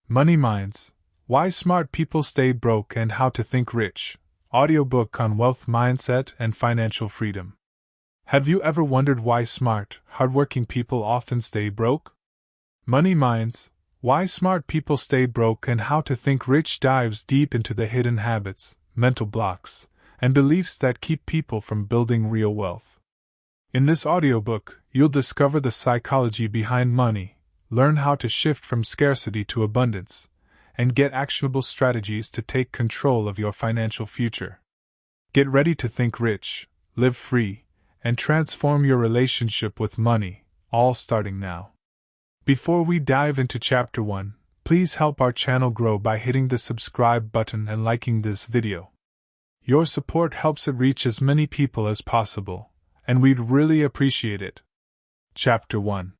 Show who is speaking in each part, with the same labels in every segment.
Speaker 1: Money Minds: Why Smart People Stay Broke and How to Think Rich. Audiobook on wealth mindset and financial freedom. Have you ever wondered why smart, hardworking people often stay broke? Money Minds: Why Smart People Stay Broke and How to Think Rich dives deep into the hidden habits, mental blocks, and beliefs that keep people from building real wealth. In this audiobook, you'll discover the psychology behind money, learn how to shift from scarcity to abundance, and get actionable strategies to take control of your financial future. Get ready to think rich, live free, and transform your relationship with money, all starting now. Before we dive into Chapter 1, please help our channel grow by hitting the subscribe button and liking this video. Your support helps it reach as many people as possible, and we'd really appreciate it. Chapter 1.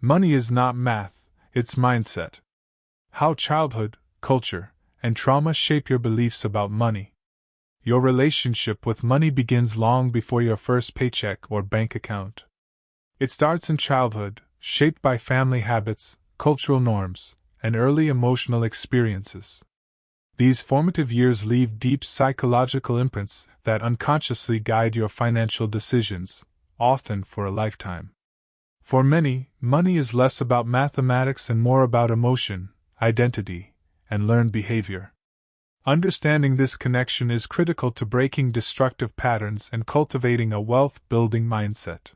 Speaker 1: Money is not math, it's mindset. How childhood, culture, and trauma shape your beliefs about money. Your relationship with money begins long before your first paycheck or bank account. It starts in childhood, shaped by family habits, cultural norms, and early emotional experiences. These formative years leave deep psychological imprints that unconsciously guide your financial decisions, often for a lifetime. For many, money is less about mathematics and more about emotion, identity, and learned behavior. Understanding this connection is critical to breaking destructive patterns and cultivating a wealth-building mindset.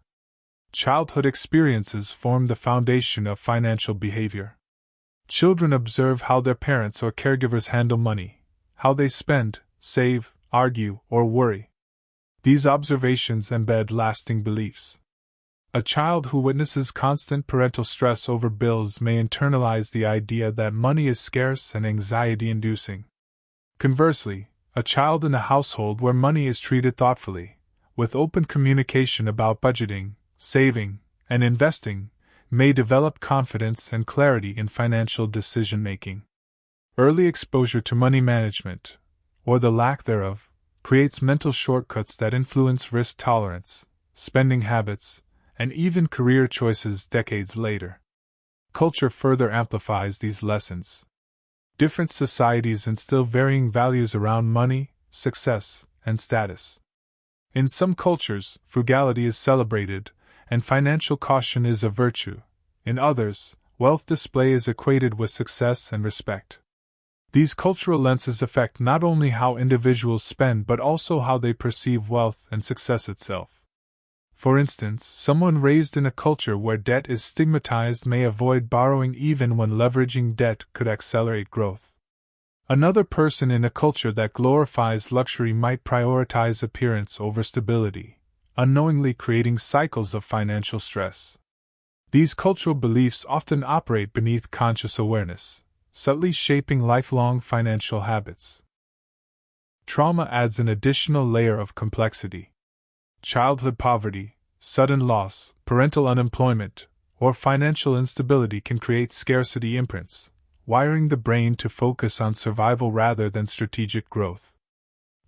Speaker 1: Childhood experiences form the foundation of financial behavior. Children observe how their parents or caregivers handle money, how they spend, save, argue, or worry. These observations embed lasting beliefs. A child who witnesses constant parental stress over bills may internalize the idea that money is scarce and anxiety-inducing. Conversely, a child in a household where money is treated thoughtfully, with open communication about budgeting, saving, and investing, may develop confidence and clarity in financial decision-making. Early exposure to money management, or the lack thereof, creates mental shortcuts that influence risk tolerance, spending habits, and even career choices decades later. Culture further amplifies these lessons. Different societies instill varying values around money, success, and status. In some cultures, frugality is celebrated, and financial caution is a virtue. In others, wealth display is equated with success and respect. These cultural lenses affect not only how individuals spend but also how they perceive wealth and success itself. For instance, someone raised in a culture where debt is stigmatized may avoid borrowing even when leveraging debt could accelerate growth. Another person in a culture that glorifies luxury might prioritize appearance over stability, unknowingly creating cycles of financial stress. These cultural beliefs often operate beneath conscious awareness, subtly shaping lifelong financial habits. Trauma adds an additional layer of complexity. Childhood poverty, sudden loss, parental unemployment, or financial instability can create scarcity imprints, wiring the brain to focus on survival rather than strategic growth.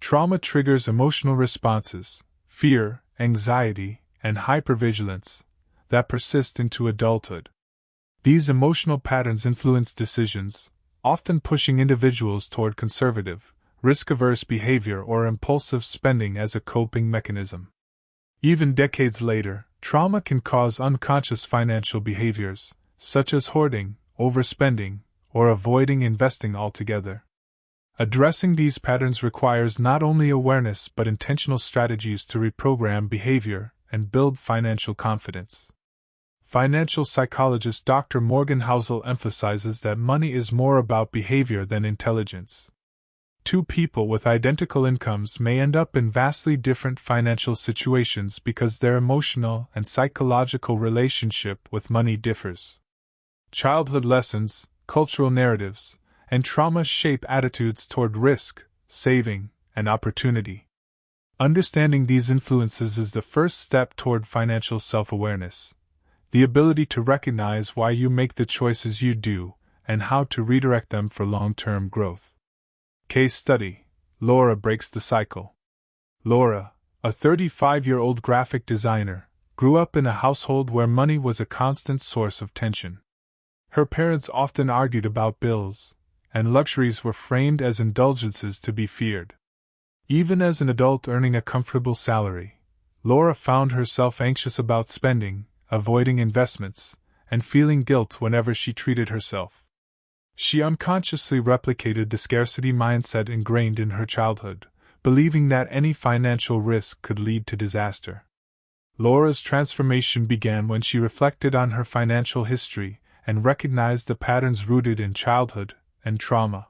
Speaker 1: Trauma triggers emotional responses, fear, anxiety, and hypervigilance, that persist into adulthood. These emotional patterns influence decisions, often pushing individuals toward conservative, risk-averse behavior or impulsive spending as a coping mechanism. Even decades later, trauma can cause unconscious financial behaviors, such as hoarding, overspending, or avoiding investing altogether. Addressing these patterns requires not only awareness but intentional strategies to reprogram behavior and build financial confidence. Financial psychologist Dr. Morgan Housel emphasizes that money is more about behavior than intelligence. Two people with identical incomes may end up in vastly different financial situations because their emotional and psychological relationship with money differs. Childhood lessons, cultural narratives, and trauma shape attitudes toward risk, saving, and opportunity. Understanding these influences is the first step toward financial self-awareness, the ability to recognize why you make the choices you do and how to redirect them for long-term growth. Case study: Laura breaks the cycle. Laura, a 35-year-old graphic designer, grew up in a household where money was a constant source of tension. Her parents often argued about bills, and luxuries were framed as indulgences to be feared. Even as an adult earning a comfortable salary, Laura found herself anxious about spending, avoiding investments, and feeling guilt whenever she treated herself. She unconsciously replicated the scarcity mindset ingrained in her childhood, believing that any financial risk could lead to disaster. Laura's transformation began when she reflected on her financial history and recognized the patterns rooted in childhood and trauma.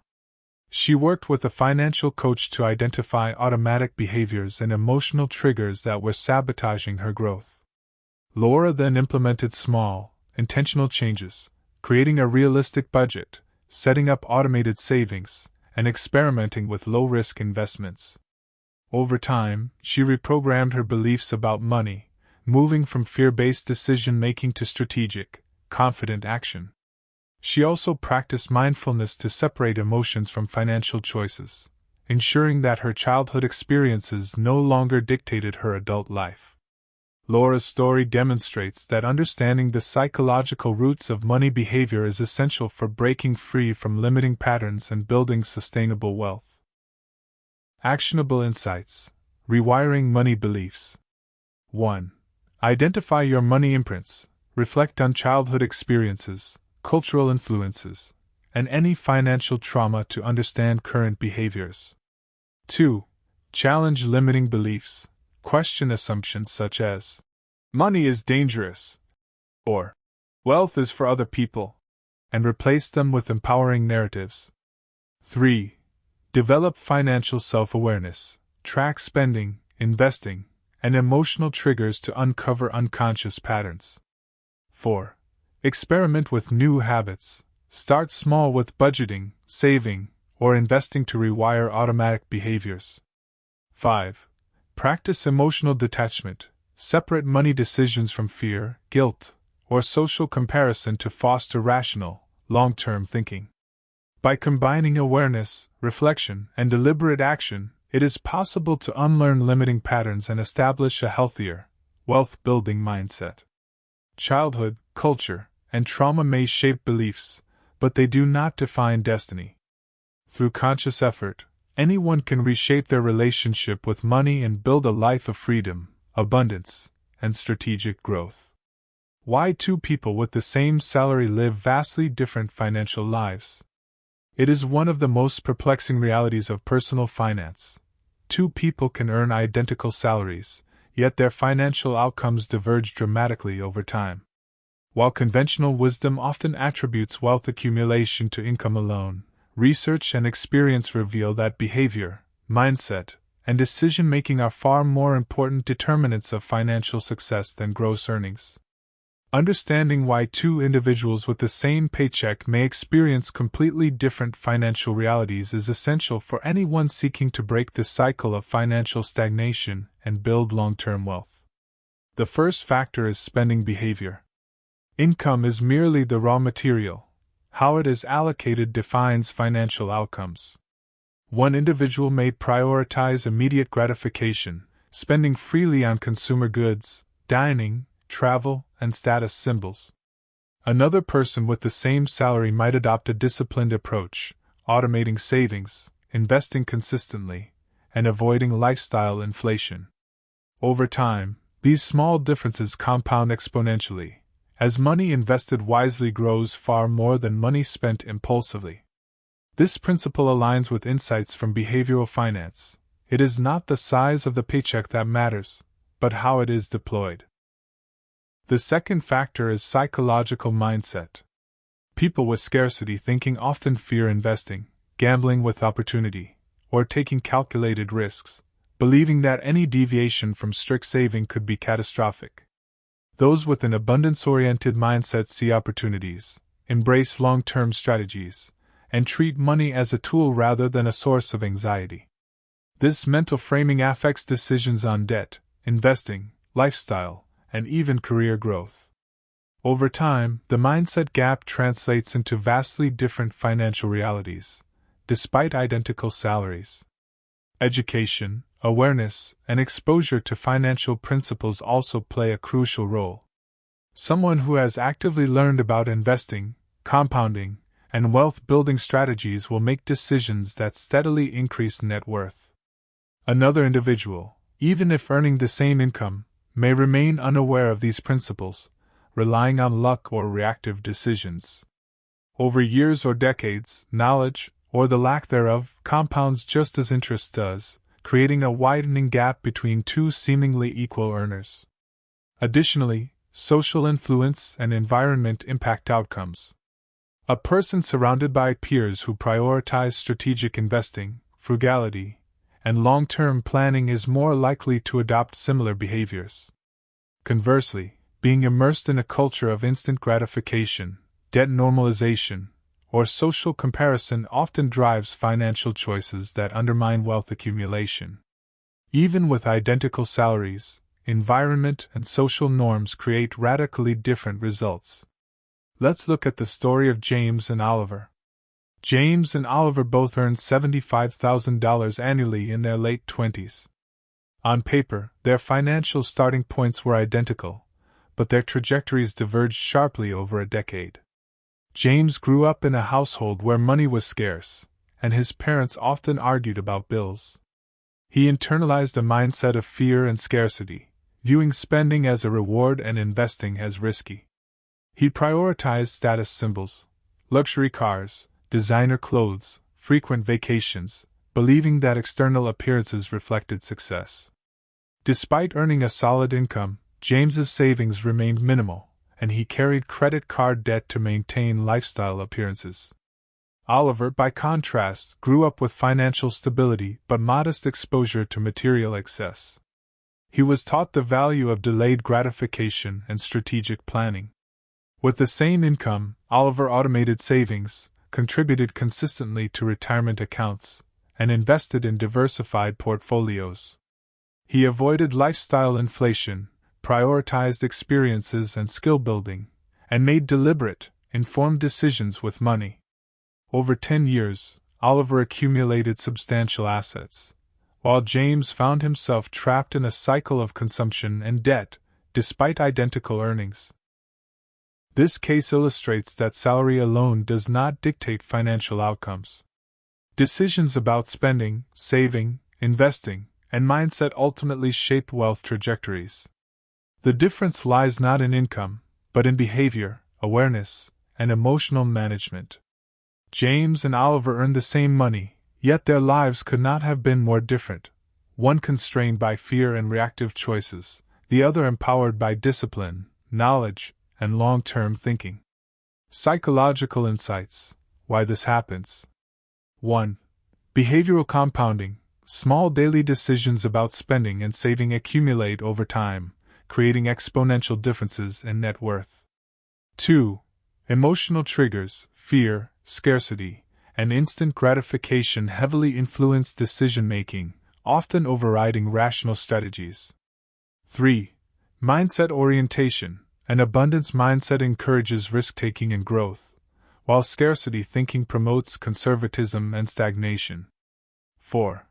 Speaker 1: She worked with a financial coach to identify automatic behaviors and emotional triggers that were sabotaging her growth. Laura then implemented small, intentional changes, creating a realistic budget, setting up automated savings, and experimenting with low-risk investments. Over time, she reprogrammed her beliefs about money, moving from fear-based decision-making to strategic, confident action. She also practiced mindfulness to separate emotions from financial choices, ensuring that her childhood experiences no longer dictated her adult life. Laura's story demonstrates that understanding the psychological roots of money behavior is essential for breaking free from limiting patterns and building sustainable wealth. Actionable insights: rewiring money beliefs. 1. Identify your money imprints. Reflect on childhood experiences, cultural influences, and any financial trauma to understand current behaviors. 2. Challenge limiting beliefs. Question assumptions such as, "Money is dangerous," or "Wealth is for other people," and replace them with empowering narratives. 3. Develop financial self-awareness. Track spending, investing, and emotional triggers to uncover unconscious patterns. 4. Experiment with new habits. Start small with budgeting, saving, or investing to rewire automatic behaviors. 5. Practice emotional detachment. Separate money decisions from fear, guilt, or social comparison to foster rational, long-term thinking. By combining awareness, reflection, and deliberate action, it is possible to unlearn limiting patterns and establish a healthier, wealth-building mindset. Childhood, culture, and trauma may shape beliefs, but they do not define destiny. Through conscious effort, anyone can reshape their relationship with money and build a life of freedom, abundance, and strategic growth. Why two people with the same salary live vastly different financial lives? It is one of the most perplexing realities of personal finance. Two people can earn identical salaries, yet their financial outcomes diverge dramatically over time. While conventional wisdom often attributes wealth accumulation to income alone, research and experience reveal that behavior, mindset, and decision-making are far more important determinants of financial success than gross earnings. Understanding why two individuals with the same paycheck may experience completely different financial realities is essential for anyone seeking to break the cycle of financial stagnation and build long-term wealth. The first factor is spending behavior. Income is merely the raw material. How it is allocated defines financial outcomes. One individual may prioritize immediate gratification, spending freely on consumer goods, dining, travel, and status symbols. Another person with the same salary might adopt a disciplined approach, automating savings, investing consistently, and avoiding lifestyle inflation. Over time, these small differences compound exponentially, as money invested wisely grows far more than money spent impulsively. This principle aligns with insights from behavioral finance. It is not the size of the paycheck that matters, but how it is deployed. The second factor is psychological mindset. People with scarcity thinking often fear investing, gambling with opportunity, or taking calculated risks, believing that any deviation from strict saving could be catastrophic. Those with an abundance-oriented mindset see opportunities, embrace long-term strategies, and treat money as a tool rather than a source of anxiety. This mental framing affects decisions on debt, investing, lifestyle, and even career growth. Over time, the mindset gap translates into vastly different financial realities, despite identical salaries. Education, awareness, and exposure to financial principles also play a crucial role. Someone who has actively learned about investing, compounding, and wealth-building strategies will make decisions that steadily increase net worth. Another individual, even if earning the same income, may remain unaware of these principles, relying on luck or reactive decisions. Over years or decades, knowledge, or the lack thereof, compounds just as interest does, creating a widening gap between two seemingly equal earners. Additionally, social influence and environment impact outcomes. A person surrounded by peers who prioritize strategic investing, frugality, and long-term planning is more likely to adopt similar behaviors. Conversely, being immersed in a culture of instant gratification, debt normalization, or social comparison often drives financial choices that undermine wealth accumulation. Even with identical salaries, environment and social norms create radically different results. Let's look at the story of James and Oliver. James and Oliver both earned $75,000 annually in their late 20s. On paper, their financial starting points were identical, but their trajectories diverged sharply over a decade. James grew up in a household where money was scarce, and his parents often argued about bills. He internalized a mindset of fear and scarcity, viewing spending as a reward and investing as risky. He prioritized status symbols, luxury cars, designer clothes, frequent vacations, believing that external appearances reflected success. Despite earning a solid income, James's savings remained minimal, and he carried credit card debt to maintain lifestyle appearances. Oliver, by contrast, grew up with financial stability but modest exposure to material excess. He was taught the value of delayed gratification and strategic planning. With the same income, Oliver automated savings, contributed consistently to retirement accounts, and invested in diversified portfolios. He avoided lifestyle inflation, prioritized experiences and skill building, and made deliberate, informed decisions with money. Over 10 years, Oliver accumulated substantial assets, while James found himself trapped in a cycle of consumption and debt, despite identical earnings. This case illustrates that salary alone does not dictate financial outcomes. Decisions about spending, saving, investing, and mindset ultimately shape wealth trajectories. The difference lies not in income, but in behavior, awareness, and emotional management. James and Oliver earned the same money, yet their lives could not have been more different, one constrained by fear and reactive choices, the other empowered by discipline, knowledge, and long-term thinking. Psychological insights: why this happens. 1. Behavioral compounding. Small daily decisions about spending and saving accumulate over time, creating exponential differences in net worth. 2. Emotional triggers: fear, scarcity, and instant gratification heavily influence decision-making, often overriding rational strategies. 3. Mindset orientation. An abundance mindset encourages risk-taking and growth, while scarcity thinking promotes conservatism and stagnation. 4.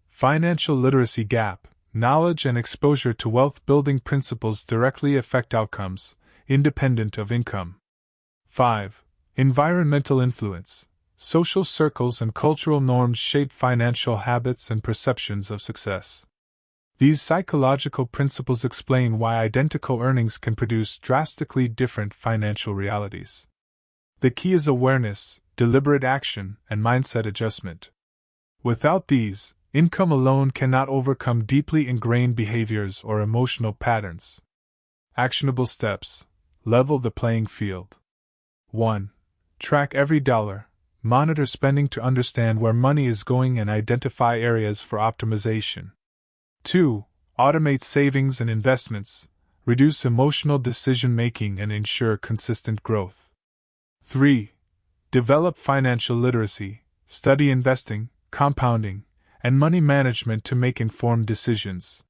Speaker 1: Financial literacy gap. Knowledge and exposure to wealth-building principles directly affect outcomes, independent of income. 5. Environmental influence. Social circles and cultural norms shape financial habits and perceptions of success. These psychological principles explain why identical earnings can produce drastically different financial realities. The key is awareness, deliberate action, and mindset adjustment. Without these, income alone cannot overcome deeply ingrained behaviors or emotional patterns. Actionable steps: level the playing field. 1. Track every dollar. Monitor spending to understand where money is going and identify areas for optimization. 2. Automate savings and investments. Reduce emotional decision-making and ensure consistent growth. 3. Develop financial literacy. Study investing, compounding, and money management to make informed decisions.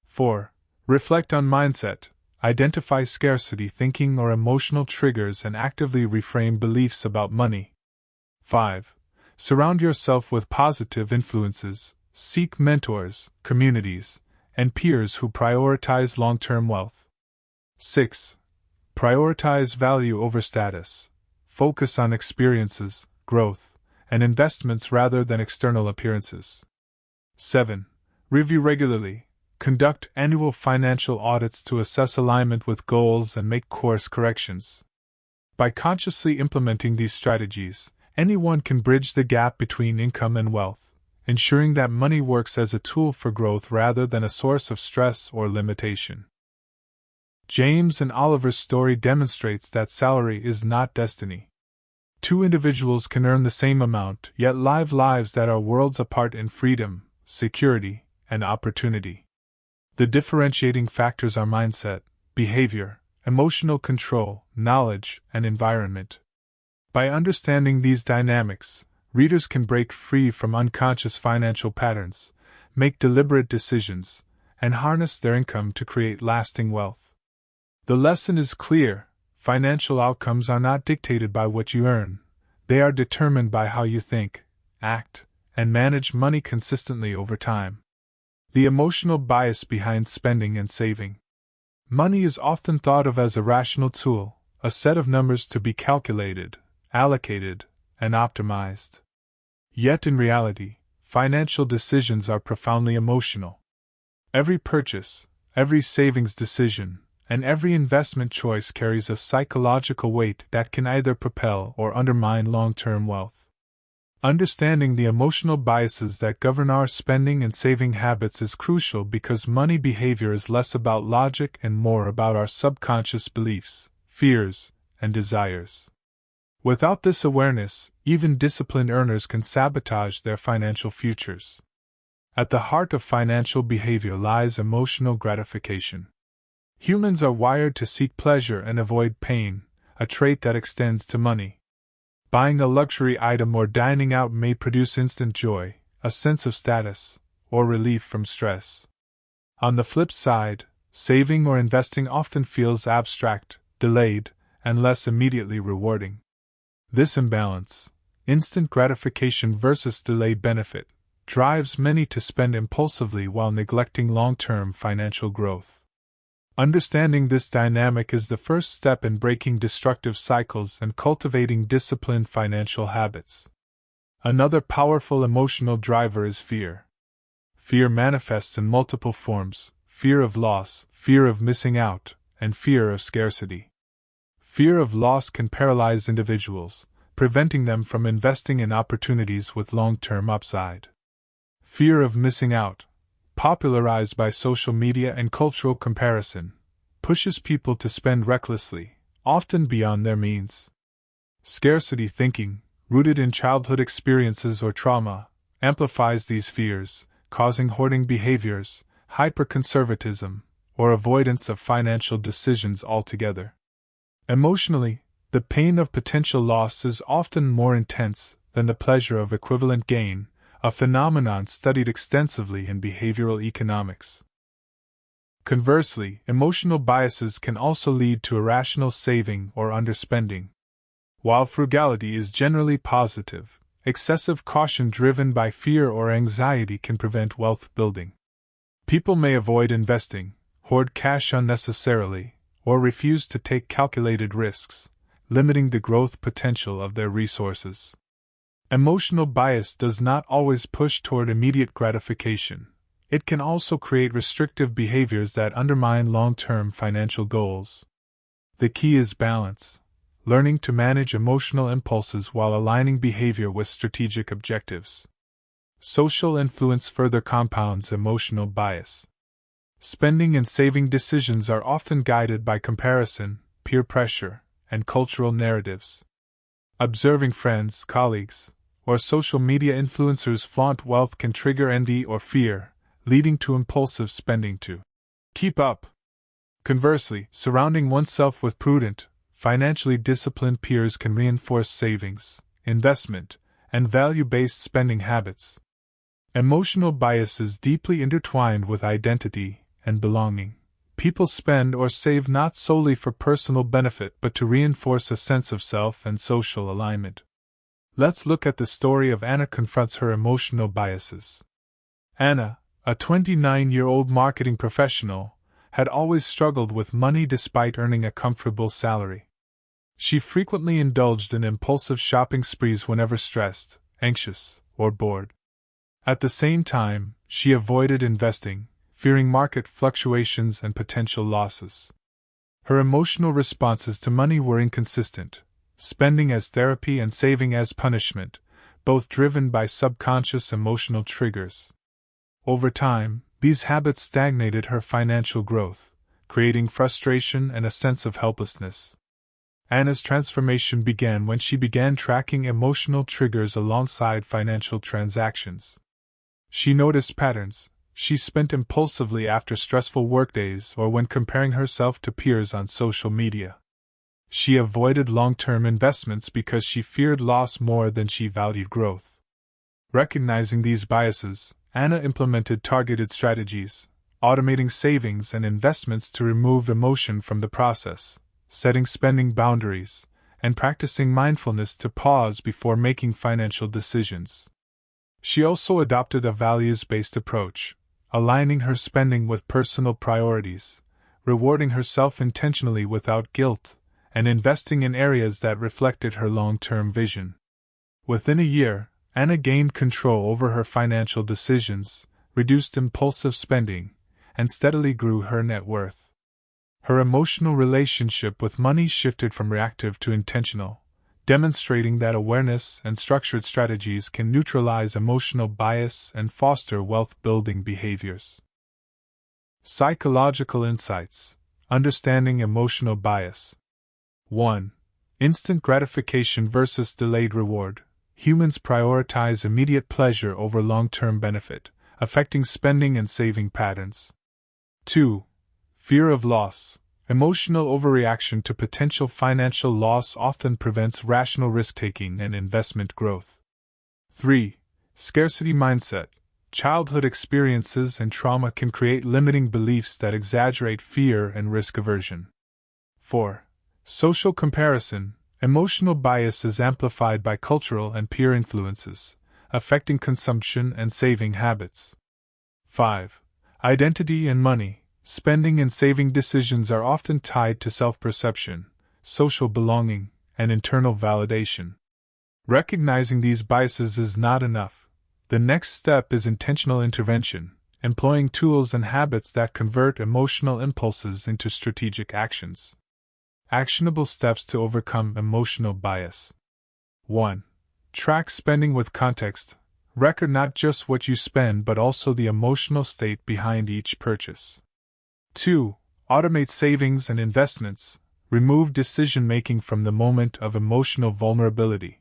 Speaker 1: 4. Reflect on mindset. Identify scarcity thinking or emotional triggers and actively reframe beliefs about money. 5. Surround yourself with positive influences. Seek mentors, communities, and peers who prioritize long-term wealth. 6. Prioritize value over status. focus on experiences, growth, and investments rather than external appearances. 7. Review regularly. Conduct annual financial audits to assess alignment with goals and make course corrections. By consciously implementing these strategies, anyone can bridge the gap between income and wealth, ensuring that money works as a tool for growth rather than a source of stress or limitation. James and Oliver's story demonstrates that salary is not destiny. Two individuals can earn the same amount, yet live lives that are worlds apart in freedom, security, and opportunity. The differentiating factors are mindset, behavior, emotional control, knowledge, and environment. By understanding these dynamics, readers can break free from unconscious financial patterns, make deliberate decisions, and harness their income to create lasting wealth. The lesson is clear: financial outcomes are not dictated by what you earn, they are determined by how you think, act, and manage money consistently over time. The emotional bias behind spending and saving. Money is often thought of as a rational tool, a set of numbers to be calculated, allocated, and optimized. Yet in reality, financial decisions are profoundly emotional. Every purchase, every savings decision, and every investment choice carries a psychological weight that can either propel or undermine long-term wealth. Understanding the emotional biases that govern our spending and saving habits is crucial because money behavior is less about logic and more about our subconscious beliefs, fears, and desires. Without this awareness, even disciplined earners can sabotage their financial futures. At the heart of financial behavior lies emotional gratification. Humans are wired to seek pleasure and avoid pain, a trait that extends to money. Buying a luxury item or dining out may produce instant joy, a sense of status, or relief from stress. On the flip side, saving or investing often feels abstract, delayed, and less immediately rewarding. This imbalance, instant gratification versus delayed benefit, drives many to spend impulsively while neglecting long-term financial growth. Understanding this dynamic is the first step in breaking destructive cycles and cultivating disciplined financial habits. Another powerful emotional driver is fear. Fear manifests in multiple forms: fear of loss, fear of missing out, and fear of scarcity. Fear of loss can paralyze individuals, preventing them from investing in opportunities with long-term upside. Fear of missing out, popularized by social media and cultural comparison, pushes people to spend recklessly, often beyond their means. Scarcity thinking, rooted in childhood experiences or trauma, amplifies these fears, causing hoarding behaviors, hyperconservatism, or avoidance of financial decisions altogether. Emotionally, the pain of potential loss is often more intense than the pleasure of equivalent gain, a phenomenon studied extensively in behavioral economics. Conversely, emotional biases can also lead to irrational saving or underspending. While frugality is generally positive, excessive caution driven by fear or anxiety can prevent wealth building. People may avoid investing, hoard cash unnecessarily, or refuse to take calculated risks, limiting the growth potential of their resources. Emotional bias does not always push toward immediate gratification. It can also create restrictive behaviors that undermine long-term financial goals. The key is balance, learning to manage emotional impulses while aligning behavior with strategic objectives. Social influence further compounds emotional bias. Spending and saving decisions are often guided by comparison, peer pressure, and cultural narratives. Observing friends, colleagues, or social media influencers flaunt wealth can trigger envy or fear, leading to impulsive spending to keep up. Conversely, surrounding oneself with prudent, financially disciplined peers can reinforce savings, investment, and value-based spending habits. Emotional bias is deeply intertwined with identity and belonging. People spend or save not solely for personal benefit but to reinforce a sense of self and social alignment. Let's look at the story of Anna confronts her emotional biases. Anna, a 29-year-old marketing professional, had always struggled with money despite earning a comfortable salary. She frequently indulged in impulsive shopping sprees whenever stressed, anxious, or bored. At the same time, she avoided investing, fearing market fluctuations and potential losses. Her emotional responses to money were inconsistent, spending as therapy and saving as punishment, both driven by subconscious emotional triggers. Over time, these habits stagnated her financial growth, creating frustration and a sense of helplessness. Anna's transformation began when she began tracking emotional triggers alongside financial transactions. She noticed patterns. She spent impulsively after stressful workdays or when comparing herself to peers on social media. She avoided long-term investments because she feared loss more than she valued growth. Recognizing these biases, Anna implemented targeted strategies, automating savings and investments to remove emotion from the process, setting spending boundaries, and practicing mindfulness to pause before making financial decisions. She also adopted a values-based approach, aligning her spending with personal priorities, rewarding herself intentionally without guilt, and investing in areas that reflected her long-term vision. Within a year, Anna gained control over her financial decisions, reduced impulsive spending, and steadily grew her net worth. Her emotional relationship with money shifted from reactive to intentional, demonstrating that awareness and structured strategies can neutralize emotional bias and foster wealth-building behaviors. Psychological insights: understanding emotional bias. 1. Instant gratification versus delayed reward. Humans prioritize immediate pleasure over long-term benefit, affecting spending and saving patterns. 2. Fear of loss. Emotional overreaction to potential financial loss often prevents rational risk-taking and investment growth. 3. Scarcity mindset. Childhood experiences and trauma can create limiting beliefs that exaggerate fear and risk aversion. 4. Social comparison. Emotional bias is amplified by cultural and peer influences, affecting consumption and saving habits. 5. Identity and money. Spending and saving decisions are often tied to self-perception, social belonging, and internal validation. Recognizing these biases is not enough. The next step is intentional intervention, employing tools and habits that convert emotional impulses into strategic actions. Actionable steps to overcome emotional bias. 1. Track spending with context. Record not just what you spend but also the emotional state behind each purchase. 2. Automate savings and investments. Remove decision-making from the moment of emotional vulnerability.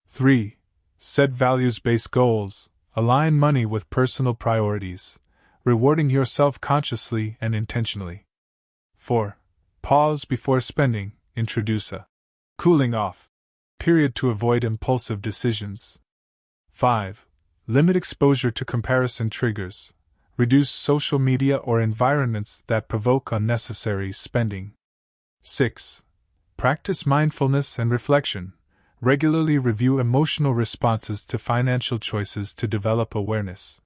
Speaker 1: 3. Set values-based goals. Align money with personal priorities, rewarding yourself consciously and intentionally. 4. Pause before spending. Introduce a cooling off period to avoid impulsive decisions. 5. Limit exposure to comparison triggers. Reduce social media or environments that provoke unnecessary spending. 6. Practice mindfulness and reflection. Regularly review emotional responses to financial choices to develop awareness.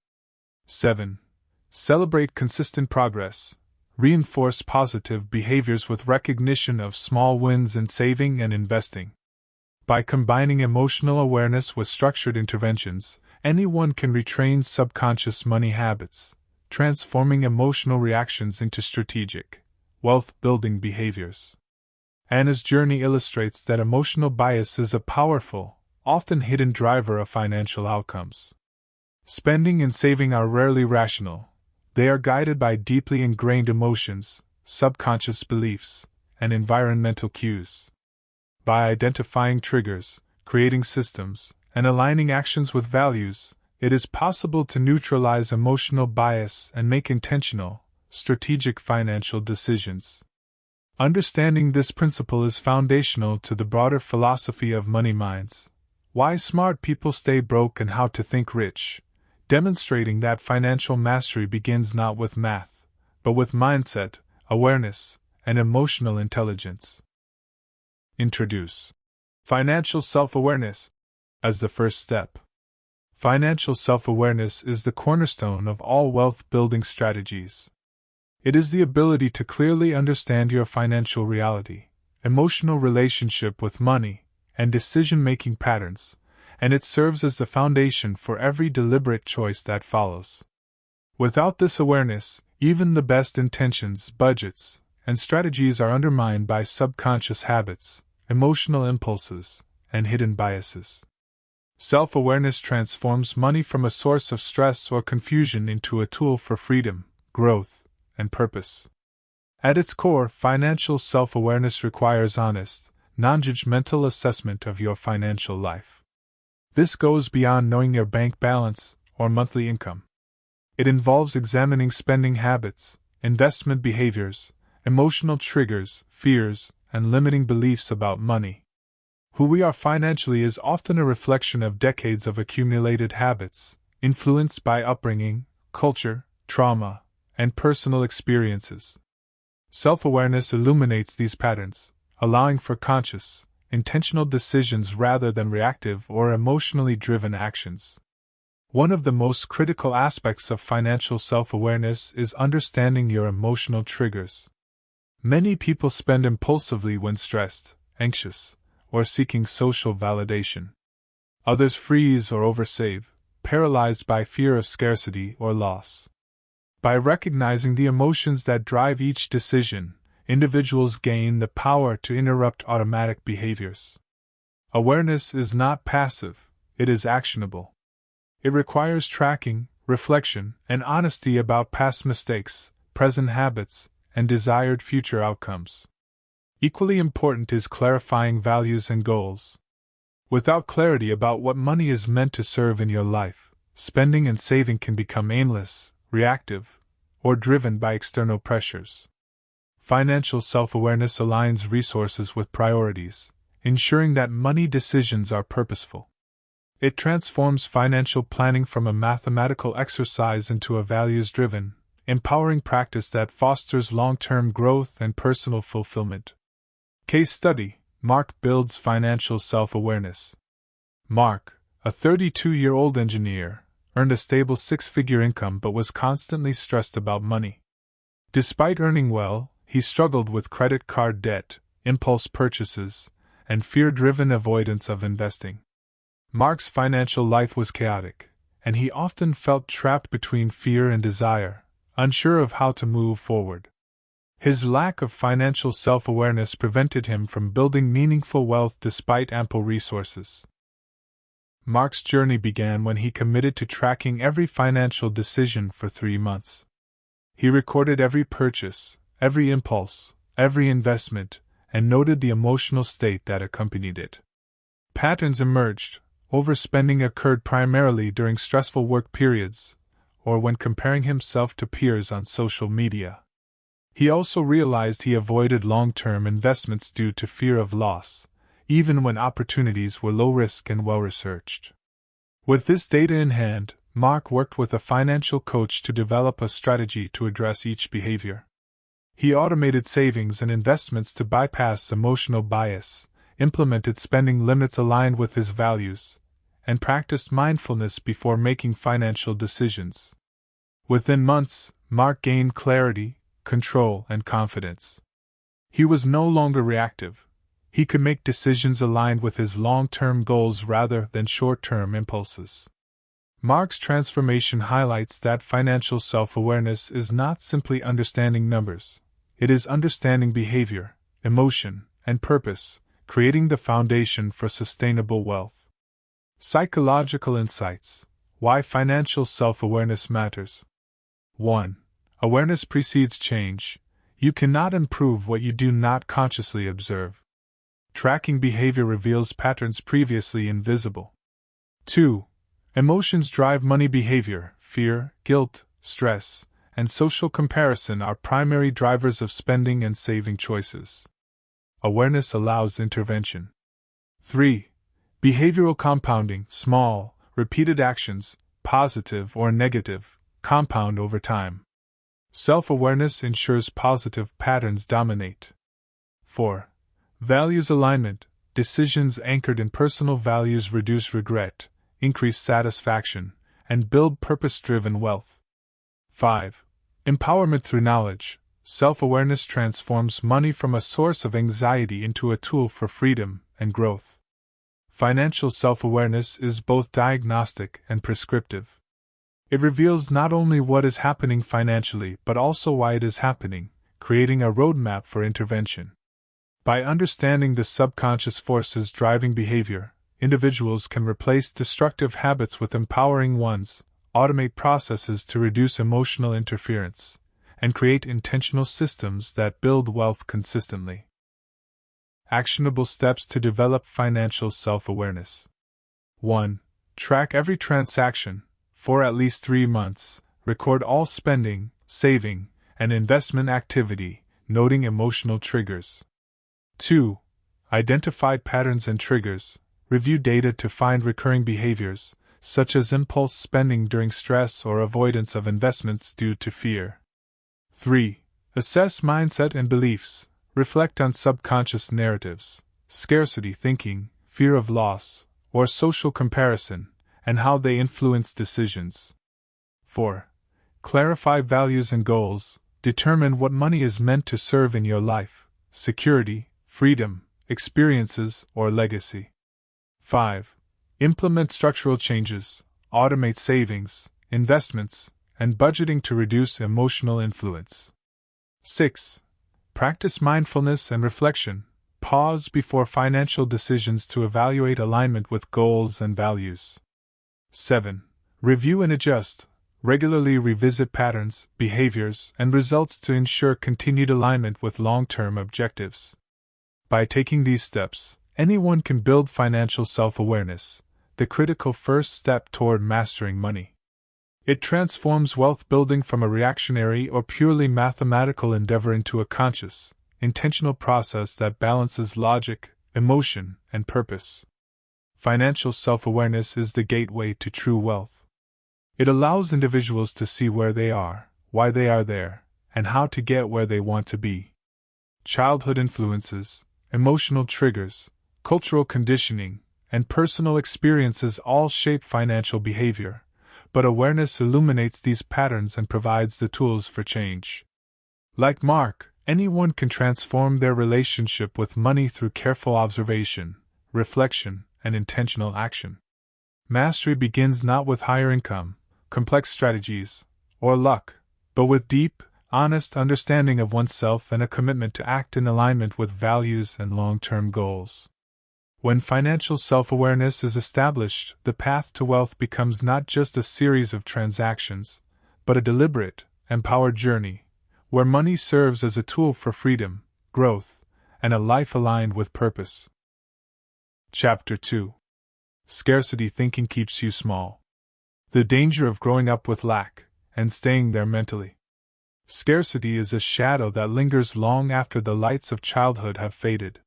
Speaker 1: 7. Celebrate consistent progress. Reinforce positive behaviors with recognition of small wins in saving and investing. By combining emotional awareness with structured interventions, anyone can retrain subconscious money habits, transforming emotional reactions into strategic, wealth-building behaviors. Anna's journey illustrates that emotional bias is a powerful, often hidden driver of financial outcomes. Spending and saving are rarely rational. They are guided by deeply ingrained emotions, subconscious beliefs, and environmental cues. By identifying triggers, creating systems, and aligning actions with values, it is possible to neutralize emotional bias and make intentional, strategic financial decisions. Understanding this principle is foundational to the broader philosophy of Money Minds: Why Smart People Stay Broke and How to Think Rich, demonstrating that financial mastery begins not with math, but with mindset, awareness, and emotional intelligence. Introduce financial self-awareness as the first step. Financial self-awareness is the cornerstone of all wealth-building strategies. It is the ability to clearly understand your financial reality, emotional relationship with money, and decision-making patterns, and it serves as the foundation for every deliberate choice that follows. Without this awareness, even the best intentions, budgets, and strategies are undermined by subconscious habits, emotional impulses, and hidden biases. Self-awareness transforms money from a source of stress or confusion into a tool for freedom, growth, and purpose. At its core, financial self-awareness requires honest, non-judgmental assessment of your financial life. This goes beyond knowing your bank balance or monthly income. It involves examining spending habits, investment behaviors, emotional triggers, fears, and limiting beliefs about money. Who we are financially is often a reflection of decades of accumulated habits, influenced by upbringing, culture, trauma, and personal experiences. Self-awareness illuminates these patterns, allowing for conscious, intentional decisions rather than reactive or emotionally driven actions. One of the most critical aspects of financial self-awareness is understanding your emotional triggers. Many people spend impulsively when stressed, anxious, or seeking social validation. Others freeze or oversave, paralyzed by fear of scarcity or loss. By recognizing the emotions that drive each decision, individuals gain the power to interrupt automatic behaviors. Awareness is not passive, it is actionable. It requires tracking, reflection, and honesty about past mistakes, present habits, and desired future outcomes. Equally important is clarifying values and goals. Without clarity about what money is meant to serve in your life, spending and saving can become aimless, reactive, or driven by external pressures. Financial self-awareness aligns resources with priorities, ensuring that money decisions are purposeful. It transforms financial planning from a mathematical exercise into a values-driven, empowering practice that fosters long-term growth and personal fulfillment. Case study: Mark builds financial self-awareness. Mark, a 32-year-old engineer, earned a stable six-figure income but was constantly stressed about money. Despite earning well, he struggled with credit card debt, impulse purchases, and fear-driven avoidance of investing. Mark's financial life was chaotic, and he often felt trapped between fear and desire, unsure of how to move forward. His lack of financial self-awareness prevented him from building meaningful wealth despite ample resources. Mark's journey began when he committed to tracking every financial decision for 3 months. He recorded every purchase, every impulse, every investment, and noted the emotional state that accompanied it. Patterns emerged. Overspending occurred primarily during stressful work periods, or when comparing himself to peers on social media. He also realized he avoided long-term investments due to fear of loss, even when opportunities were low-risk and well-researched. With this data in hand, Mark worked with a financial coach to develop a strategy to address each behavior. He automated savings and investments to bypass emotional bias, implemented spending limits aligned with his values, and practiced mindfulness before making financial decisions. Within months, Mark gained clarity, control, and confidence. He was no longer reactive. He could make decisions aligned with his long-term goals rather than short-term impulses. Mark's transformation highlights that financial self-awareness is not simply understanding numbers. It is understanding behavior, emotion, and purpose, creating the foundation for sustainable wealth. Psychological insights: why financial self-awareness matters. 1. Awareness precedes change. You cannot improve what you do not consciously observe. Tracking behavior reveals patterns previously invisible. 2. Emotions drive money behavior. Fear, guilt, stress, and social comparison are primary drivers of spending and saving choices. Awareness allows intervention. 3. Behavioral compounding: small, repeated actions, positive or negative, compound over time. Self-awareness ensures positive patterns dominate. 4. Values alignment: decisions anchored in personal values reduce regret, increase satisfaction, and build purpose-driven wealth. 5. Empowerment through knowledge: self-awareness transforms money from a source of anxiety into a tool for freedom and growth. Financial self-awareness is both diagnostic and prescriptive. It reveals not only what is happening financially but also why it is happening, creating a roadmap for intervention. By understanding the subconscious forces driving behavior, individuals can replace destructive habits with empowering ones, automate processes to reduce emotional interference, and create intentional systems that build wealth consistently. Actionable steps to develop financial self-awareness. 1. Track every transaction, for at least 3 months, record all spending, saving, and investment activity, noting emotional triggers. 2. Identify patterns and triggers, review data to find recurring behaviors, such as impulse spending during stress or avoidance of investments due to fear. 3. Assess mindset and beliefs, reflect on subconscious narratives, scarcity thinking, fear of loss, or social comparison, and how they influence decisions. 4. Clarify values and goals, determine what money is meant to serve in your life, security, freedom, experiences, or legacy. 5. Implement structural changes, automate savings, investments, and budgeting to reduce emotional influence. 6. Practice mindfulness and reflection, pause before financial decisions to evaluate alignment with goals and values. 7. Review and adjust, regularly revisit patterns, behaviors, and results to ensure continued alignment with long-term objectives. By taking these steps, anyone can build financial self-awareness, the critical first step toward mastering money. It transforms wealth building from a reactionary or purely mathematical endeavor into a conscious, intentional process that balances logic, emotion, and purpose. Financial self-awareness is the gateway to true wealth. It allows individuals to see where they are, why they are there, and how to get where they want to be. Childhood influences, emotional triggers, cultural conditioning, and personal experiences all shape financial behavior, but awareness illuminates these patterns and provides the tools for change. Like Mark, anyone can transform their relationship with money through careful observation, reflection, and intentional action. Mastery begins not with higher income, complex strategies, or luck, but with deep, honest understanding of oneself and a commitment to act in alignment with values and long-term goals. When financial self-awareness is established, the path to wealth becomes not just a series of transactions, but a deliberate, empowered journey, where money serves as a tool for freedom, growth, and a life aligned with purpose. Chapter 2. Scarcity thinking keeps you small. The danger of growing up with lack, and staying there mentally. Scarcity is a shadow that lingers long after the lights of childhood have faded.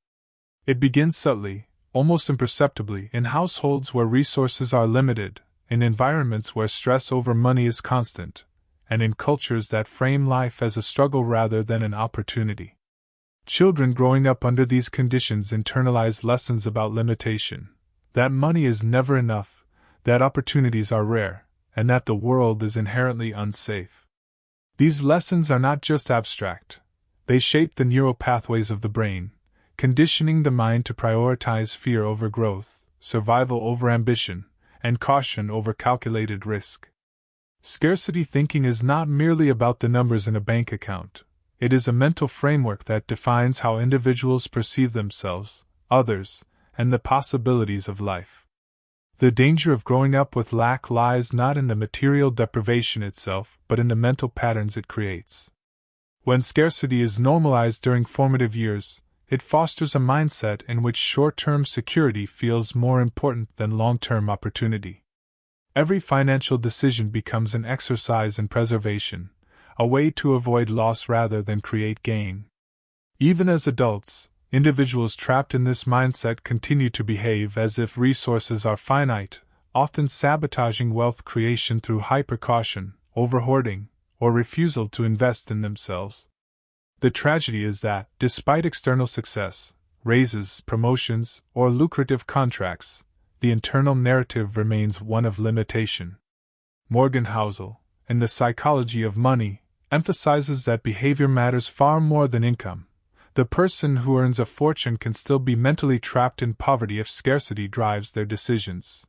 Speaker 1: It begins subtly, almost imperceptibly, in households where resources are limited, in environments where stress over money is constant, and in cultures that frame life as a struggle rather than an opportunity. Children growing up under these conditions internalize lessons about limitation, that money is never enough, that opportunities are rare, and that the world is inherently unsafe. These lessons are not just abstract, they shape the neural pathways of the brain, conditioning the mind to prioritize fear over growth, survival over ambition, and caution over calculated risk. Scarcity thinking is not merely about the numbers in a bank account. It is a mental framework that defines how individuals perceive themselves, others, and the possibilities of life. The danger of growing up with lack lies not in the material deprivation itself, but in the mental patterns it creates. When scarcity is normalized during formative years, it fosters a mindset in which short-term security feels more important than long-term opportunity. Every financial decision becomes an exercise in preservation, a way to avoid loss rather than create gain. Even as adults, individuals trapped in this mindset continue to behave as if resources are finite, often sabotaging wealth creation through hyper-caution, over-hoarding, or refusal to invest in themselves. The tragedy is that, despite external success, raises, promotions, or lucrative contracts, the internal narrative remains one of limitation. Morgan Housel, in The Psychology of Money, emphasizes that behavior matters far more than income. The person who earns a fortune can still be mentally trapped in poverty if scarcity drives their decisions.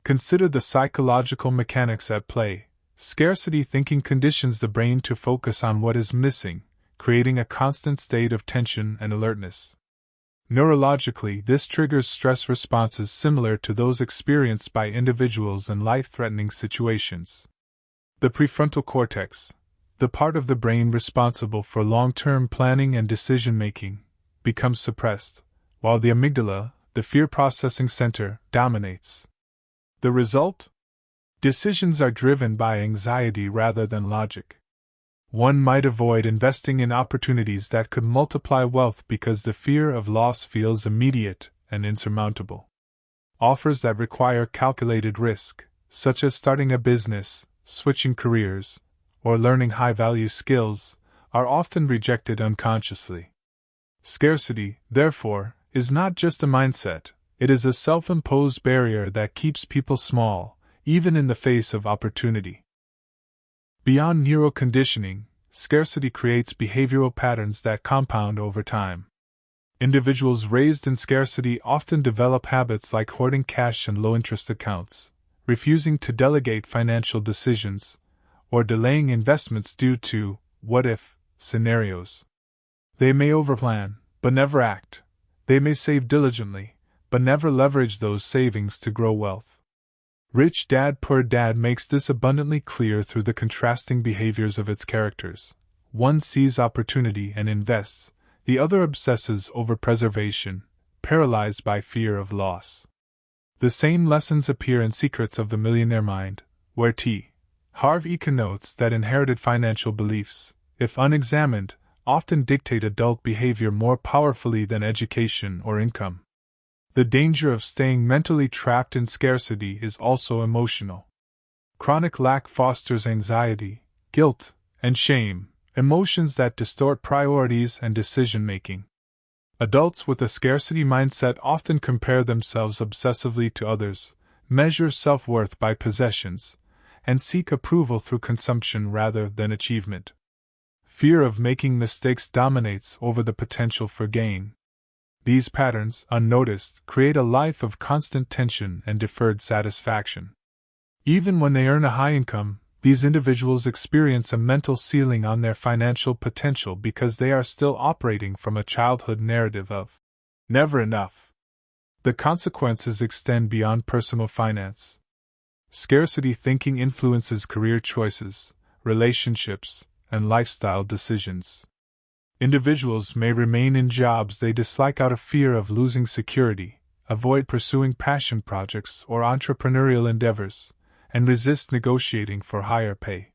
Speaker 1: Consider the psychological mechanics at play. Scarcity thinking conditions the brain to focus on what is missing, creating a constant state of tension and alertness. Neurologically, this triggers stress responses similar to those experienced by individuals in life-threatening situations. The prefrontal cortex, the part of the brain responsible for long-term planning and decision-making, becomes suppressed, while the amygdala, the fear-processing center, dominates. The result? Decisions are driven by anxiety rather than logic. One might avoid investing in opportunities that could multiply wealth because the fear of loss feels immediate and insurmountable. Offers that require calculated risk, such as starting a business, switching careers, or learning high-value skills, are often rejected unconsciously. Scarcity, therefore, is not just a mindset, it is a self-imposed barrier that keeps people small, even in the face of opportunity. Beyond neuroconditioning, scarcity creates behavioral patterns that compound over time. Individuals raised in scarcity often develop habits like hoarding cash in low-interest accounts, refusing to delegate financial decisions, or delaying investments due to what-if scenarios. They may overplan, but never act. They may save diligently, but never leverage those savings to grow wealth. Rich Dad Poor Dad makes this abundantly clear through the contrasting behaviors of its characters. One sees opportunity and invests, the other obsesses over preservation, paralyzed by fear of loss. The same lessons appear in Secrets of the Millionaire Mind, where T. Harv Eker notes that inherited financial beliefs, if unexamined, often dictate adult behavior more powerfully than education or income. The danger of staying mentally trapped in scarcity is also emotional. Chronic lack fosters anxiety, guilt, and shame, emotions that distort priorities and decision-making. Adults with a scarcity mindset often compare themselves obsessively to others, measure self-worth by possessions, and seek approval through consumption rather than achievement. Fear of making mistakes dominates over the potential for gain. These patterns, unnoticed, create a life of constant tension and deferred satisfaction. Even when they earn a high income, these individuals experience a mental ceiling on their financial potential because they are still operating from a childhood narrative of never enough. The consequences extend beyond personal finance. Scarcity thinking influences career choices, relationships, and lifestyle decisions. Individuals may remain in jobs they dislike out of fear of losing security, avoid pursuing passion projects or entrepreneurial endeavors, and resist negotiating for higher pay.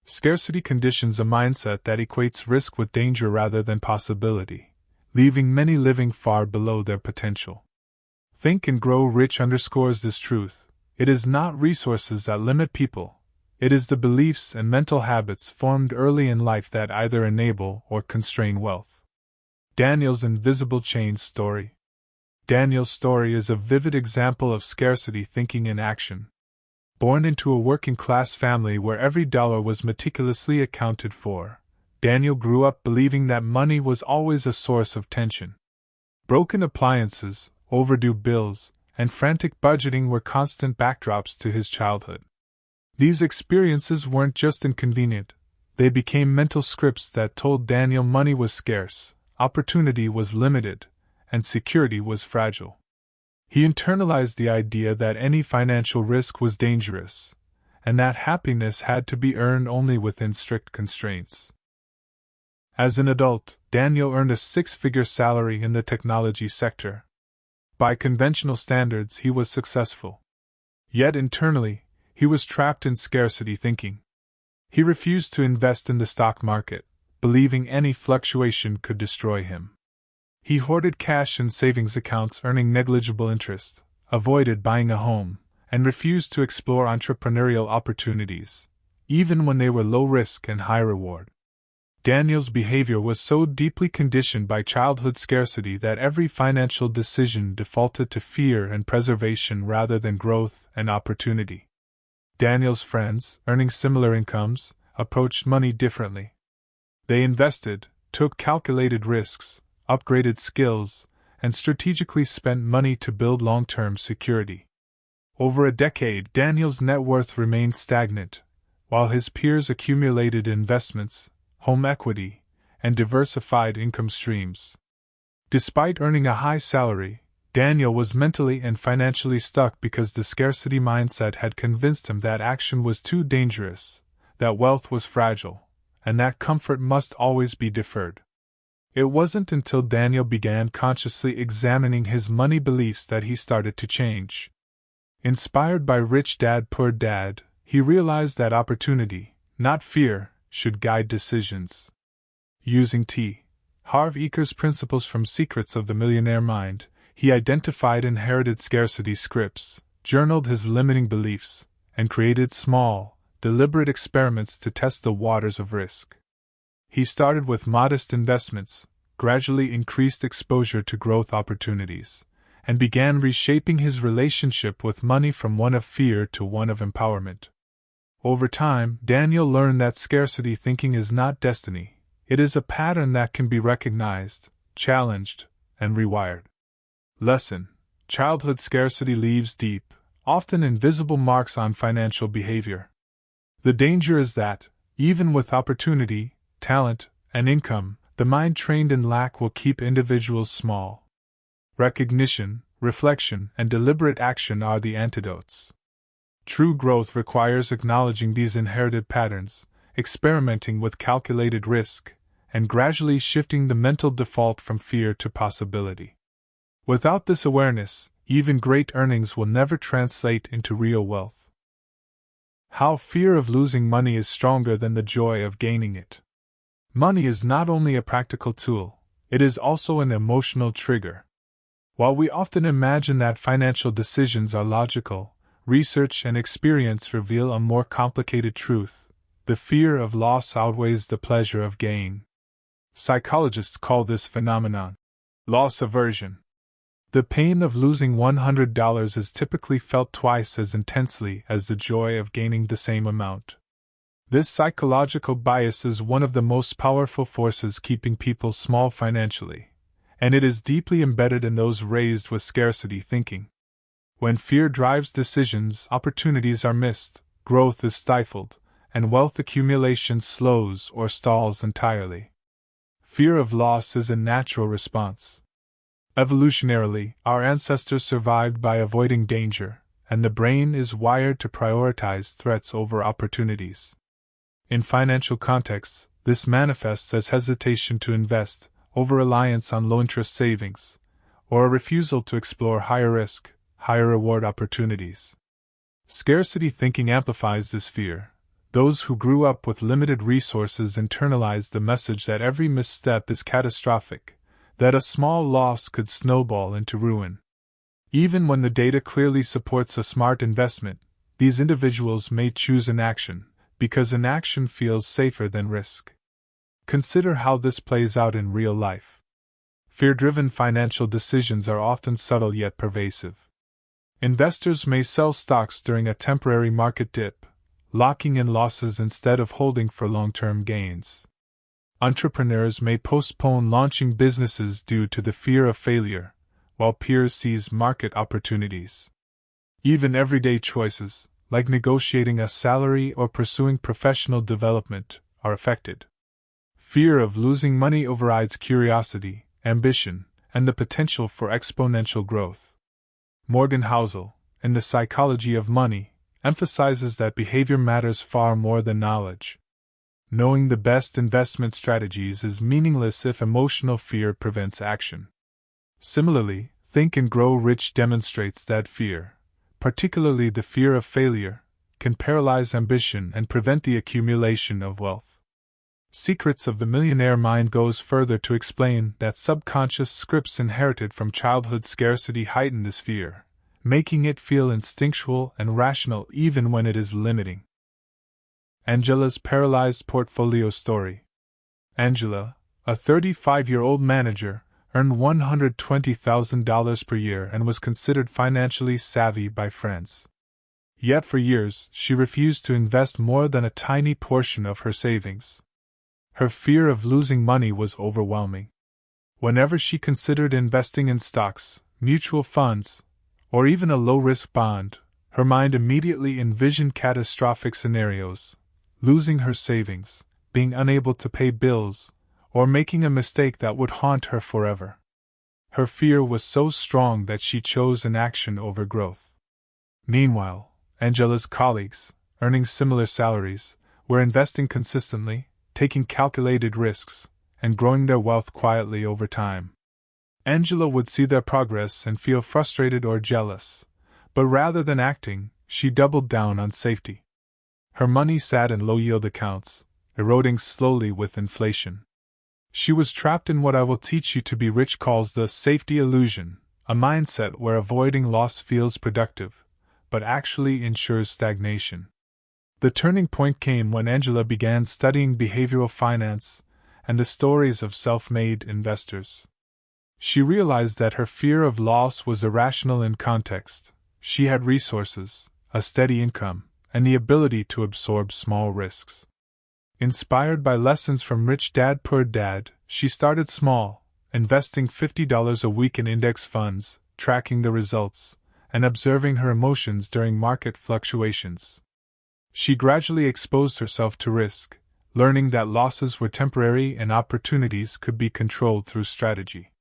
Speaker 1: Scarcity conditions a mindset that equates risk with danger rather than possibility, leaving many living far below their potential. Think and Grow Rich underscores this truth. It is not resources that limit people. It is the beliefs and mental habits formed early in life that either enable or constrain wealth. Daniel's invisible chains story. Daniel's story is a vivid example of scarcity thinking in action. Born into a working-class family where every dollar was meticulously accounted for, Daniel grew up believing that money was always a source of tension. Broken appliances, overdue bills, and frantic budgeting were constant backdrops to his childhood. These experiences weren't just inconvenient, they became mental scripts that told Daniel money was scarce, opportunity was limited, and security was fragile. He internalized the idea that any financial risk was dangerous, and that happiness had to be earned only within strict constraints. As an adult, Daniel earned a six-figure salary in the technology sector. By conventional standards, he was successful. Yet internally, he was trapped in scarcity thinking. He refused to invest in the stock market, believing any fluctuation could destroy him. He hoarded cash in savings accounts earning negligible interest, avoided buying a home, and refused to explore entrepreneurial opportunities, even when they were low risk and high reward. Daniel's behavior was so deeply conditioned by childhood scarcity that every financial decision defaulted to fear and preservation rather than growth and opportunity. Daniel's friends, earning similar incomes, approached money differently. They invested, took calculated risks, upgraded skills, and strategically spent money to build long-term security. Over a decade, Daniel's net worth remained stagnant, while his peers accumulated investments, home equity, and diversified income streams. Despite earning a high salary, Daniel was mentally and financially stuck because the scarcity mindset had convinced him that action was too dangerous, that wealth was fragile, and that comfort must always be deferred. It wasn't until Daniel began consciously examining his money beliefs that he started to change. Inspired by Rich Dad Poor Dad, he realized that opportunity, not fear, should guide decisions. Using T. Harv Eker's principles from Secrets of the Millionaire Mind, he identified inherited scarcity scripts, journaled his limiting beliefs, and created small, deliberate experiments to test the waters of risk. He started with modest investments, gradually increased exposure to growth opportunities, and began reshaping his relationship with money from one of fear to one of empowerment. Over time, Daniel learned that scarcity thinking is not destiny, it is a pattern that can be recognized, challenged, and rewired. Lesson: childhood scarcity leaves deep, often invisible marks on financial behavior. The danger is that, even with opportunity, talent, and income, the mind trained in lack will keep individuals small. Recognition, reflection, and deliberate action are the antidotes. True growth requires acknowledging these inherited patterns, experimenting with calculated risk, and gradually shifting the mental default from fear to possibility. Without this awareness, even great earnings will never translate into real wealth. How fear of losing money is stronger than the joy of gaining it. Money is not only a practical tool, it is also an emotional trigger. While we often imagine that financial decisions are logical, research and experience reveal a more complicated truth: the fear of loss outweighs the pleasure of gain. Psychologists call this phenomenon loss aversion. The pain of losing $100 is typically felt twice as intensely as the joy of gaining the same amount. This psychological bias is one of the most powerful forces keeping people small financially, and it is deeply embedded in those raised with scarcity thinking. When fear drives decisions, opportunities are missed, growth is stifled, and wealth accumulation slows or stalls entirely. Fear of loss is a natural response. Evolutionarily, our ancestors survived by avoiding danger, and the brain is wired to prioritize threats over opportunities. In financial contexts, this manifests as hesitation to invest, over-reliance on low-interest savings, or a refusal to explore higher-risk, higher-reward opportunities. Scarcity thinking amplifies this fear. Those who grew up with limited resources internalize the message that every misstep is catastrophic, that a small loss could snowball into ruin. Even when the data clearly supports a smart investment, these individuals may choose inaction, because inaction feels safer than risk. Consider how this plays out in real life. Fear-driven financial decisions are often subtle yet pervasive. Investors may sell stocks during a temporary market dip, locking in losses instead of holding for long-term gains. Entrepreneurs may postpone launching businesses due to the fear of failure, while peers seize market opportunities. Even everyday choices, like negotiating a salary or pursuing professional development, are affected. Fear of losing money overrides curiosity, ambition, and the potential for exponential growth. Morgan Housel, in The Psychology of Money, emphasizes that behavior matters far more than knowledge. Knowing the best investment strategies is meaningless if emotional fear prevents action. Similarly, Think and Grow Rich demonstrates that fear, particularly the fear of failure, can paralyze ambition and prevent the accumulation of wealth. Secrets of the Millionaire Mind goes further to explain that subconscious scripts inherited from childhood scarcity heighten this fear, making it feel instinctual and rational even when it is limiting. Angela's paralyzed portfolio story. Angela, a 35-year-old manager, earned $120,000 per year and was considered financially savvy by friends. Yet for years she refused to invest more than a tiny portion of her savings. Her fear of losing money was overwhelming. Whenever she considered investing in stocks, mutual funds, or even a low-risk bond, her mind immediately envisioned catastrophic scenarios: losing her savings, being unable to pay bills, or making a mistake that would haunt her forever. Her fear was so strong that she chose inaction over growth. Meanwhile, Angela's colleagues, earning similar salaries, were investing consistently, taking calculated risks, and growing their wealth quietly over time. Angela would see their progress and feel frustrated or jealous, but rather than acting, she doubled down on safety. Her money sat in low-yield accounts, eroding slowly with inflation. She was trapped in what "I will teach you to be rich" calls the safety illusion, a mindset where avoiding loss feels productive, but actually ensures stagnation. The turning point came when Angela began studying behavioral finance and the stories of self-made investors. She realized that her fear of loss was irrational in context. She had resources, a steady income, and the ability to absorb small risks. Inspired by lessons from Rich Dad Poor Dad, she started small, investing $50 a week in index funds, tracking the results, and observing her emotions during market fluctuations. She gradually exposed herself to risk, learning that losses were temporary and opportunities could be controlled through strategy.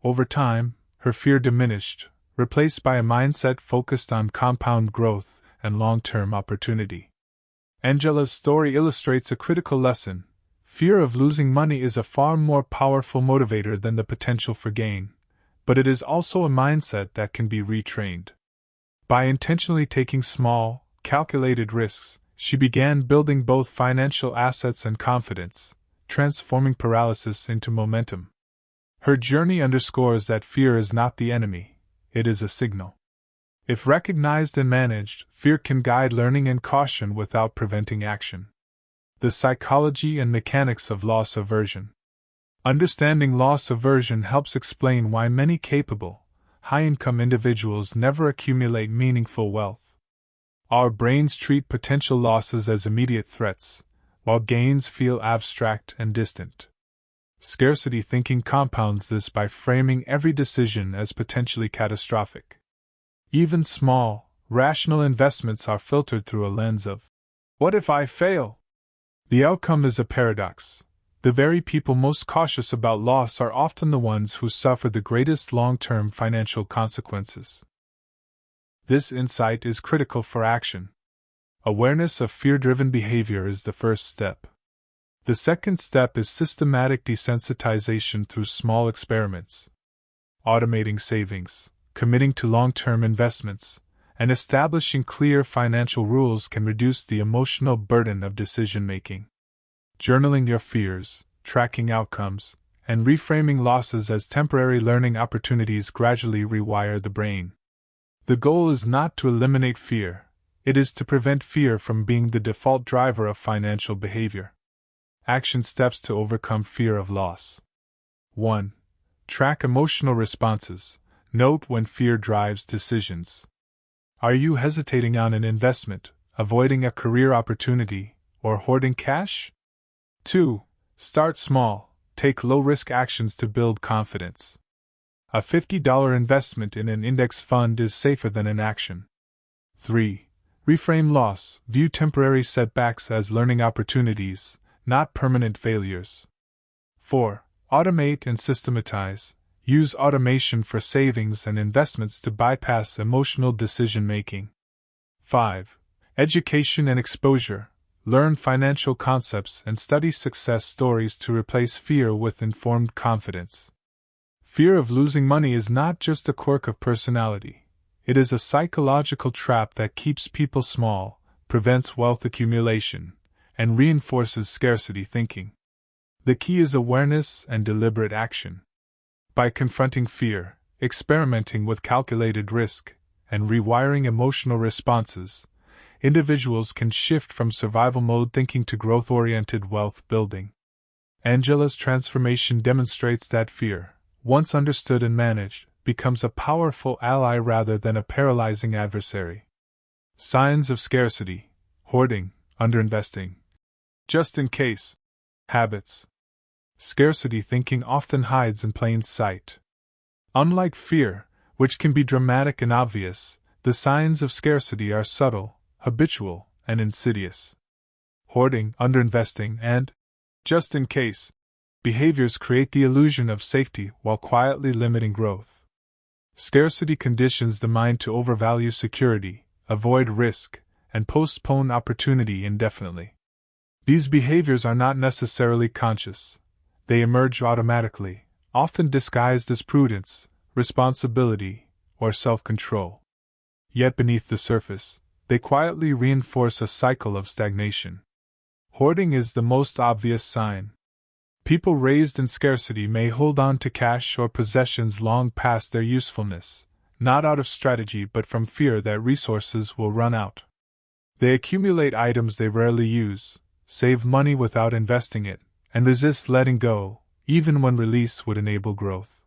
Speaker 1: Over time, her fear diminished, replaced by a mindset focused on compound growth and long-term opportunity. Angela's story illustrates a critical lesson. Fear of losing money is a far more powerful motivator than the potential for gain, but it is also a mindset that can be retrained. By intentionally taking small, calculated risks, she began building both financial assets and confidence, transforming paralysis into momentum. Her journey underscores that fear is not the enemy, it is a signal. If recognized and managed, fear can guide learning and caution without preventing action. The psychology and mechanics of loss aversion. Understanding loss aversion helps explain why many capable, high-income individuals never accumulate meaningful wealth. Our brains treat potential losses as immediate threats, while gains feel abstract and distant. Scarcity thinking compounds this by framing every decision as potentially catastrophic. Even small, rational investments are filtered through a lens of, "What if I fail?" The outcome is a paradox. The very people most cautious about loss are often the ones who suffer the greatest long-term financial consequences. This insight is critical for action. Awareness of fear-driven behavior is the first step. The second step is systematic desensitization through small experiments. Automating savings, committing to long-term investments, and establishing clear financial rules can reduce the emotional burden of decision-making. Journaling your fears, tracking outcomes, and reframing losses as temporary learning opportunities gradually rewire the brain. The goal is not to eliminate fear, it is to prevent fear from being the default driver of financial behavior. Action steps to overcome fear of loss. 1. Track emotional responses. Note when fear drives decisions. Are you hesitating on an investment, avoiding a career opportunity, or hoarding cash? 2. Start small. Take low-risk actions to build confidence. A $50 investment in an index fund is safer than inaction. 3. Reframe loss. View temporary setbacks as learning opportunities, not permanent failures. 4. Automate and systematize. Use automation for savings and investments to bypass emotional decision-making. 5. Education and exposure. Learn financial concepts and study success stories to replace fear with informed confidence. Fear of losing money is not just a quirk of personality. It is a psychological trap that keeps people small, prevents wealth accumulation, and reinforces scarcity thinking. The key is awareness and deliberate action. By confronting fear, experimenting with calculated risk, and rewiring emotional responses, individuals can shift from survival mode thinking to growth-oriented wealth building. Angela's transformation demonstrates that fear, once understood and managed, becomes a powerful ally rather than a paralyzing adversary. Signs of scarcity: hoarding, underinvesting. Just in case. Habits. Scarcity thinking often hides in plain sight. Unlike fear, which can be dramatic and obvious, the signs of scarcity are subtle, habitual, and insidious. Hoarding, underinvesting, and just in case behaviors create the illusion of safety while quietly limiting growth. Scarcity conditions the mind to overvalue security, avoid risk, and postpone opportunity indefinitely. These behaviors are not necessarily conscious. They emerge automatically, often disguised as prudence, responsibility, or self-control. Yet beneath the surface, they quietly reinforce a cycle of stagnation. Hoarding is the most obvious sign. People raised in scarcity may hold on to cash or possessions long past their usefulness, not out of strategy but from fear that resources will run out. They accumulate items they rarely use, save money without investing it, and resist letting go, even when release would enable growth.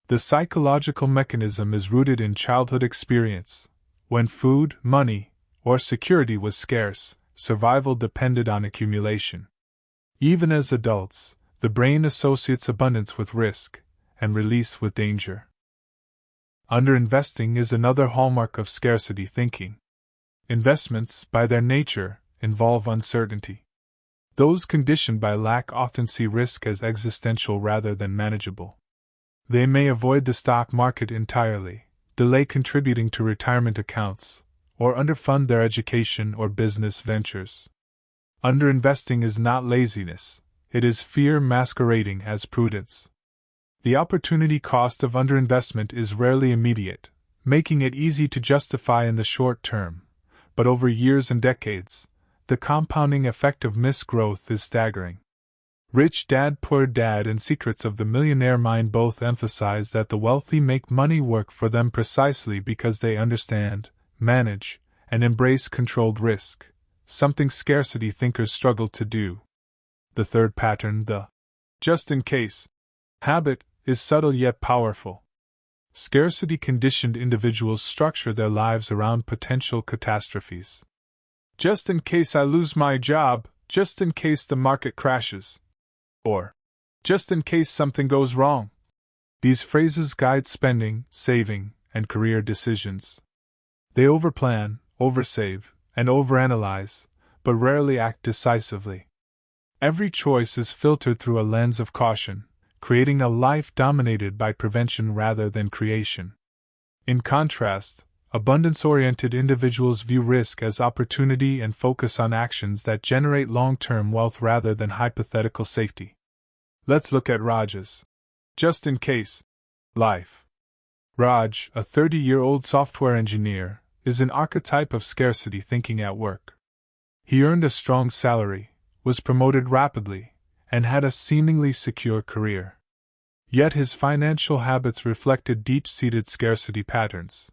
Speaker 1: The psychological mechanism is rooted in childhood experience. When food, money, or security was scarce, survival depended on accumulation. Even as adults, the brain associates abundance with risk, and release with danger. Underinvesting is another hallmark of scarcity thinking. Investments, by their nature, involve uncertainty. Those conditioned by lack often see risk as existential rather than manageable. They may avoid the stock market entirely, delay contributing to retirement accounts, or underfund their education or business ventures. Underinvesting is not laziness, it is fear masquerading as prudence. The opportunity cost of underinvestment is rarely immediate, making it easy to justify in the short term, but over years and decades, the compounding effect of misgrowth is staggering. Rich Dad Poor Dad and Secrets of the Millionaire Mind both emphasize that the wealthy make money work for them precisely because they understand, manage, and embrace controlled risk, something scarcity thinkers struggle to do. The third pattern, the just in case habit, is subtle yet powerful. Scarcity-conditioned individuals structure their lives around potential catastrophes. Just in case I lose my job, just in case the market crashes, or just in case something goes wrong. These phrases guide spending, saving, and career decisions. They overplan, oversave, and overanalyze, but rarely act decisively. Every choice is filtered through a lens of caution, creating a life dominated by prevention rather than creation. In contrast, abundance-oriented individuals view risk as opportunity and focus on actions that generate long-term wealth rather than hypothetical safety. Let's look at Raj's just in case life. Raj, a 30-year-old software engineer, is an archetype of scarcity thinking at work. He earned a strong salary, was promoted rapidly, and had a seemingly secure career. Yet his financial habits reflected deep-seated scarcity patterns.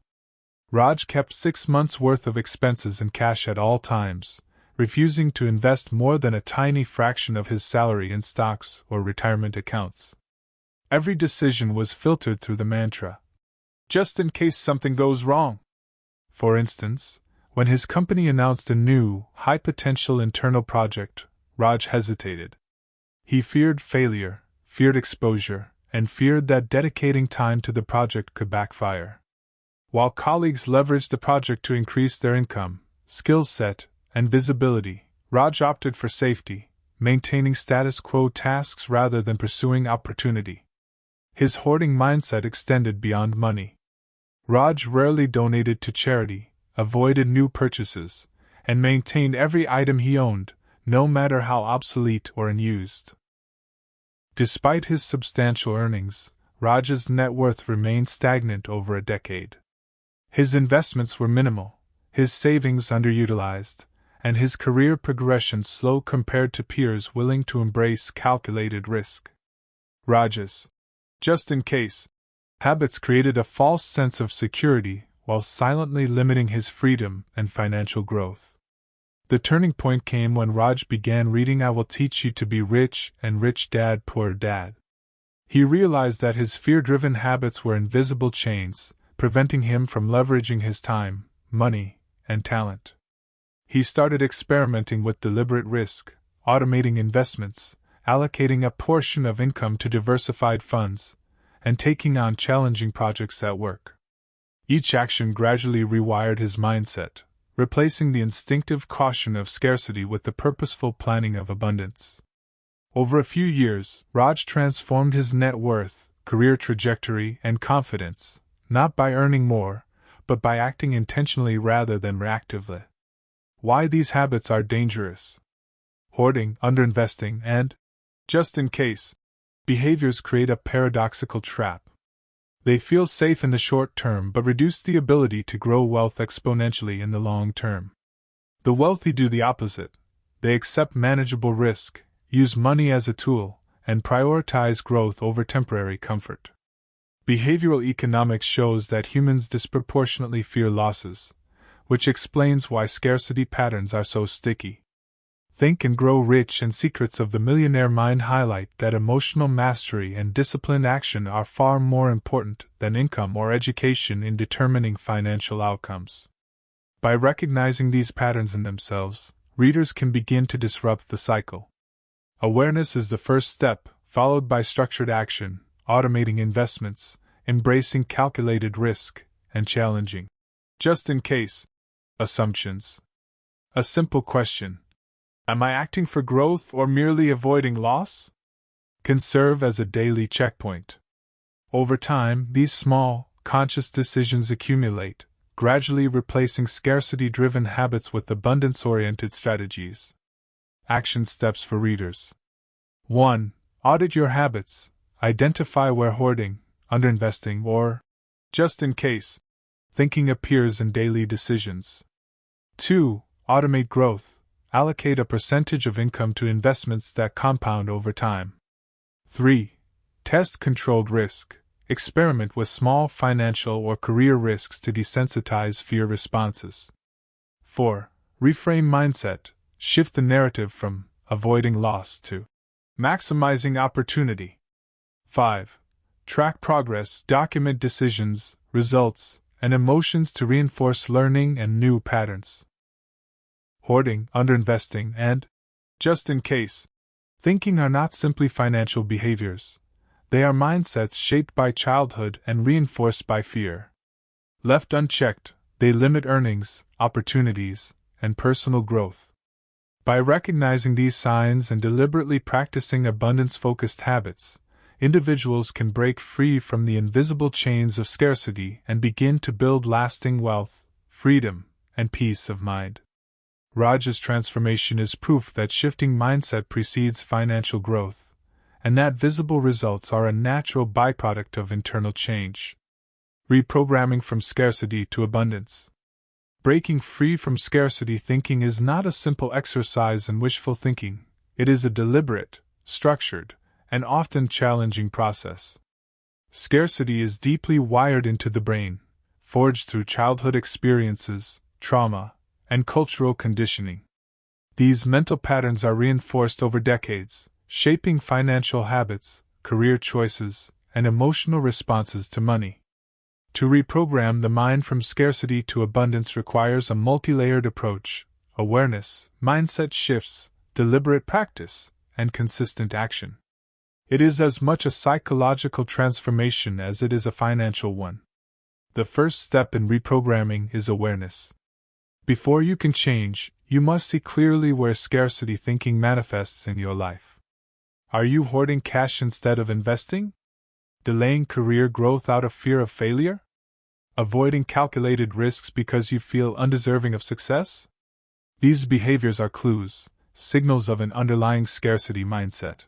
Speaker 1: Raj kept 6 months' worth of expenses in cash at all times, refusing to invest more than a tiny fraction of his salary in stocks or retirement accounts. Every decision was filtered through the mantra, just in case something goes wrong. For instance, when his company announced a new, high-potential internal project, Raj hesitated. He feared failure, feared exposure, and feared that dedicating time to the project could backfire. While colleagues leveraged the project to increase their income, skill set, and visibility, Raj opted for safety, maintaining status quo tasks rather than pursuing opportunity. His hoarding mindset extended beyond money. Raj rarely donated to charity, avoided new purchases, and maintained every item he owned, no matter how obsolete or unused. Despite his substantial earnings, Raj's net worth remained stagnant over a decade. His investments were minimal, his savings underutilized, and his career progression slow compared to peers willing to embrace calculated risk. Raj's just in case habits created a false sense of security while silently limiting his freedom and financial growth. The turning point came when Raj began reading I Will Teach You to Be Rich and Rich Dad Poor Dad. He realized that his fear-driven habits were invisible chains, preventing him from leveraging his time, money, and talent. He started experimenting with deliberate risk, automating investments, allocating a portion of income to diversified funds, and taking on challenging projects at work. Each action gradually rewired his mindset, replacing the instinctive caution of scarcity with the purposeful planning of abundance. Over a few years, Raj transformed his net worth, career trajectory, and confidence, not by earning more, but by acting intentionally rather than reactively. Why these habits are dangerous. Hoarding, underinvesting, and just in case behaviors create a paradoxical trap. They feel safe in the short term but reduce the ability to grow wealth exponentially in the long term. The wealthy do the opposite. They accept manageable risk, use money as a tool, and prioritize growth over temporary comfort. Behavioral economics shows that humans disproportionately fear losses, which explains why scarcity patterns are so sticky. Think and Grow Rich and Secrets of the Millionaire Mind highlight that emotional mastery and disciplined action are far more important than income or education in determining financial outcomes. By recognizing these patterns in themselves, readers can begin to disrupt the cycle. Awareness is the first step, followed by structured action, automating investments, embracing calculated risk, and challenging just in case assumptions. A simple question: am I acting for growth or merely avoiding loss? Can serve as a daily checkpoint. Over time, these small, conscious decisions accumulate, gradually replacing scarcity-driven habits with abundance-oriented strategies. Action steps for readers. 1. Audit your habits. Identify where hoarding, underinvesting, or just in case thinking appears in daily decisions. 2. Automate growth. Allocate a percentage of income to investments that compound over time. 3. Test controlled risk. Experiment with small financial or career risks to desensitize fear responses. 4. Reframe mindset. Shift the narrative from avoiding loss to maximizing opportunity. 5. Track progress. Document decisions, results, and emotions to reinforce learning and new patterns. Hoarding, underinvesting, and just in case thinking are not simply financial behaviors. They are mindsets shaped by childhood and reinforced by fear. Left unchecked, they limit earnings, opportunities, and personal growth. By recognizing these signs and deliberately practicing abundance-focused habits, individuals can break free from the invisible chains of scarcity and begin to build lasting wealth, freedom, and peace of mind. Raj's transformation is proof that shifting mindset precedes financial growth, and that visible results are a natural byproduct of internal change. Reprogramming from scarcity to abundance. Breaking free from scarcity thinking is not a simple exercise in wishful thinking, it is a deliberate, structured, and often challenging process. Scarcity is deeply wired into the brain, forged through childhood experiences, trauma, and cultural conditioning. These mental patterns are reinforced over decades, shaping financial habits, career choices, and emotional responses to money. To reprogram the mind from scarcity to abundance requires a multi-layered approach: awareness, mindset shifts, deliberate practice, and consistent action. It is as much a psychological transformation as it is a financial one. The first step in reprogramming is awareness. Before you can change, you must see clearly where scarcity thinking manifests in your life. Are you hoarding cash instead of investing? Delaying career growth out of fear of failure? Avoiding calculated risks because you feel undeserving of success? These behaviors are clues, signals of an underlying scarcity mindset.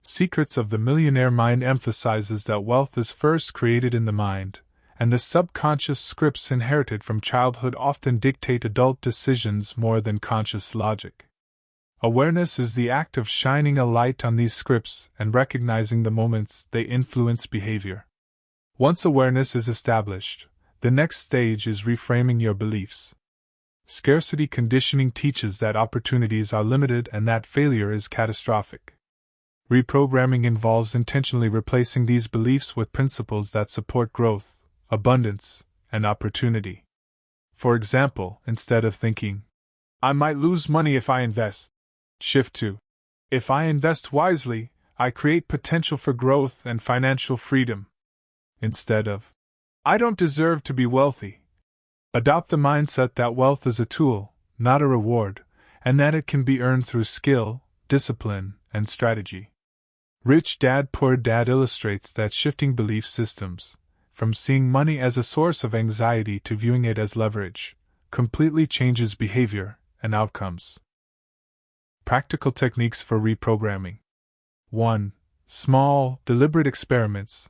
Speaker 1: Secrets of the Millionaire Mind emphasizes that wealth is first created in the mind, and the subconscious scripts inherited from childhood often dictate adult decisions more than conscious logic. Awareness is the act of shining a light on these scripts and recognizing the moments they influence behavior. Once awareness is established, the next stage is reframing your beliefs. Scarcity conditioning teaches that opportunities are limited and that failure is catastrophic. Reprogramming involves intentionally replacing these beliefs with principles that support growth, abundance, and opportunity. For example, instead of thinking, I might lose money if I invest, shift to, if I invest wisely, I create potential for growth and financial freedom. Instead of, I don't deserve to be wealthy, adopt the mindset that wealth is a tool, not a reward, and that it can be earned through skill, discipline, and strategy. Rich Dad Poor Dad illustrates that shifting belief systems, from seeing money as a source of anxiety to viewing it as leverage, completely changes behavior and outcomes. Practical techniques for reprogramming. 1. Small, deliberate experiments.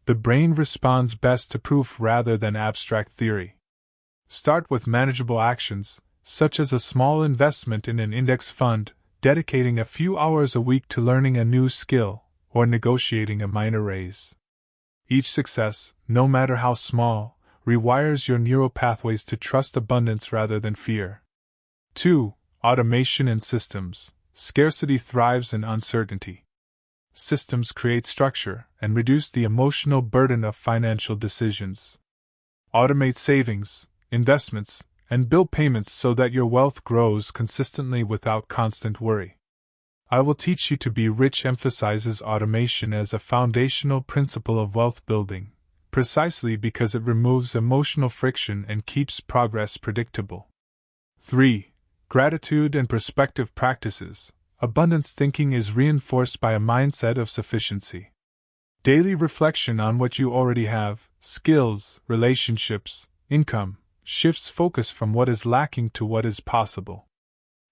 Speaker 1: The brain responds best to proof rather than abstract theory. Start with manageable actions, such as a small investment in an index fund, dedicating a few hours a week to learning a new skill, or negotiating a minor raise. Each success, no matter how small, rewires your neural pathways to trust abundance rather than fear. 2. Automation and systems. Scarcity thrives in uncertainty. Systems create structure and reduce the emotional burden of financial decisions. Automate savings, investments, and bill payments so that your wealth grows consistently without constant worry. I Will Teach You to Be Rich emphasizes automation as a foundational principle of wealth building, precisely because it removes emotional friction and keeps progress predictable. 3. Gratitude and perspective practices. Abundance thinking is reinforced by a mindset of sufficiency. Daily reflection on what you already have, skills, relationships, income, shifts focus from what is lacking to what is possible.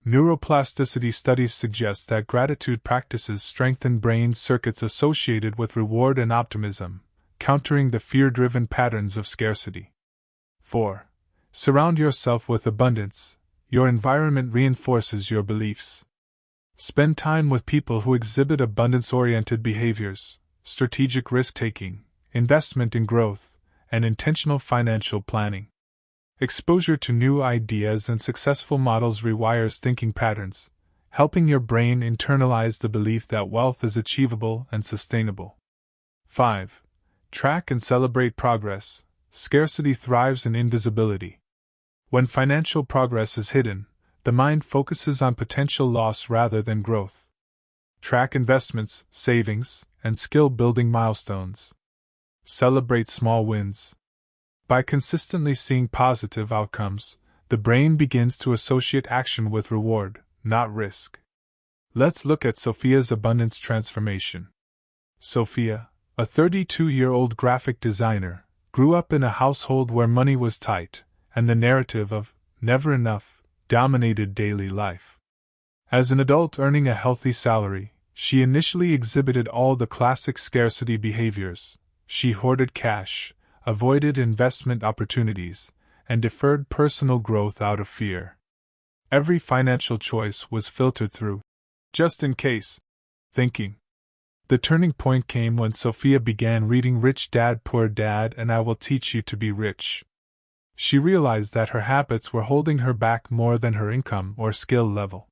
Speaker 1: Neuroplasticity studies suggest that gratitude practices strengthen brain circuits associated with reward and optimism, countering the fear-driven patterns of scarcity. 4. Surround yourself with abundance. Your environment reinforces your beliefs. Spend time with people who exhibit abundance-oriented behaviors, strategic risk-taking, investment in growth, and intentional financial planning. Exposure to new ideas and successful models rewires thinking patterns, helping your brain internalize the belief that wealth is achievable and sustainable. 5. Track and celebrate progress. Scarcity thrives in invisibility. When financial progress is hidden, the mind focuses on potential loss rather than growth. Track investments, savings, and skill-building milestones. Celebrate small wins. By consistently seeing positive outcomes, the brain begins to associate action with reward, not risk. Let's look at Sophia's abundance transformation. Sophia, a 32-year-old graphic designer, grew up in a household where money was tight, and the narrative of never enough dominated daily life. As an adult earning a healthy salary, she initially exhibited all the classic scarcity behaviors. She hoarded cash, avoided investment opportunities, and deferred personal growth out of fear. Every financial choice was filtered through just in case thinking. The turning point came when Sophia began reading Rich Dad Poor Dad and I Will Teach You to Be Rich. She realized that her habits were holding her back more than her income or skill level.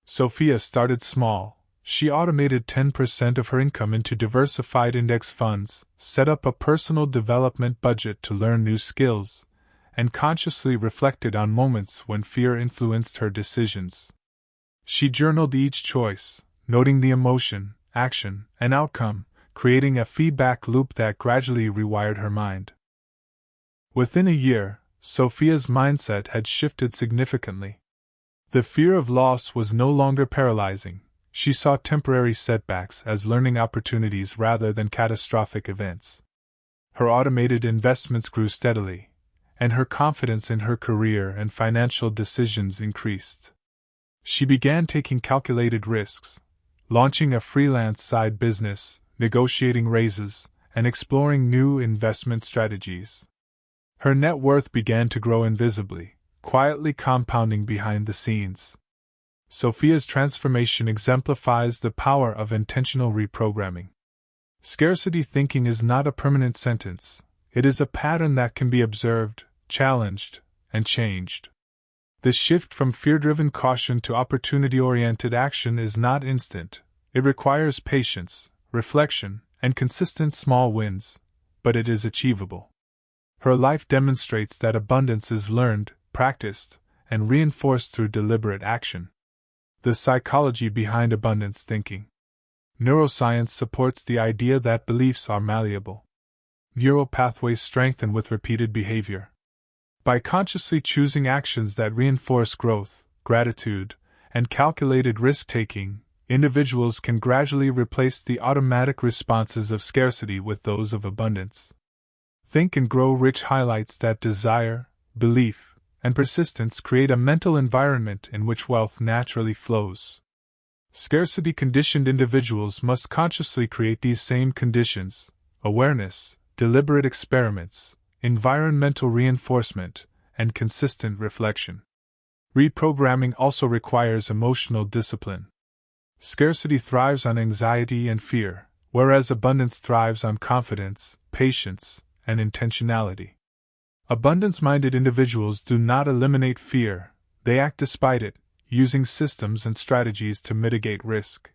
Speaker 1: Sophia started small. She automated 10% of her income into diversified index funds, set up a personal development budget to learn new skills, and consciously reflected on moments when fear influenced her decisions. She journaled each choice, noting the emotion, action, and outcome, creating a feedback loop that gradually rewired her mind. Within a year, Sophia's mindset had shifted significantly. The fear of loss was no longer paralyzing. She saw temporary setbacks as learning opportunities rather than catastrophic events. Her automated investments grew steadily, and her confidence in her career and financial decisions increased. She began taking calculated risks, launching a freelance side business, negotiating raises, and exploring new investment strategies. Her net worth began to grow invisibly, quietly compounding behind the scenes. Sophia's transformation exemplifies the power of intentional reprogramming. Scarcity thinking is not a permanent sentence, it is a pattern that can be observed, challenged, and changed. The shift from fear-driven caution to opportunity-oriented action is not instant. It requires patience, reflection, and consistent small wins, but it is achievable. Her life demonstrates that abundance is learned, practiced, and reinforced through deliberate action. The psychology behind abundance thinking. Neuroscience supports the idea that beliefs are malleable. Neural pathways strengthen with repeated behavior. By consciously choosing actions that reinforce growth, gratitude, and calculated risk-taking, individuals can gradually replace the automatic responses of scarcity with those of abundance. Think and Grow Rich highlights that desire, belief, and persistence create a mental environment in which wealth naturally flows. Scarcity-conditioned individuals must consciously create these same conditions: awareness, deliberate experiments, environmental reinforcement, and consistent reflection. Reprogramming also requires emotional discipline. Scarcity thrives on anxiety and fear, whereas abundance thrives on confidence, patience, and intentionality. Abundance-minded individuals do not eliminate fear, they act despite it, using systems and strategies to mitigate risk.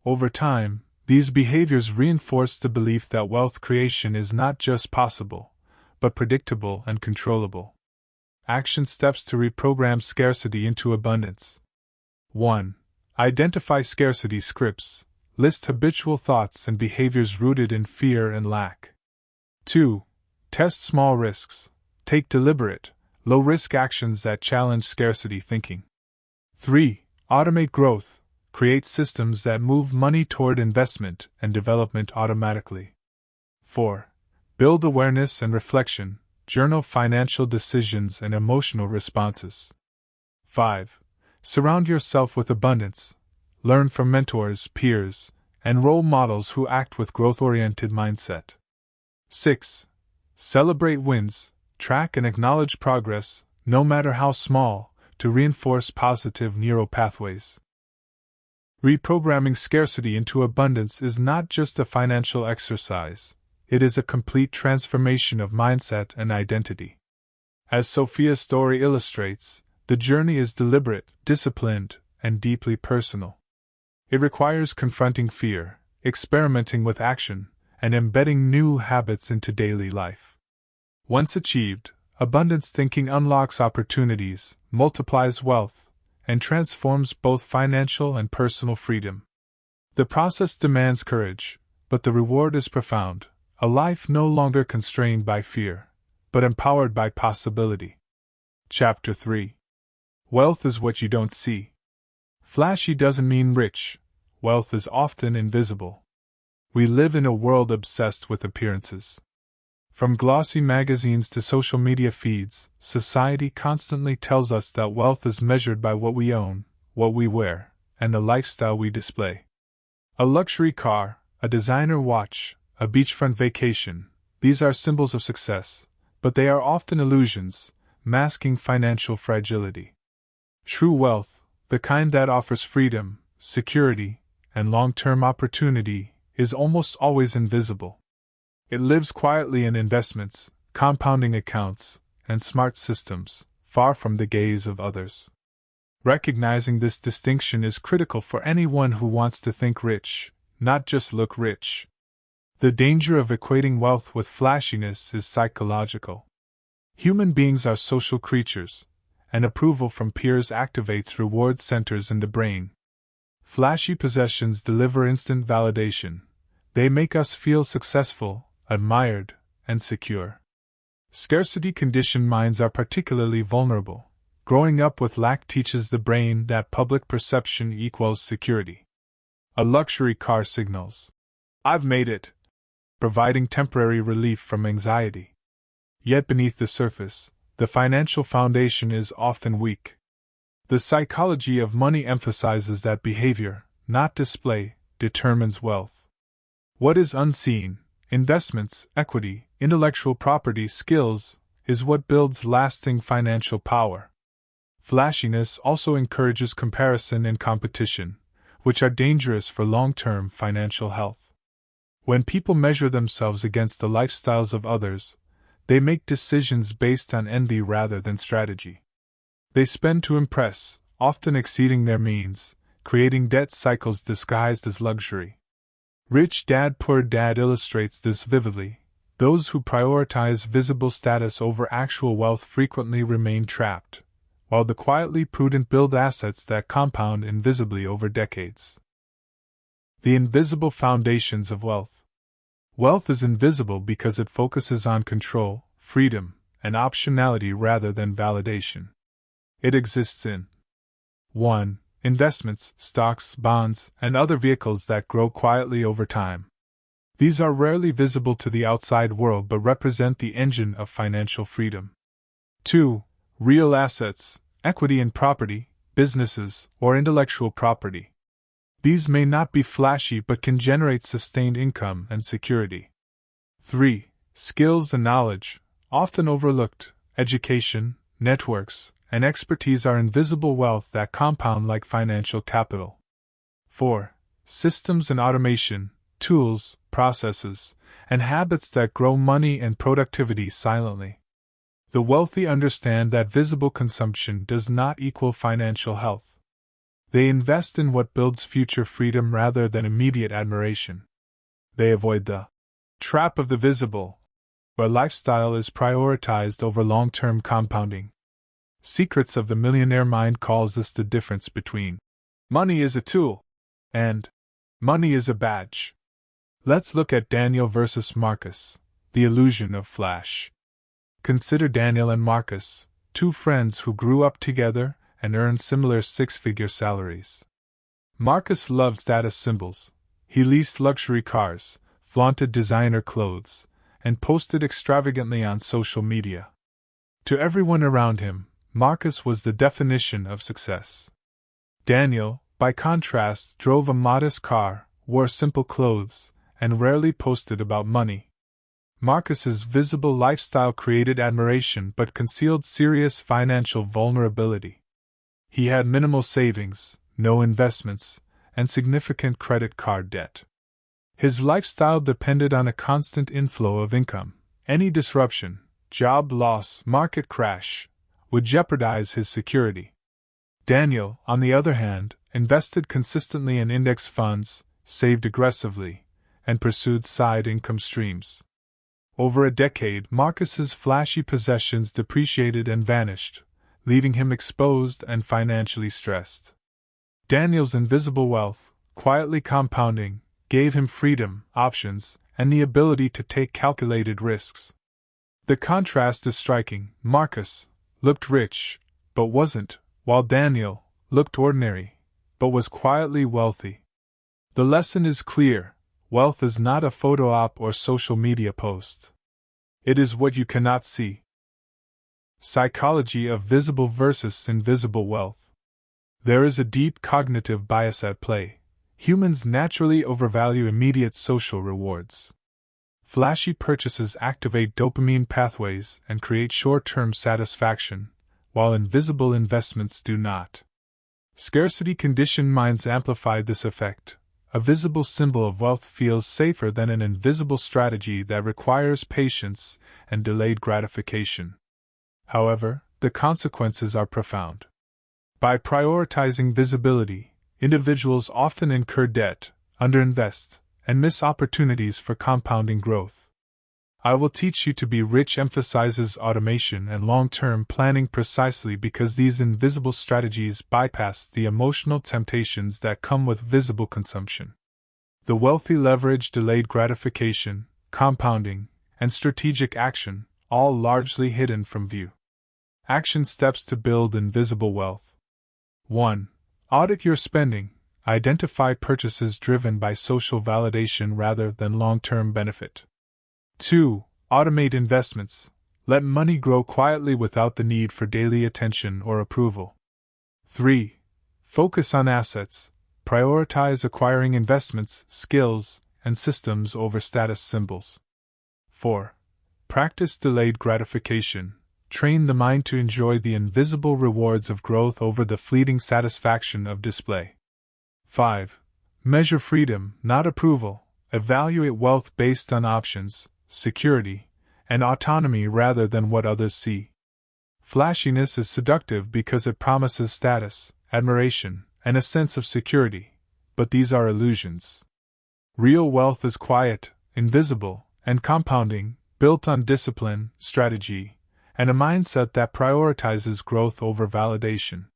Speaker 1: Over time, these behaviors reinforce the belief that wealth creation is not just possible, but predictable and controllable. Action steps to reprogram scarcity into abundance. 1. Identify scarcity scripts. List habitual thoughts and behaviors rooted in fear and lack. 2. Test small risks. Take deliberate, low-risk actions that challenge scarcity thinking. 3. Automate growth. Create systems that move money toward investment and development automatically. 4. Build awareness and reflection. Journal financial decisions and emotional responses. 5. Surround yourself with abundance. Learn from mentors, peers, and role models who act with growth-oriented mindset. 6. Celebrate wins. Track and acknowledge progress, no matter how small, to reinforce positive neural pathways. Reprogramming scarcity into abundance is not just a financial exercise, it is a complete transformation of mindset and identity. As Sophia's story illustrates, the journey is deliberate, disciplined, and deeply personal. It requires confronting fear, experimenting with action, and embedding new habits into daily life. Once achieved, abundance thinking unlocks opportunities, multiplies wealth, and transforms both financial and personal freedom. The process demands courage, but the reward is profound: a life no longer constrained by fear, but empowered by possibility. Chapter 3. Wealth is what you don't see. Flashy doesn't mean rich. Wealth is often invisible. We live in a world obsessed with appearances. From glossy magazines to social media feeds, society constantly tells us that wealth is measured by what we own, what we wear, and the lifestyle we display. A luxury car, a designer watch, a beachfront vacation, these are symbols of success, but they are often illusions, masking financial fragility. True wealth, the kind that offers freedom, security, and long-term opportunity, is almost always invisible. It lives quietly in investments, compounding accounts, and smart systems, far from the gaze of others. Recognizing this distinction is critical for anyone who wants to think rich, not just look rich. The danger of equating wealth with flashiness is psychological. Human beings are social creatures, and approval from peers activates reward centers in the brain. Flashy possessions deliver instant validation. They make us feel successful, admired, and secure. Scarcity-conditioned minds are particularly vulnerable. Growing up with lack teaches the brain that public perception equals security. A luxury car signals, "I've made it," providing temporary relief from anxiety. Yet beneath the surface, the financial foundation is often weak. The psychology of money emphasizes that behavior, not display, determines wealth. What is unseen, investments, equity, intellectual property, skills, is what builds lasting financial power. Flashiness also encourages comparison and competition, which are dangerous for long-term financial health. When people measure themselves against the lifestyles of others, they make decisions based on envy rather than strategy. They spend to impress, often exceeding their means, creating debt cycles disguised as luxury. Rich Dad Poor Dad illustrates this vividly. Those who prioritize visible status over actual wealth frequently remain trapped, while the quietly prudent build assets that compound invisibly over decades. The invisible foundations of wealth. Wealth is invisible because it focuses on control, freedom, and optionality rather than validation. It exists in 1. Investments, stocks, bonds, and other vehicles that grow quietly over time. These are rarely visible to the outside world but represent the engine of financial freedom. 2. Real assets, equity in property, businesses, or intellectual property. These may not be flashy but can generate sustained income and security. 3. Skills and knowledge, often overlooked, education, networks, and expertise are invisible wealth that compound like financial capital. 4. Systems and automation, tools, processes, and habits that grow money and productivity silently. The wealthy understand that visible consumption does not equal financial health. They invest in what builds future freedom rather than immediate admiration. They avoid the trap of the visible, where lifestyle is prioritized over long-term compounding. Secrets of the Millionaire Mind calls this the difference between money is a tool and money is a badge. Let's look at Daniel versus Marcus, the illusion of flash. Consider Daniel and Marcus, two friends who grew up together and earned similar six-figure salaries. Marcus loved status symbols. He leased luxury cars, flaunted designer clothes, and posted extravagantly on social media. To everyone around him, Marcus was the definition of success. Daniel, by contrast, drove a modest car, wore simple clothes, and rarely posted about money. Marcus's visible lifestyle created admiration but concealed serious financial vulnerability. He had minimal savings, no investments, and significant credit card debt. His lifestyle depended on a constant inflow of income. Any disruption, job loss, market crash, would jeopardize his security. Daniel, on the other hand, invested consistently in index funds, saved aggressively, and pursued side income streams. Over a decade, Marcus's flashy possessions depreciated and vanished, leaving him exposed and financially stressed. Daniel's invisible wealth, quietly compounding, gave him freedom, options, and the ability to take calculated risks. The contrast is striking. Marcus looked rich, but wasn't, while Daniel looked ordinary, but was quietly wealthy. The lesson is clear: wealth is not a photo op or social media post. It is what you cannot see. Psychology of visible versus invisible wealth. There is a deep cognitive bias at play. Humans naturally overvalue immediate social rewards. Flashy purchases activate dopamine pathways and create short-term satisfaction, while invisible investments do not. Scarcity-conditioned minds amplify this effect. A visible symbol of wealth feels safer than an invisible strategy that requires patience and delayed gratification. However, the consequences are profound. By prioritizing visibility, individuals often incur debt, underinvest, and miss opportunities for compounding growth. I Will Teach You to Be Rich emphasizes automation and long-term planning precisely because these invisible strategies bypass the emotional temptations that come with visible consumption. The wealthy leverage delayed gratification, compounding, and strategic action, all largely hidden from view. Action steps to build invisible wealth. 1. Audit your spending. Identify purchases driven by social validation rather than long-term benefit. 2. Automate investments. Let money grow quietly without the need for daily attention or approval. 3. Focus on assets. Prioritize acquiring investments, skills, and systems over status symbols. 4. Practice delayed gratification. Train the mind to enjoy the invisible rewards of growth over the fleeting satisfaction of display. 5. Measure freedom, not approval. Evaluate wealth based on options, security, and autonomy rather than what others see. Flashiness is seductive because it promises status, admiration, and a sense of security, but these are illusions. Real wealth is quiet, invisible, and compounding built on discipline, strategy, and a mindset that prioritizes growth over validation.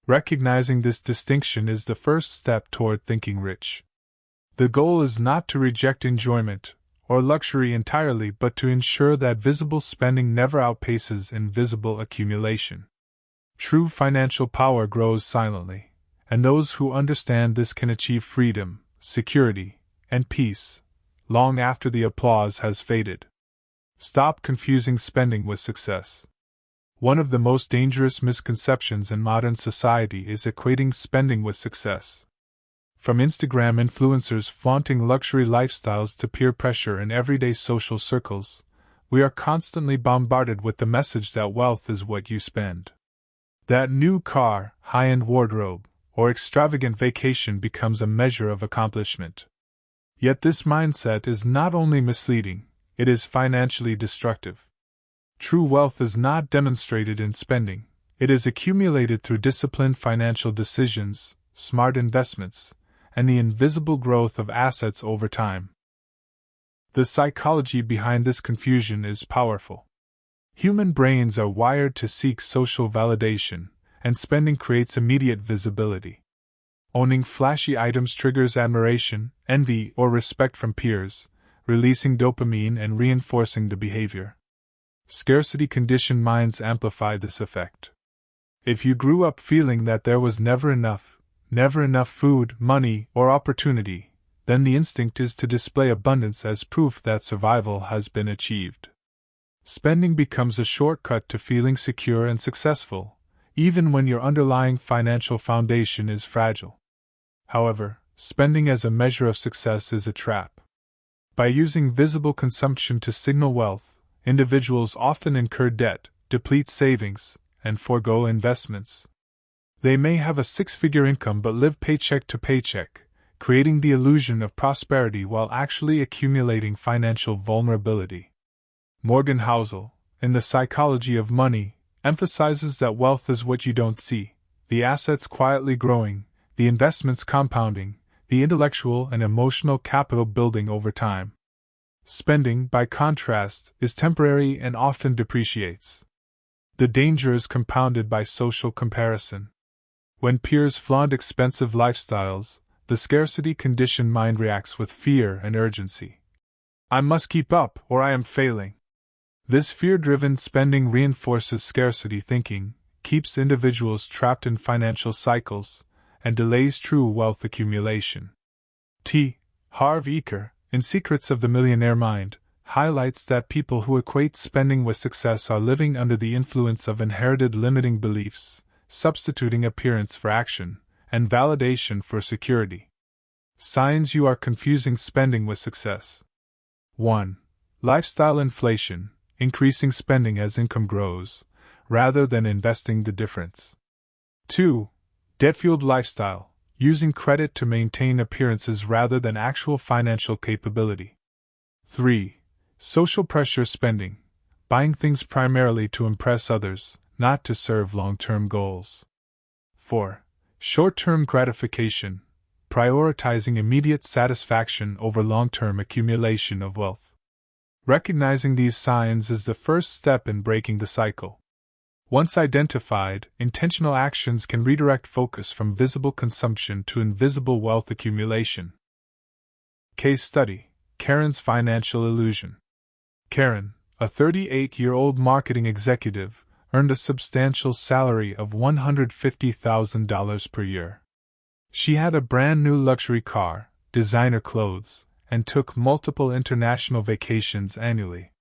Speaker 1: Recognizing this distinction is the first step toward thinking rich. The goal is not to reject enjoyment or luxury entirely, but to ensure that visible spending never outpaces invisible accumulation. True financial power grows silently, and those who understand this can achieve freedom, security, and peace, long after the applause has faded. Stop confusing spending with success. One of the most dangerous misconceptions in modern society is equating spending with success. From Instagram influencers flaunting luxury lifestyles to peer pressure in everyday social circles, we are constantly bombarded with the message that wealth is what you spend. That new car, high-end wardrobe, or extravagant vacation becomes a measure of accomplishment. Yet this mindset is not only misleading, it is financially destructive. True wealth is not demonstrated in spending, it is accumulated through disciplined financial decisions, smart investments, and the invisible growth of assets over time. The psychology behind this confusion is powerful. Human brains are wired to seek social validation, and spending creates immediate visibility. Owning flashy items triggers admiration, envy, or respect from peers, releasing dopamine and reinforcing the behavior. Scarcity-conditioned minds amplify this effect. If you grew up feeling that there was never enough food, money, or opportunity, then the instinct is to display abundance as proof that survival has been achieved. Spending becomes a shortcut to feeling secure and successful, even when your underlying financial foundation is fragile. However, spending as a measure of success is a trap. By using visible consumption to signal wealth, individuals often incur debt, deplete savings, and forego investments. They may have a six-figure income but live paycheck to paycheck, creating the illusion of prosperity while actually accumulating financial vulnerability. Morgan Housel, in The Psychology of Money, emphasizes that wealth is what you don't see, the assets quietly growing, the investments compounding, the intellectual and emotional capital building over time. Spending, by contrast, is temporary and often depreciates. The danger is compounded by social comparison. When peers flaunt expensive lifestyles, the scarcity-conditioned mind reacts with fear and urgency. I must keep up, or I am failing. This fear-driven spending reinforces scarcity thinking, keeps individuals trapped in financial cycles, and delays true wealth accumulation. T. Harv Eker, in Secrets of the Millionaire Mind, highlights that people who equate spending with success are living under the influence of inherited limiting beliefs, substituting appearance for action, and validation for security. Signs you are confusing spending with success. 1. Lifestyle inflation, increasing spending as income grows, rather than investing the difference. 2. Debt-fueled lifestyle, using credit to maintain appearances rather than actual financial capability. 3. Social pressure spending, buying things primarily to impress others, not to serve long-term goals. 4. Short-term gratification, prioritizing immediate satisfaction over long-term accumulation of wealth. Recognizing these signs is the first step in breaking the cycle. Once identified, intentional actions can redirect focus from visible consumption to invisible wealth accumulation. Case study: Karen's financial illusion. Karen, a 38-year-old marketing executive, earned a substantial salary of $150,000 per year. She had a brand new luxury car, designer clothes, and took multiple international vacations annually.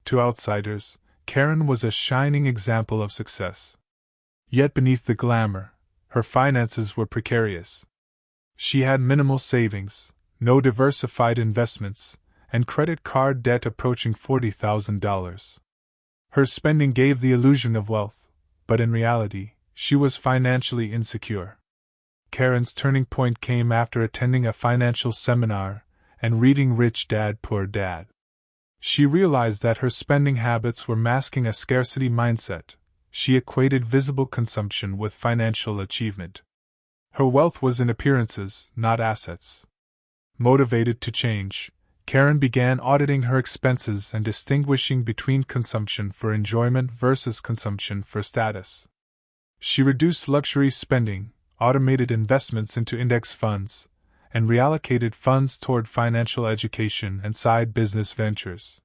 Speaker 1: To outsiders, Karen was a shining example of success. Yet beneath the glamour, her finances were precarious. She had minimal savings, no diversified investments, and credit card debt approaching $40,000. Her spending gave the illusion of wealth, but in reality, she was financially insecure. Karen's turning point came after attending a financial seminar and reading Rich Dad, Poor Dad. She realized that her spending habits were masking a scarcity mindset. She equated visible consumption with financial achievement. Her wealth was in appearances, not assets. Motivated to change, Karen began auditing her expenses and distinguishing between consumption for enjoyment versus consumption for status. She reduced luxury spending, automated investments into index funds, and reallocated funds toward financial education and side business ventures.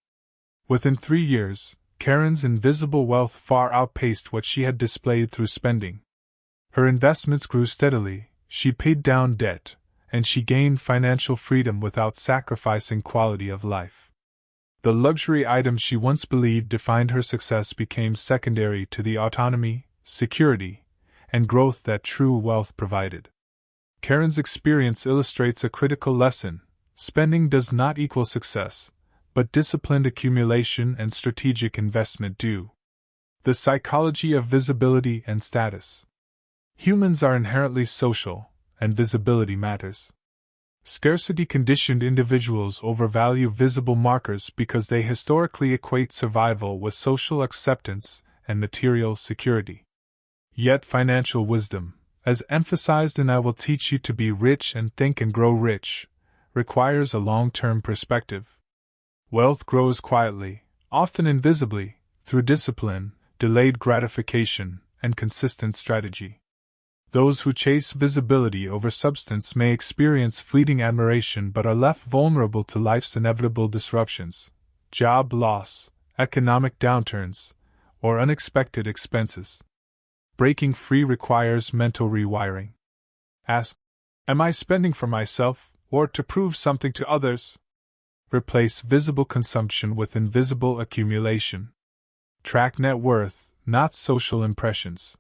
Speaker 1: Within 3 years, Karen's invisible wealth far outpaced what she had displayed through spending. Her investments grew steadily, she paid down debt, and she gained financial freedom without sacrificing quality of life. The luxury items she once believed defined her success became secondary to the autonomy, security, and growth that true wealth provided. Karen's experience illustrates a critical lesson: spending does not equal success, but disciplined accumulation and strategic investment do. The psychology of visibility and status. Humans are inherently social, and visibility matters. Scarcity-conditioned individuals overvalue visible markers because they historically equate survival with social acceptance and material security. Yet financial wisdom, as emphasized in I Will Teach You to Be Rich and Think and Grow Rich, requires a long-term perspective. Wealth grows quietly, often invisibly, through discipline, delayed gratification, and consistent strategy. Those who chase visibility over substance may experience fleeting admiration but are left vulnerable to life's inevitable disruptions, job loss, economic downturns, or unexpected expenses. Breaking free requires mental rewiring. Ask, am I spending for myself, or to prove something to others? Replace visible consumption with invisible accumulation. Track net worth, not social impressions.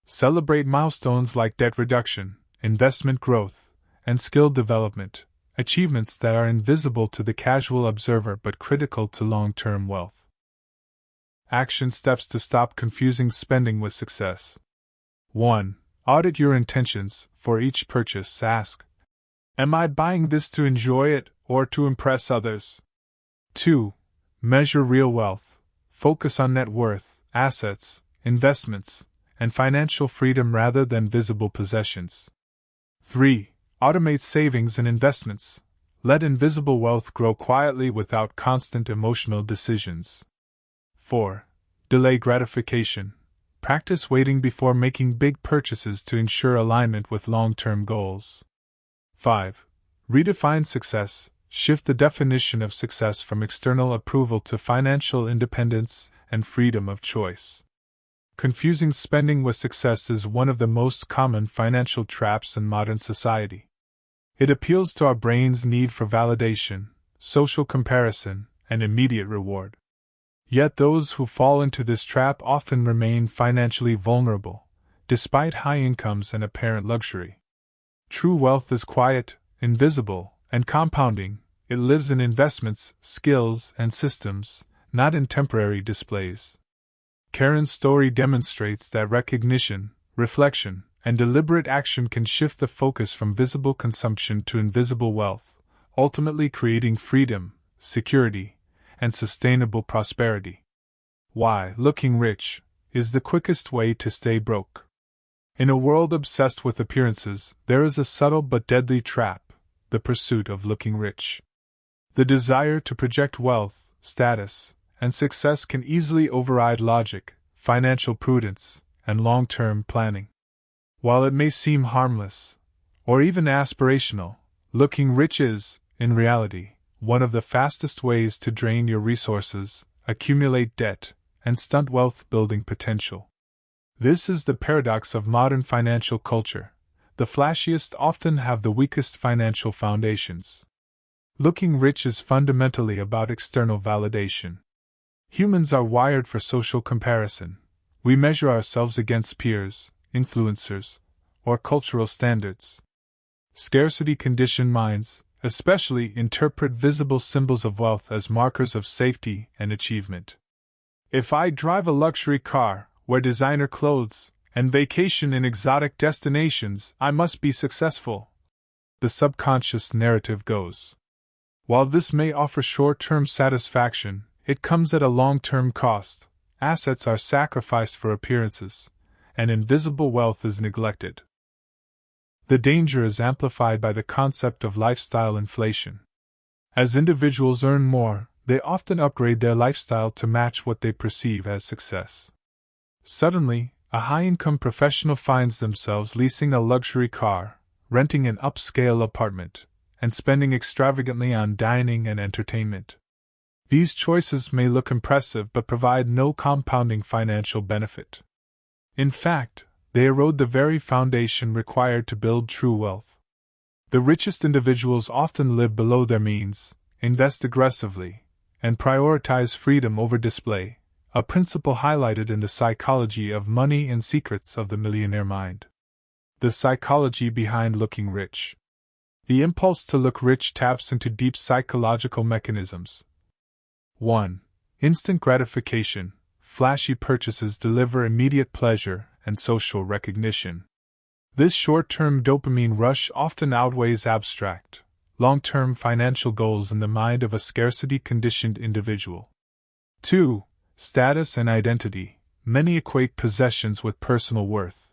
Speaker 1: Celebrate milestones like debt reduction, investment growth, and skill development, achievements that are invisible to the casual observer but critical to long-term wealth. Action steps to stop confusing spending with success. 1. Audit your intentions. For each purchase, ask, am I buying this to enjoy it or to impress others? 2. Measure real wealth. Focus on net worth, assets, investments, and financial freedom rather than visible possessions. 3. Automate savings and investments. Let invisible wealth grow quietly without constant emotional decisions. 4. Delay gratification. Practice waiting before making big purchases to ensure alignment with long-term goals. 5. Redefine success. Shift the definition of success from external approval to financial independence and freedom of choice. Confusing spending with success is one of the most common financial traps in modern society. It appeals to our brain's need for validation, social comparison, and immediate reward. Yet those who fall into this trap often remain financially vulnerable, despite high incomes and apparent luxury. True wealth is quiet, invisible, and compounding. It lives in investments, skills, and systems, not in temporary displays. Karen's story demonstrates that recognition, reflection, and deliberate action can shift the focus from visible consumption to invisible wealth, ultimately creating freedom, security, and sustainable prosperity. Why looking rich is the quickest way to stay broke. In a world obsessed with appearances, there is a subtle but deadly trap: the pursuit of looking rich. The desire to project wealth, status, and success can easily override logic, financial prudence, and long-term planning. While it may seem harmless, or even aspirational, looking rich is, in reality, one of the fastest ways to drain your resources, accumulate debt, and stunt wealth-building potential. This is the paradox of modern financial culture. The flashiest often have the weakest financial foundations. Looking rich is fundamentally about external validation. Humans are wired for social comparison. We measure ourselves against peers, influencers, or cultural standards. Scarcity-conditioned minds, especially, interpret visible symbols of wealth as markers of safety and achievement. If I drive a luxury car, wear designer clothes, and vacation in exotic destinations, I must be successful. The subconscious narrative goes. While this may offer short-term satisfaction, it comes at a long-term cost. Assets are sacrificed for appearances, and invisible wealth is neglected. The danger is amplified by the concept of lifestyle inflation. As individuals earn more, they often upgrade their lifestyle to match what they perceive as success. Suddenly, a high-income professional finds themselves leasing a luxury car, renting an upscale apartment, and spending extravagantly on dining and entertainment. These choices may look impressive but provide no compounding financial benefit. In fact, they erode the very foundation required to build true wealth. The richest individuals often live below their means, invest aggressively, and prioritize freedom over display, a principle highlighted in The Psychology of Money and Secrets of the Millionaire Mind. The psychology behind looking rich. The impulse to look rich taps into deep psychological mechanisms. 1. Instant gratification. Flashy purchases deliver immediate pleasure and social recognition. This short-term dopamine rush often outweighs abstract, long-term financial goals in the mind of a scarcity-conditioned individual. 2. Status and identity. Many equate possessions with personal worth.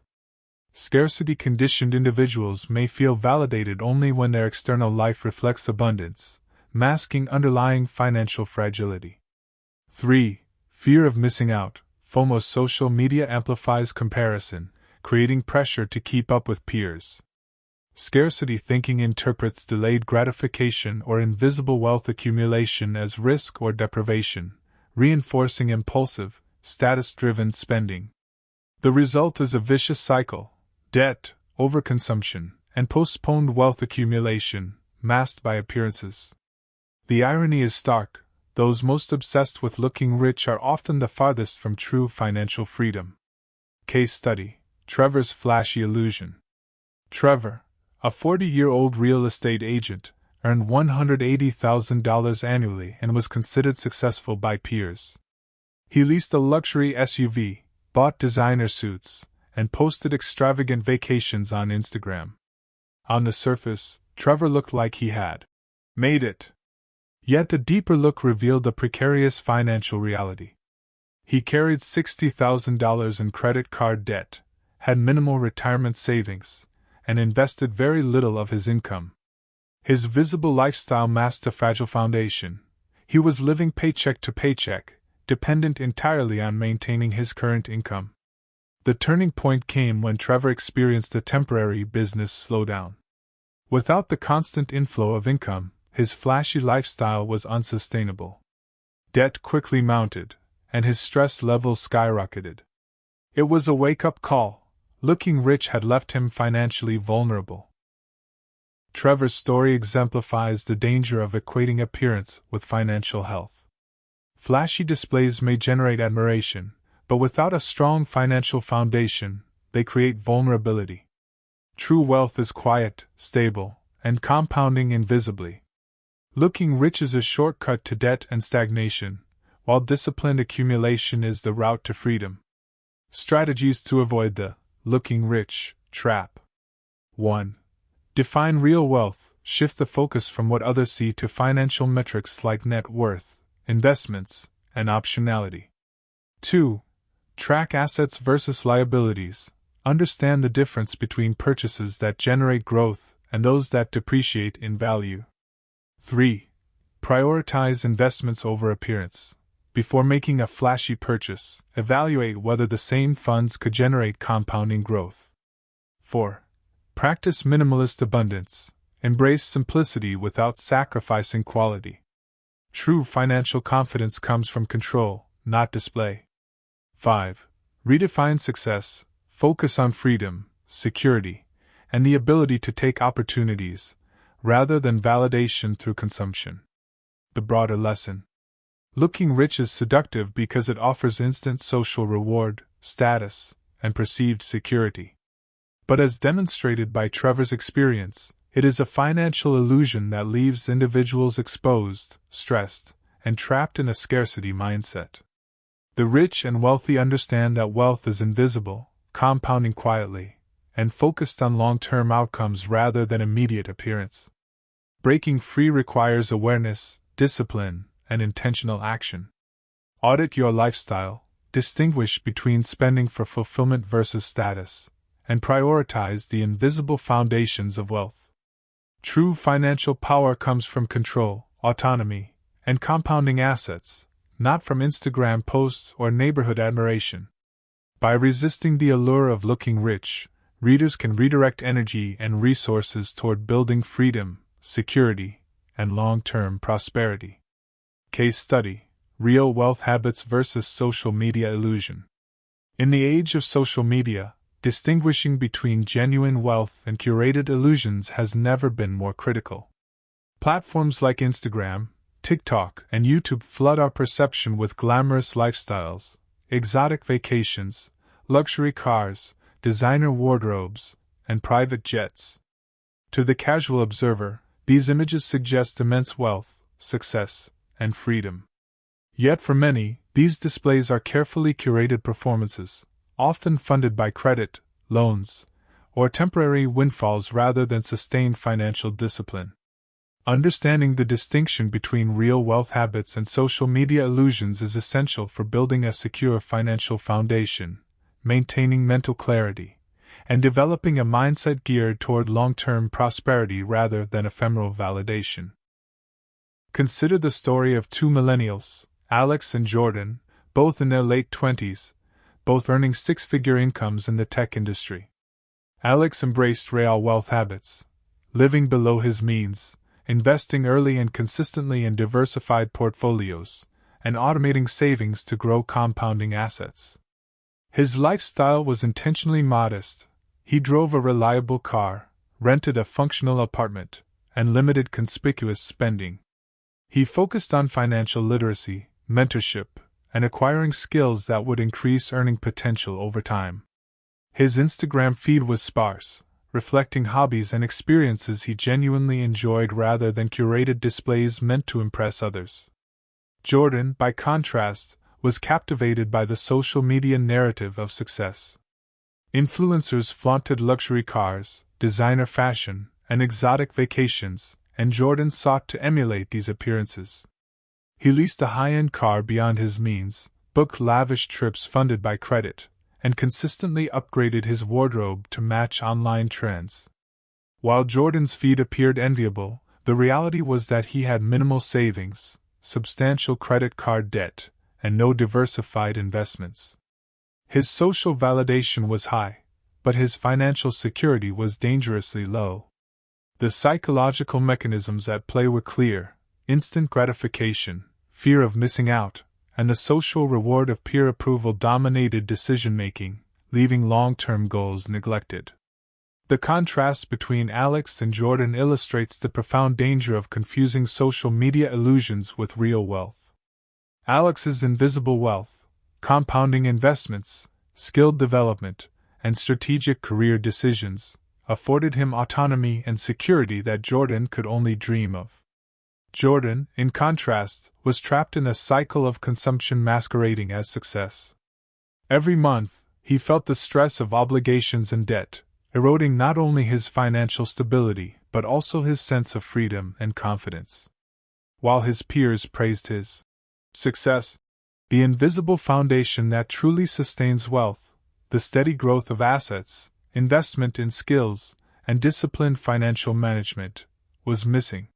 Speaker 1: Scarcity-conditioned individuals may feel validated only when their external life reflects abundance, masking underlying financial fragility. 3. Fear of missing out. FOMO. Social media amplifies comparison, creating pressure to keep up with peers. Scarcity thinking interprets delayed gratification or invisible wealth accumulation as risk or deprivation, reinforcing impulsive, status-driven spending. The result is a vicious cycle: debt, overconsumption, and postponed wealth accumulation, masked by appearances. The irony is stark: those most obsessed with looking rich are often the farthest from true financial freedom. Case study: Trevor's flashy illusion. Trevor, a 40-year-old real estate agent, earned $180,000 annually and was considered successful by peers. He leased a luxury SUV, bought designer suits, and posted extravagant vacations on Instagram. On the surface, Trevor looked like he had made it. Yet a deeper look revealed a precarious financial reality. He carried $60,000 in credit card debt, had minimal retirement savings, and invested very little of his income. His visible lifestyle masked a fragile foundation. He was living paycheck to paycheck, dependent entirely on maintaining his current income. The turning point came when Trevor experienced a temporary business slowdown. Without the constant inflow of income, his flashy lifestyle was unsustainable. Debt quickly mounted, and his stress levels skyrocketed. It was a wake-up call. Looking rich had left him financially vulnerable. Trevor's story exemplifies the danger of equating appearance with financial health. Flashy displays may generate admiration, but without a strong financial foundation, they create vulnerability. True wealth is quiet, stable, and compounding invisibly. Looking rich is a shortcut to debt and stagnation, while disciplined accumulation is the route to freedom. Strategies to avoid the looking rich trap. 1. Define real wealth. Shift the focus from what others see to financial metrics like net worth, investments, and optionality. 2. Track assets versus liabilities. Understand the difference between purchases that generate growth and those that depreciate in value. 3. Prioritize investments over appearance. Before making a flashy purchase, evaluate whether the same funds could generate compounding growth. 4. Practice minimalist abundance. Embrace simplicity without sacrificing quality. True financial confidence comes from control, not display. 5. Redefine success. Focus on freedom, security, and the ability to take opportunities, rather than validation through consumption. The broader lesson. Looking rich is seductive because it offers instant social reward, status, and perceived security. But as demonstrated by Trevor's experience, it is a financial illusion that leaves individuals exposed, stressed, and trapped in a scarcity mindset. The rich and wealthy understand that wealth is invisible, compounding quietly, and focused on long-term outcomes rather than immediate appearance. Breaking free requires awareness, discipline, and intentional action. Audit your lifestyle, distinguish between spending for fulfillment versus status, and prioritize the invisible foundations of wealth. True financial power comes from control, autonomy, and compounding assets, not from Instagram posts or neighborhood admiration. By resisting the allure of looking rich, readers can redirect energy and resources toward building freedom, security, and long-term prosperity. Case study: Real Wealth Habits versus Social Media Illusion. In the age of social media, distinguishing between genuine wealth and curated illusions has never been more critical. Platforms like Instagram, TikTok, and YouTube flood our perception with glamorous lifestyles, exotic vacations, luxury cars, designer wardrobes, and private jets. To the casual observer, these images suggest immense wealth, success, and freedom. Yet for many, these displays are carefully curated performances, often funded by credit, loans, or temporary windfalls rather than sustained financial discipline. Understanding the distinction between real wealth habits and social media illusions is essential for building a secure financial foundation, maintaining mental clarity, and developing a mindset geared toward long-term prosperity rather than ephemeral validation. Consider the story of two millennials, Alex and Jordan, both in their late 20s, both earning six-figure incomes in the tech industry. Alex embraced real wealth habits, living below his means, investing early and consistently in diversified portfolios, and automating savings to grow compounding assets. His lifestyle was intentionally modest. He drove a reliable car, rented a functional apartment, and limited conspicuous spending. He focused on financial literacy, mentorship, and acquiring skills that would increase earning potential over time. His Instagram feed was sparse, reflecting hobbies and experiences he genuinely enjoyed rather than curated displays meant to impress others. Jordan, by contrast, was captivated by the social media narrative of success. Influencers flaunted luxury cars, designer fashion, and exotic vacations, and Jordan sought to emulate these appearances. He leased a high-end car beyond his means, booked lavish trips funded by credit, and consistently upgraded his wardrobe to match online trends. While Jordan's feed appeared enviable, the reality was that he had minimal savings, substantial credit card debt, and no diversified investments. His social validation was high, but his financial security was dangerously low. The psychological mechanisms at play were clear: instant gratification, fear of missing out, and the social reward of peer approval dominated decision-making, leaving long-term goals neglected. The contrast between Alex and Jordan illustrates the profound danger of confusing social media illusions with real wealth. Alex's invisible wealth, compounding investments, skill development, and strategic career decisions, afforded him autonomy and security that Jordan could only dream of. Jordan, in contrast, was trapped in a cycle of consumption masquerading as success. Every month, he felt the stress of obligations and debt, eroding not only his financial stability but also his sense of freedom and confidence. While his peers praised his success, the invisible foundation that truly sustains wealth, the steady growth of assets, investment in skills, and disciplined financial management, was missing.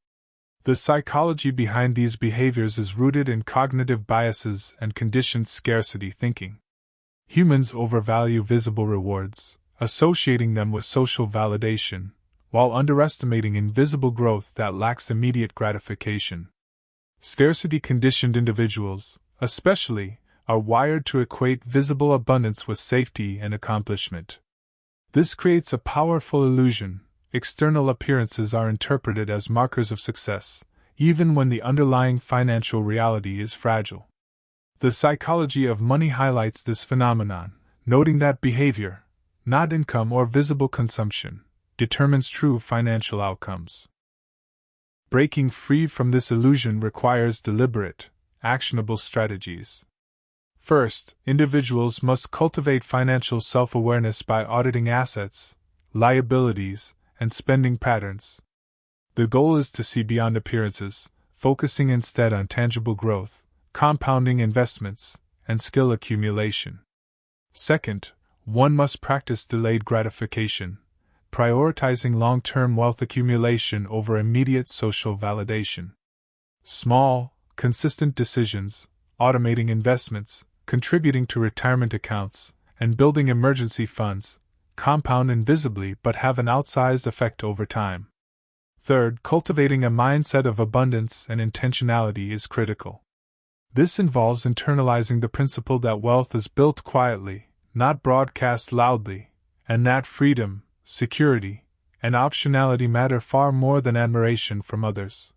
Speaker 1: The psychology behind these behaviors is rooted in cognitive biases and conditioned scarcity thinking. Humans overvalue visible rewards, associating them with social validation, while underestimating invisible growth that lacks immediate gratification. Scarcity-conditioned individuals, especially, are wired to equate visible abundance with safety and accomplishment. This creates a powerful illusion. External appearances are interpreted as markers of success, even when the underlying financial reality is fragile. The psychology of money highlights this phenomenon, noting that behavior, not income or visible consumption, determines true financial outcomes. Breaking free from this illusion requires deliberate, actionable strategies. First, individuals must cultivate financial self-awareness by auditing assets, liabilities, and spending patterns. The goal is to see beyond appearances, focusing instead on tangible growth, compounding investments, and skill accumulation. Second, one must practice delayed gratification, prioritizing long-term wealth accumulation over immediate social validation. Small, consistent decisions, automating investments, contributing to retirement accounts, and building emergency funds, compound invisibly but have an outsized effect over time. Third, cultivating a mindset of abundance and intentionality is critical. This involves internalizing the principle that wealth is built quietly, not broadcast loudly, and that freedom, security, and optionality matter far more than admiration from others.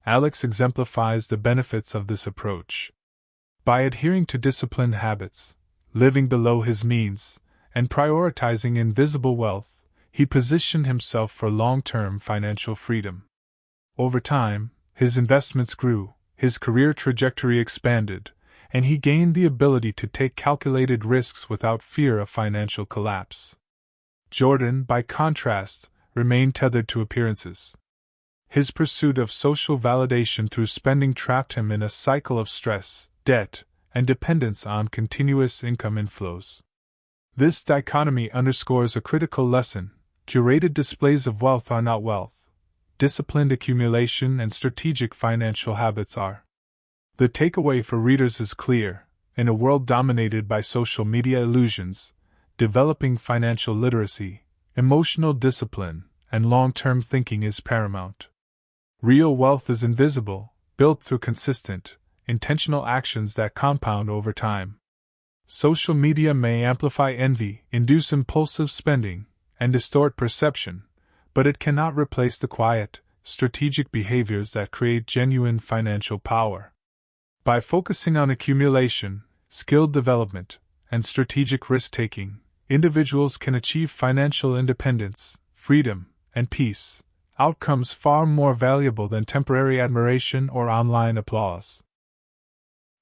Speaker 1: Alex exemplifies the benefits of this approach. By adhering to disciplined habits, living below his means, and prioritizing invisible wealth, he positioned himself for long-term financial freedom. Over time, his investments grew, his career trajectory expanded, and he gained the ability to take calculated risks without fear of financial collapse. Jordan, by contrast, remained tethered to appearances. His pursuit of social validation through spending trapped him in a cycle of stress, debt, and dependence on continuous income inflows. This dichotomy underscores a critical lesson: curated displays of wealth are not wealth. Disciplined accumulation and strategic financial habits are. The takeaway for readers is clear: in a world dominated by social media illusions, developing financial literacy, emotional discipline, and long-term thinking is paramount. Real wealth is invisible, built through consistent, intentional actions that compound over time. Social media may amplify envy, induce impulsive spending, and distort perception, but it cannot replace the quiet, strategic behaviors that create genuine financial power. By focusing on accumulation, skill development, and strategic risk-taking, individuals can achieve financial independence, freedom, and peace, outcomes far more valuable than temporary admiration or online applause.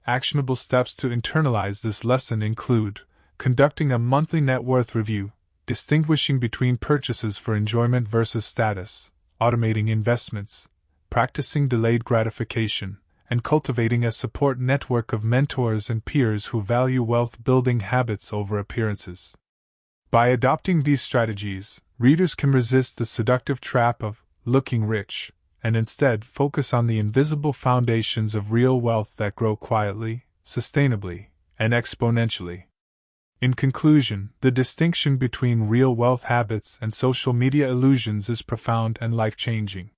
Speaker 1: Actionable steps to internalize this lesson include conducting a monthly net worth review, distinguishing between purchases for enjoyment versus status, automating investments, practicing delayed gratification, and cultivating a support network of mentors and peers who value wealth-building habits over appearances. By adopting these strategies, readers can resist the seductive trap of looking rich, and instead focus on the invisible foundations of real wealth that grow quietly, sustainably, and exponentially. In conclusion, the distinction between real wealth habits and social media illusions is profound and life-changing.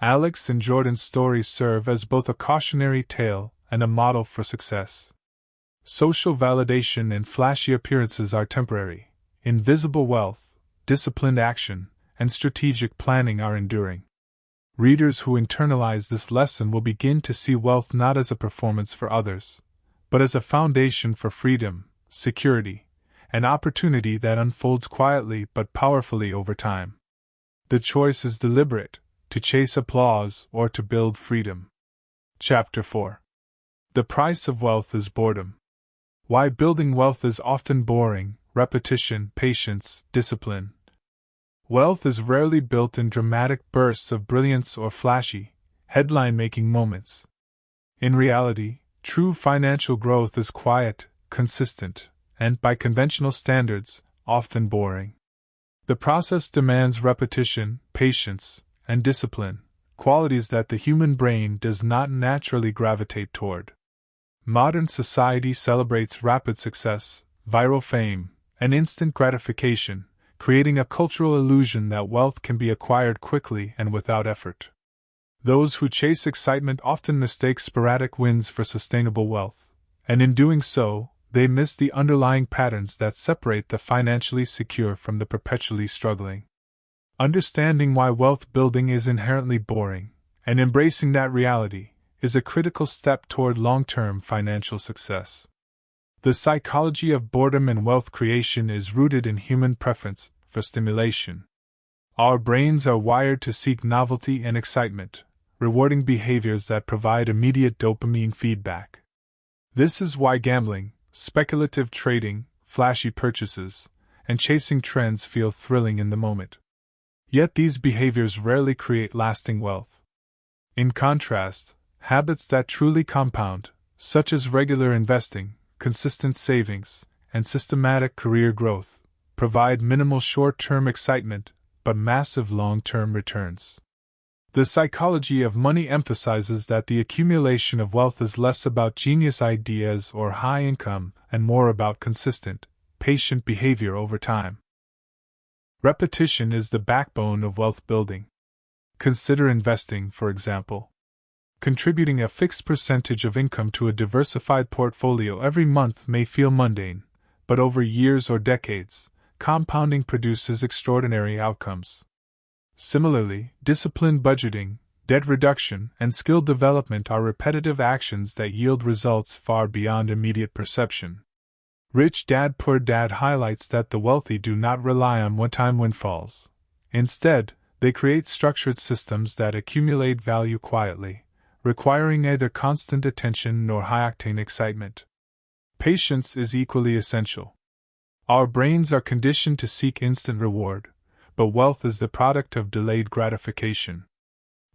Speaker 1: Alex and Jordan's stories serve as both a cautionary tale and a model for success. Social validation and flashy appearances are temporary. Invisible wealth, disciplined action, and strategic planning are enduring. Readers who internalize this lesson will begin to see wealth not as a performance for others, but as a foundation for freedom, security, and opportunity that unfolds quietly but powerfully over time. The choice is deliberate: to chase applause or to build freedom. Chapter 4. The price of wealth is boredom. Why building wealth is often boring: repetition, patience, discipline. Wealth is rarely built in dramatic bursts of brilliance or flashy, headline-making moments. In reality, true financial growth is quiet, consistent, and, by conventional standards, often boring. The process demands repetition, patience, and discipline, qualities that the human brain does not naturally gravitate toward. Modern society celebrates rapid success, viral fame, and instant gratification, creating a cultural illusion that wealth can be acquired quickly and without effort. Those who chase excitement often mistake sporadic wins for sustainable wealth, and in doing so, they miss the underlying patterns that separate the financially secure from the perpetually struggling. Understanding why wealth building is inherently boring, and embracing that reality, is a critical step toward long-term financial success. The psychology of boredom and wealth creation is rooted in human preference for stimulation. Our brains are wired to seek novelty and excitement, rewarding behaviors that provide immediate dopamine feedback. This is why gambling, speculative trading, flashy purchases, and chasing trends feel thrilling in the moment. Yet these behaviors rarely create lasting wealth. In contrast, habits that truly compound, such as regular investing, consistent savings, and systematic career growth, provide minimal short-term excitement but massive long-term returns. The psychology of money emphasizes that the accumulation of wealth is less about genius ideas or high income and more about consistent, patient behavior over time. Repetition is the backbone of wealth building. Consider investing, for example. Contributing a fixed percentage of income to a diversified portfolio every month may feel mundane, but over years or decades, compounding produces extraordinary outcomes. Similarly, disciplined budgeting, debt reduction, and skill development are repetitive actions that yield results far beyond immediate perception. Rich Dad Poor Dad highlights that the wealthy do not rely on one-time windfalls. Instead, they create structured systems that accumulate value quietly, requiring neither constant attention nor high-octane excitement. Patience is equally essential. Our brains are conditioned to seek instant reward, but wealth is the product of delayed gratification.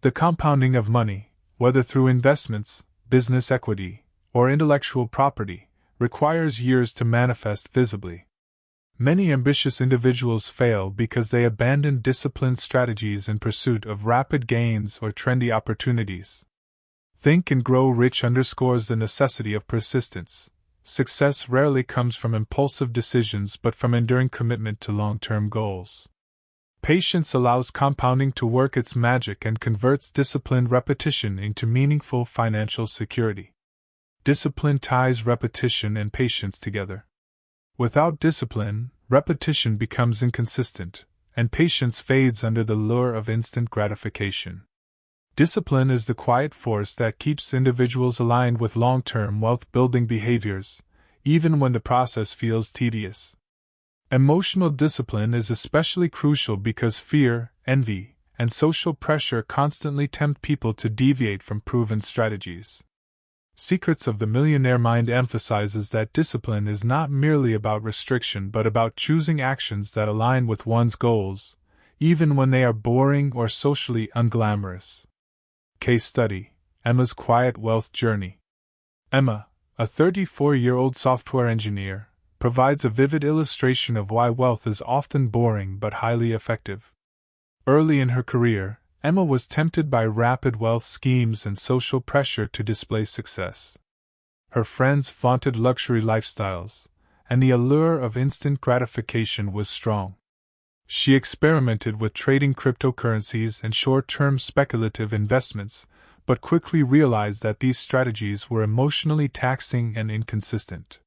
Speaker 1: The compounding of money, whether through investments, business equity, or intellectual property, requires years to manifest visibly. Many ambitious individuals fail because they abandon disciplined strategies in pursuit of rapid gains or trendy opportunities. Think and Grow Rich underscores the necessity of persistence. Success rarely comes from impulsive decisions but from enduring commitment to long-term goals. Patience allows compounding to work its magic and converts disciplined repetition into meaningful financial security. Discipline ties repetition and patience together. Without discipline, repetition becomes inconsistent, and patience fades under the lure of instant gratification. Discipline is the quiet force that keeps individuals aligned with long-term wealth-building behaviors, even when the process feels tedious. Emotional discipline is especially crucial because fear, envy, and social pressure constantly tempt people to deviate from proven strategies. Secrets of the Millionaire Mind emphasizes that discipline is not merely about restriction but about choosing actions that align with one's goals, even when they are boring or socially unglamorous. Case study: Emma's quiet wealth journey. Emma, a 34-year-old software engineer, provides a vivid illustration of why wealth is often boring but highly effective. Early in her career, Emma was tempted by rapid wealth schemes and social pressure to display success. Her friends flaunted luxury lifestyles, and the allure of instant gratification was strong. She experimented with trading cryptocurrencies and short-term speculative investments, but quickly realized that these strategies were emotionally taxing and inconsistent.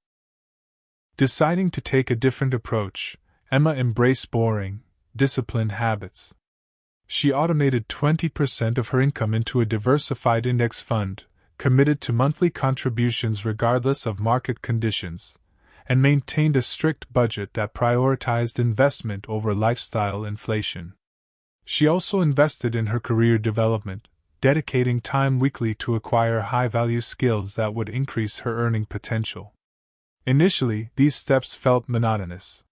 Speaker 1: Deciding to take a different approach, Emma embraced boring, disciplined habits. She automated 20% of her income into a diversified index fund, committed to monthly contributions regardless of market conditions, and maintained a strict budget that prioritized investment over lifestyle inflation. She also invested in her career development, dedicating time weekly to acquire high-value skills that would increase her earning potential. Initially, these steps felt monotonous.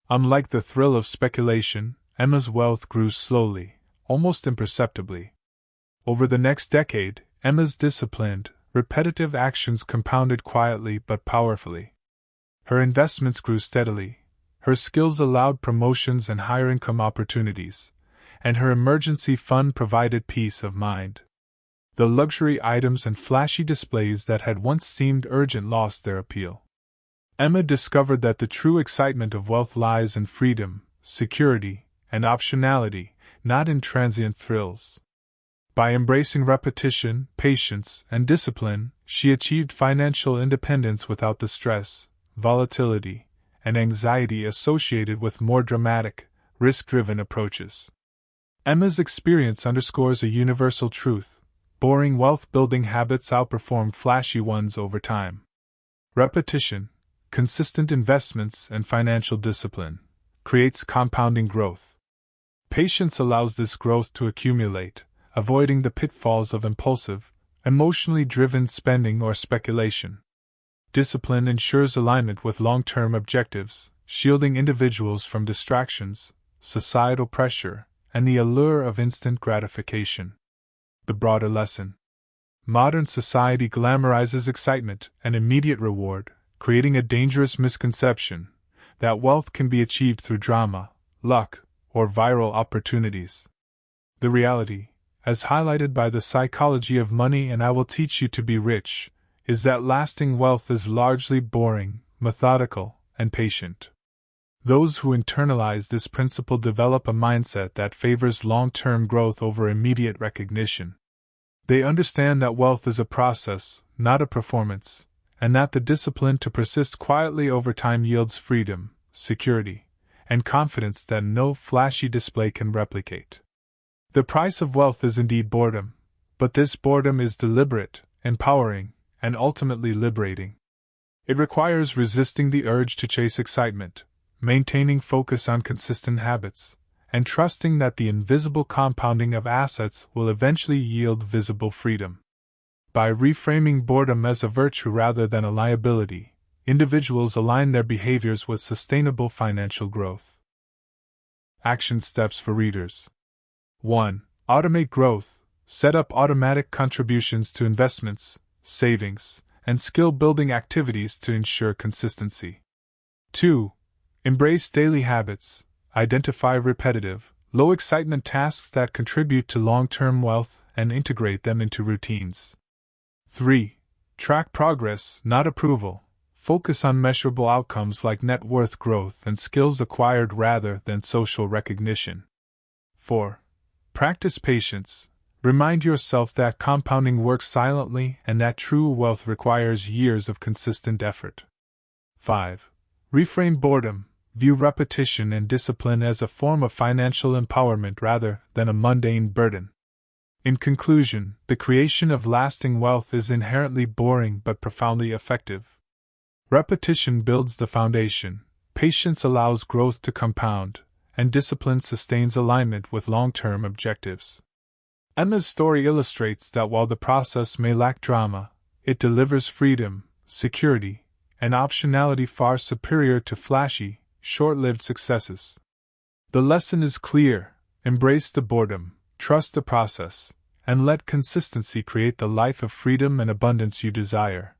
Speaker 1: Unlike the thrill of speculation, Emma's wealth grew slowly, almost imperceptibly. Over the next decade, Emma's disciplined, repetitive actions compounded quietly but powerfully. Her investments grew steadily, her skills allowed promotions and higher income opportunities, and her emergency fund provided peace of mind. The luxury items and flashy displays that had once seemed urgent lost their appeal. Emma discovered that the true excitement of wealth lies in freedom, security, and optionality, not in transient thrills. By embracing repetition, patience, and discipline, she achieved financial independence without the stress, volatility, and anxiety associated with more dramatic, risk-driven approaches. Emma's experience underscores a universal truth: boring wealth-building habits outperform flashy ones over time. Repetition, consistent investments, and financial discipline creates compounding growth. Patience allows this growth to accumulate, avoiding the pitfalls of impulsive, emotionally driven spending or speculation. Discipline ensures alignment with long-term objectives, shielding individuals from distractions, societal pressure, and the allure of instant gratification. The broader lesson: modern society glamorizes excitement and immediate reward, creating a dangerous misconception that wealth can be achieved through drama, luck, or viral opportunities. The reality, as highlighted by the psychology of money and I Will Teach You to Be Rich, is that lasting wealth is largely boring, methodical, and patient. Those who internalize this principle develop a mindset that favors long-term growth over immediate recognition. They understand that wealth is a process, not a performance, and that the discipline to persist quietly over time yields freedom, security, and confidence that no flashy display can replicate. The price of wealth is indeed boredom, but this boredom is deliberate, empowering, and ultimately liberating. It requires resisting the urge to chase excitement, maintaining focus on consistent habits, and trusting that the invisible compounding of assets will eventually yield visible freedom. By reframing boredom as a virtue rather than a liability, individuals align their behaviors with sustainable financial growth. Action steps for readers. 1. Automate growth. Set up automatic contributions to investments, savings, and skill-building activities to ensure consistency. 2. Embrace daily habits. Identify repetitive, low-excitement tasks that contribute to long-term wealth and integrate them into routines. 3. Track progress, not approval. Focus on measurable outcomes like net worth growth and skills acquired rather than social recognition. 4. Practice patience. Remind yourself that compounding works silently and that true wealth requires years of consistent effort. 5. Reframe boredom. View repetition and discipline as a form of financial empowerment rather than a mundane burden. In conclusion, the creation of lasting wealth is inherently boring but profoundly effective. Repetition builds the foundation, patience allows growth to compound, and discipline sustains alignment with long-term objectives. Emma's story illustrates that while the process may lack drama, it delivers freedom, security, and optionality far superior to flashy, short-lived successes. The lesson is clear: embrace the boredom, trust the process, and let consistency create the life of freedom and abundance you desire.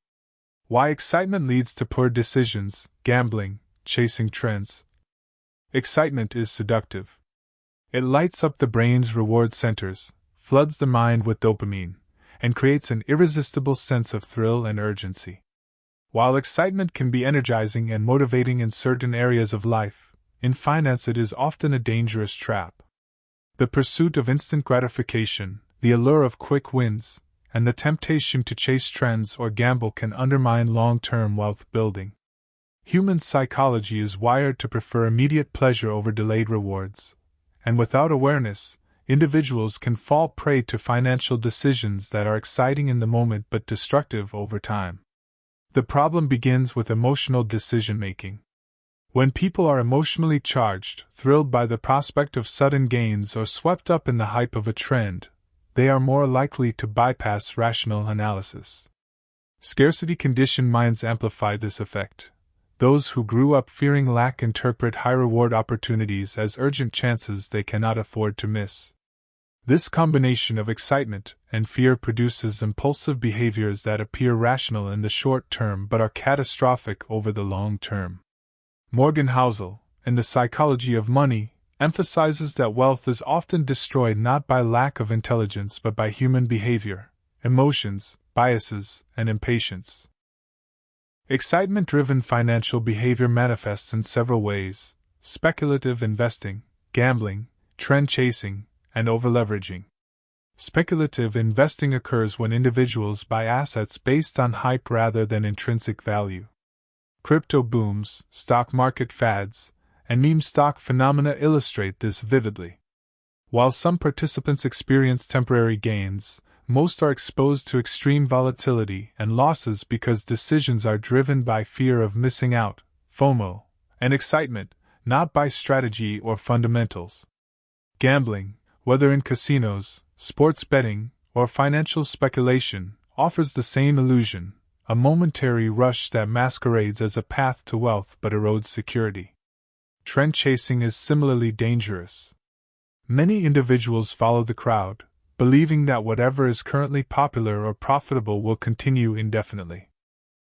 Speaker 1: Why excitement leads to poor decisions, gambling, chasing trends. Excitement is seductive. It lights up the brain's reward centers, floods the mind with dopamine, and creates an irresistible sense of thrill and urgency. While excitement can be energizing and motivating in certain areas of life, in finance it is often a dangerous trap. The pursuit of instant gratification, the allure of quick wins, and the temptation to chase trends or gamble can undermine long-term wealth building. Human psychology is wired to prefer immediate pleasure over delayed rewards, and without awareness, individuals can fall prey to financial decisions that are exciting in the moment but destructive over time. The problem begins with emotional decision-making. When people are emotionally charged, thrilled by the prospect of sudden gains or swept up in the hype of a trend, they are more likely to bypass rational analysis. Scarcity-conditioned minds amplify this effect. Those who grew up fearing lack interpret high-reward opportunities as urgent chances they cannot afford to miss. This combination of excitement and fear produces impulsive behaviors that appear rational in the short term but are catastrophic over the long term. Morgan Housel, in The Psychology of Money, emphasizes that wealth is often destroyed not by lack of intelligence but by human behavior, emotions, biases, and impatience. Excitement-driven financial behavior manifests in several ways: speculative investing, gambling, trend chasing, and overleveraging. Speculative investing occurs when individuals buy assets based on hype rather than intrinsic value. Crypto booms, stock market fads, and meme stock phenomena illustrate this vividly. While some participants experience temporary gains, most are exposed to extreme volatility and losses because decisions are driven by fear of missing out, FOMO, and excitement, not by strategy or fundamentals. Gambling, whether in casinos, sports betting, or financial speculation, offers the same illusion, a momentary rush that masquerades as a path to wealth but erodes security. Trend chasing is similarly dangerous. Many individuals follow the crowd, believing that whatever is currently popular or profitable will continue indefinitely.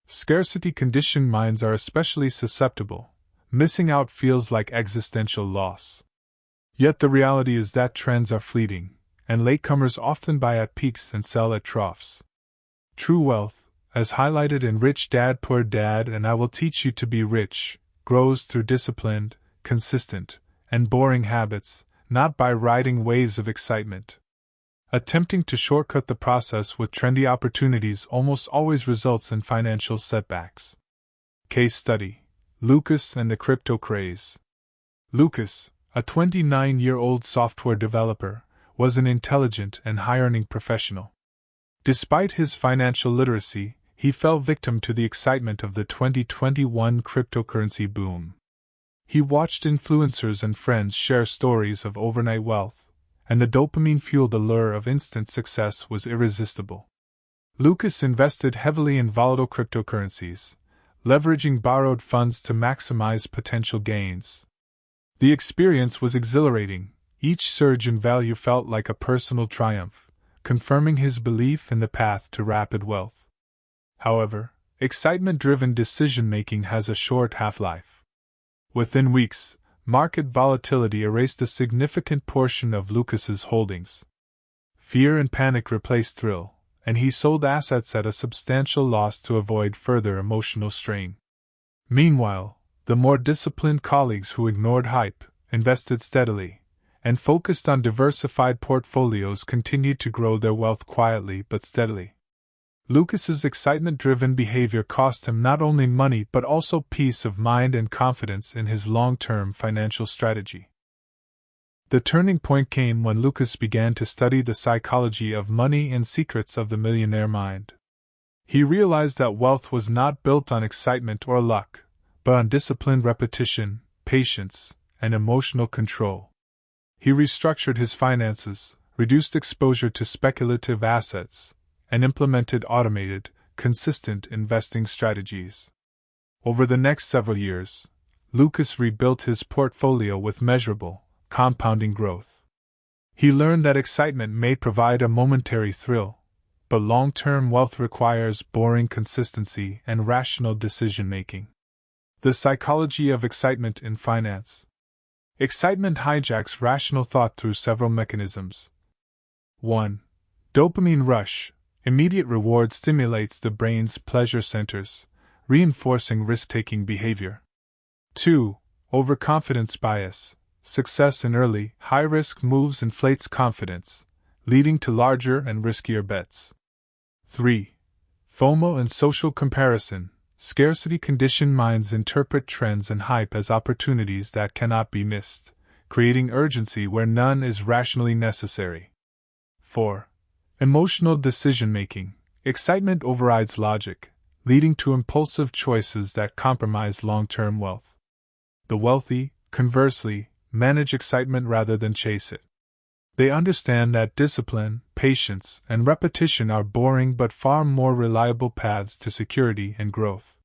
Speaker 1: Scarcity-conditioned minds are especially susceptible. Missing out feels like existential loss. Yet the reality is that trends are fleeting, and latecomers often buy at peaks and sell at troughs. True wealth, as highlighted in Rich Dad Poor Dad and I Will Teach You to Be Rich, grows through disciplined, consistent, and boring habits, not by riding waves of excitement. Attempting to shortcut the process with trendy opportunities almost always results in financial setbacks. Case study: Lucas and the crypto craze. Lucas, a 29-year-old software developer, was an intelligent and high-earning professional. Despite his financial literacy, he fell victim to the excitement of the 2021 cryptocurrency boom. He watched influencers and friends share stories of overnight wealth, and the dopamine-fueled allure of instant success was irresistible. Lucas invested heavily in volatile cryptocurrencies, leveraging borrowed funds to maximize potential gains. The experience was exhilarating. Each surge in value felt like a personal triumph, confirming his belief in the path to rapid wealth. However, excitement-driven decision-making has a short half-life. Within weeks, market volatility erased a significant portion of Lucas's holdings. Fear and panic replaced thrill, and he sold assets at a substantial loss to avoid further emotional strain. Meanwhile, the more disciplined colleagues who ignored hype, invested steadily, and focused on diversified portfolios continued to grow their wealth quietly but steadily. Lucas's excitement-driven behavior cost him not only money but also peace of mind and confidence in his long-term financial strategy. The turning point came when Lucas began to study the psychology of money and secrets of the millionaire mind. He realized that wealth was not built on excitement or luck, but on disciplined repetition, patience, and emotional control. He restructured his finances, reduced exposure to speculative assets, and implemented automated, consistent investing strategies. Over the next several years, Lucas rebuilt his portfolio with measurable, compounding growth. He learned that excitement may provide a momentary thrill, but long-term wealth requires boring consistency and rational decision-making. The psychology of excitement in finance. Excitement hijacks rational thought through several mechanisms. 1. Dopamine rush. Immediate reward stimulates the brain's pleasure centers, reinforcing risk-taking behavior. 2. Overconfidence bias. Success in early, high-risk moves inflates confidence, leading to larger and riskier bets. 3. FOMO and social comparison. Scarcity-conditioned minds interpret trends and hype as opportunities that cannot be missed, creating urgency where none is rationally necessary. 4. Emotional decision-making. Excitement overrides logic, leading to impulsive choices that compromise long-term wealth. The wealthy, conversely, manage excitement rather than chase it. They understand that discipline, patience, and repetition are boring but far more reliable paths to security and growth.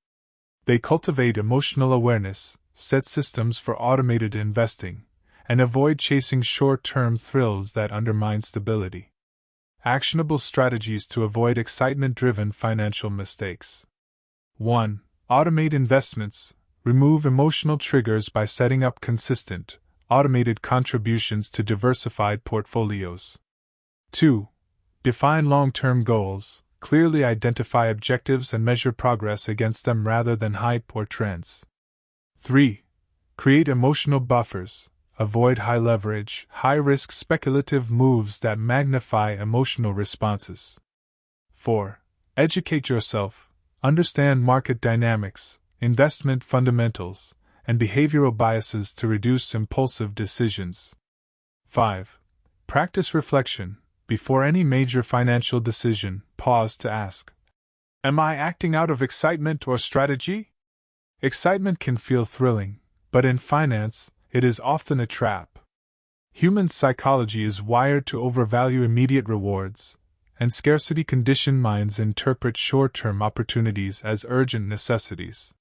Speaker 1: They cultivate emotional awareness, set systems for automated investing, and avoid chasing short-term thrills that undermine stability. Actionable strategies to avoid excitement-driven financial mistakes. 1. Automate investments. Remove emotional triggers by setting up consistent, automated contributions to diversified portfolios. 2. Define long-term goals. Clearly identify objectives and measure progress against them rather than hype or trends. 3. Create emotional buffers. Avoid high-leverage, high-risk speculative moves that magnify emotional responses. 4. Educate yourself. Understand market dynamics, investment fundamentals, and behavioral biases to reduce impulsive decisions. 5. Practice reflection. Before any major financial decision, pause to ask, am I acting out of excitement or strategy? Excitement can feel thrilling, but in finance, it is often a trap. Human psychology is wired to overvalue immediate rewards, and scarcity-conditioned minds interpret short-term opportunities as urgent necessities.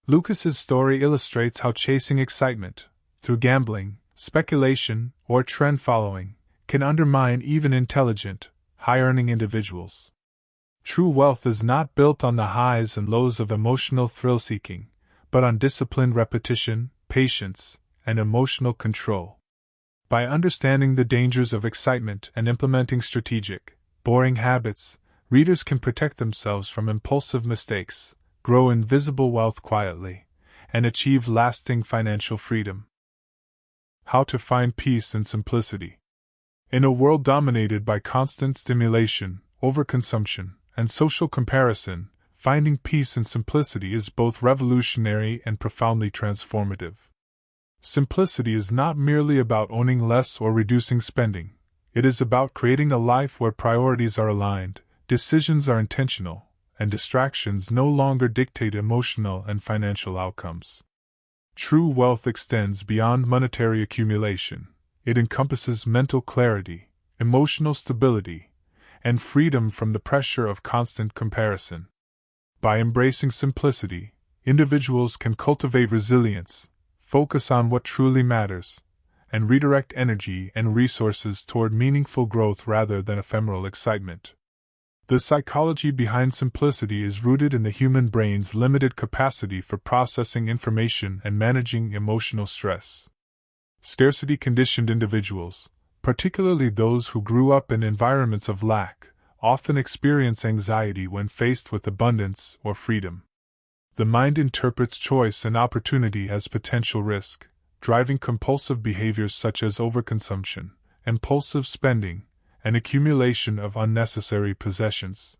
Speaker 1: Lucas's story illustrates how chasing excitement, through gambling, speculation, or trend following, can undermine even intelligent, high-earning individuals. True wealth is not built on the highs and lows of emotional thrill-seeking, but on disciplined repetition, patience, and emotional control. By understanding the dangers of excitement and implementing strategic, boring habits, readers can protect themselves from impulsive mistakes, grow invisible wealth quietly, and achieve lasting financial freedom. How to find peace and simplicity. In a world dominated by constant stimulation, overconsumption, and social comparison, finding peace and simplicity is both revolutionary and profoundly transformative. Simplicity is not merely about owning less or reducing spending. It is about creating a life where priorities are aligned, decisions are intentional, and distractions no longer dictate emotional and financial outcomes. True wealth extends beyond monetary accumulation. It encompasses mental clarity, emotional stability, and freedom from the pressure of constant comparison. By embracing simplicity, individuals can cultivate resilience, focus on what truly matters, and redirect energy and resources toward meaningful growth rather than ephemeral excitement. The psychology behind simplicity is rooted in the human brain's limited capacity for processing information and managing emotional stress. Scarcity-conditioned individuals, particularly those who grew up in environments of lack, often experience anxiety when faced with abundance or freedom. The mind interprets choice and opportunity as potential risk, driving compulsive behaviors such as overconsumption, impulsive spending, and accumulation of unnecessary possessions.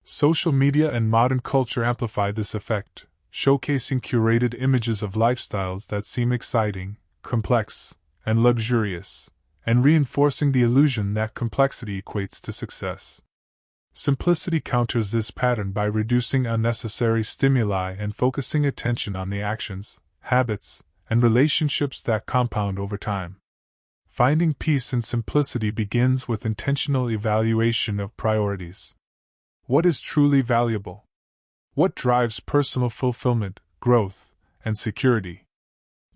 Speaker 1: Social media and modern culture amplify this effect, showcasing curated images of lifestyles that seem exciting, complex, and luxurious, and reinforcing the illusion that complexity equates to success. Simplicity counters this pattern by reducing unnecessary stimuli and focusing attention on the actions, habits, and relationships that compound over time. Finding peace and simplicity begins with intentional evaluation of priorities. What is truly valuable? What drives personal fulfillment, growth, and security?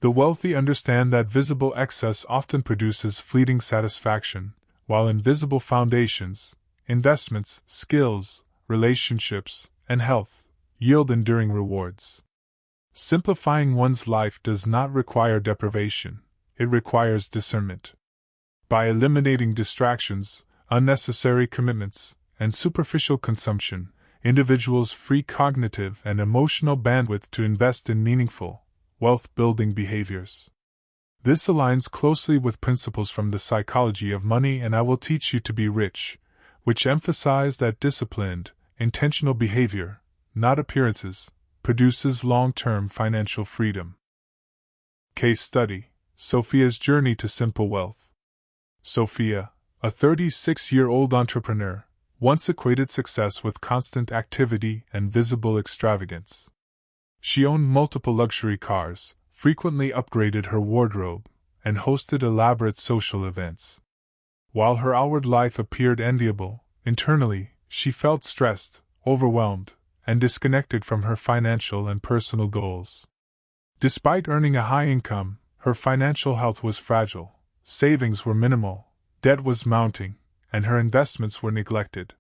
Speaker 1: The wealthy understand that visible excess often produces fleeting satisfaction, while invisible foundations, investments, skills, relationships, and health, yield enduring rewards. Simplifying one's life does not require deprivation, it requires discernment. By eliminating distractions, unnecessary commitments, and superficial consumption, individuals free cognitive and emotional bandwidth to invest in meaningful, wealth-building behaviors. This aligns closely with principles from the psychology of money and I Will Teach You to Be Rich, which emphasize that disciplined, intentional behavior, not appearances, produces long-term financial freedom. Case study: Sophia's journey to simple wealth. Sophia, a 36-year-old entrepreneur, once equated success with constant activity and visible extravagance. She owned multiple luxury cars, frequently upgraded her wardrobe, and hosted elaborate social events. While her outward life appeared enviable, internally, she felt stressed, overwhelmed, and disconnected from her financial and personal goals. Despite earning a high income, her financial health was fragile, savings were minimal, debt was mounting, and her investments were neglected.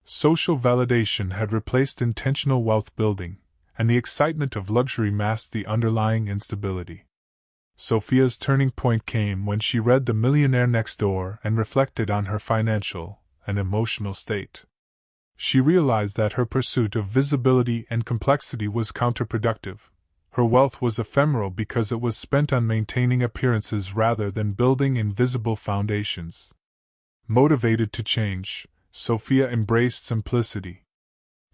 Speaker 1: Social validation had replaced intentional wealth building, and the excitement of luxury masked the underlying instability. Sophia's turning point came when she read The Millionaire Next Door and reflected on her financial and emotional state. She realized that her pursuit of visibility and complexity was counterproductive. Her wealth was ephemeral because it was spent on maintaining appearances rather than building invisible foundations. Motivated to change, Sophia embraced simplicity.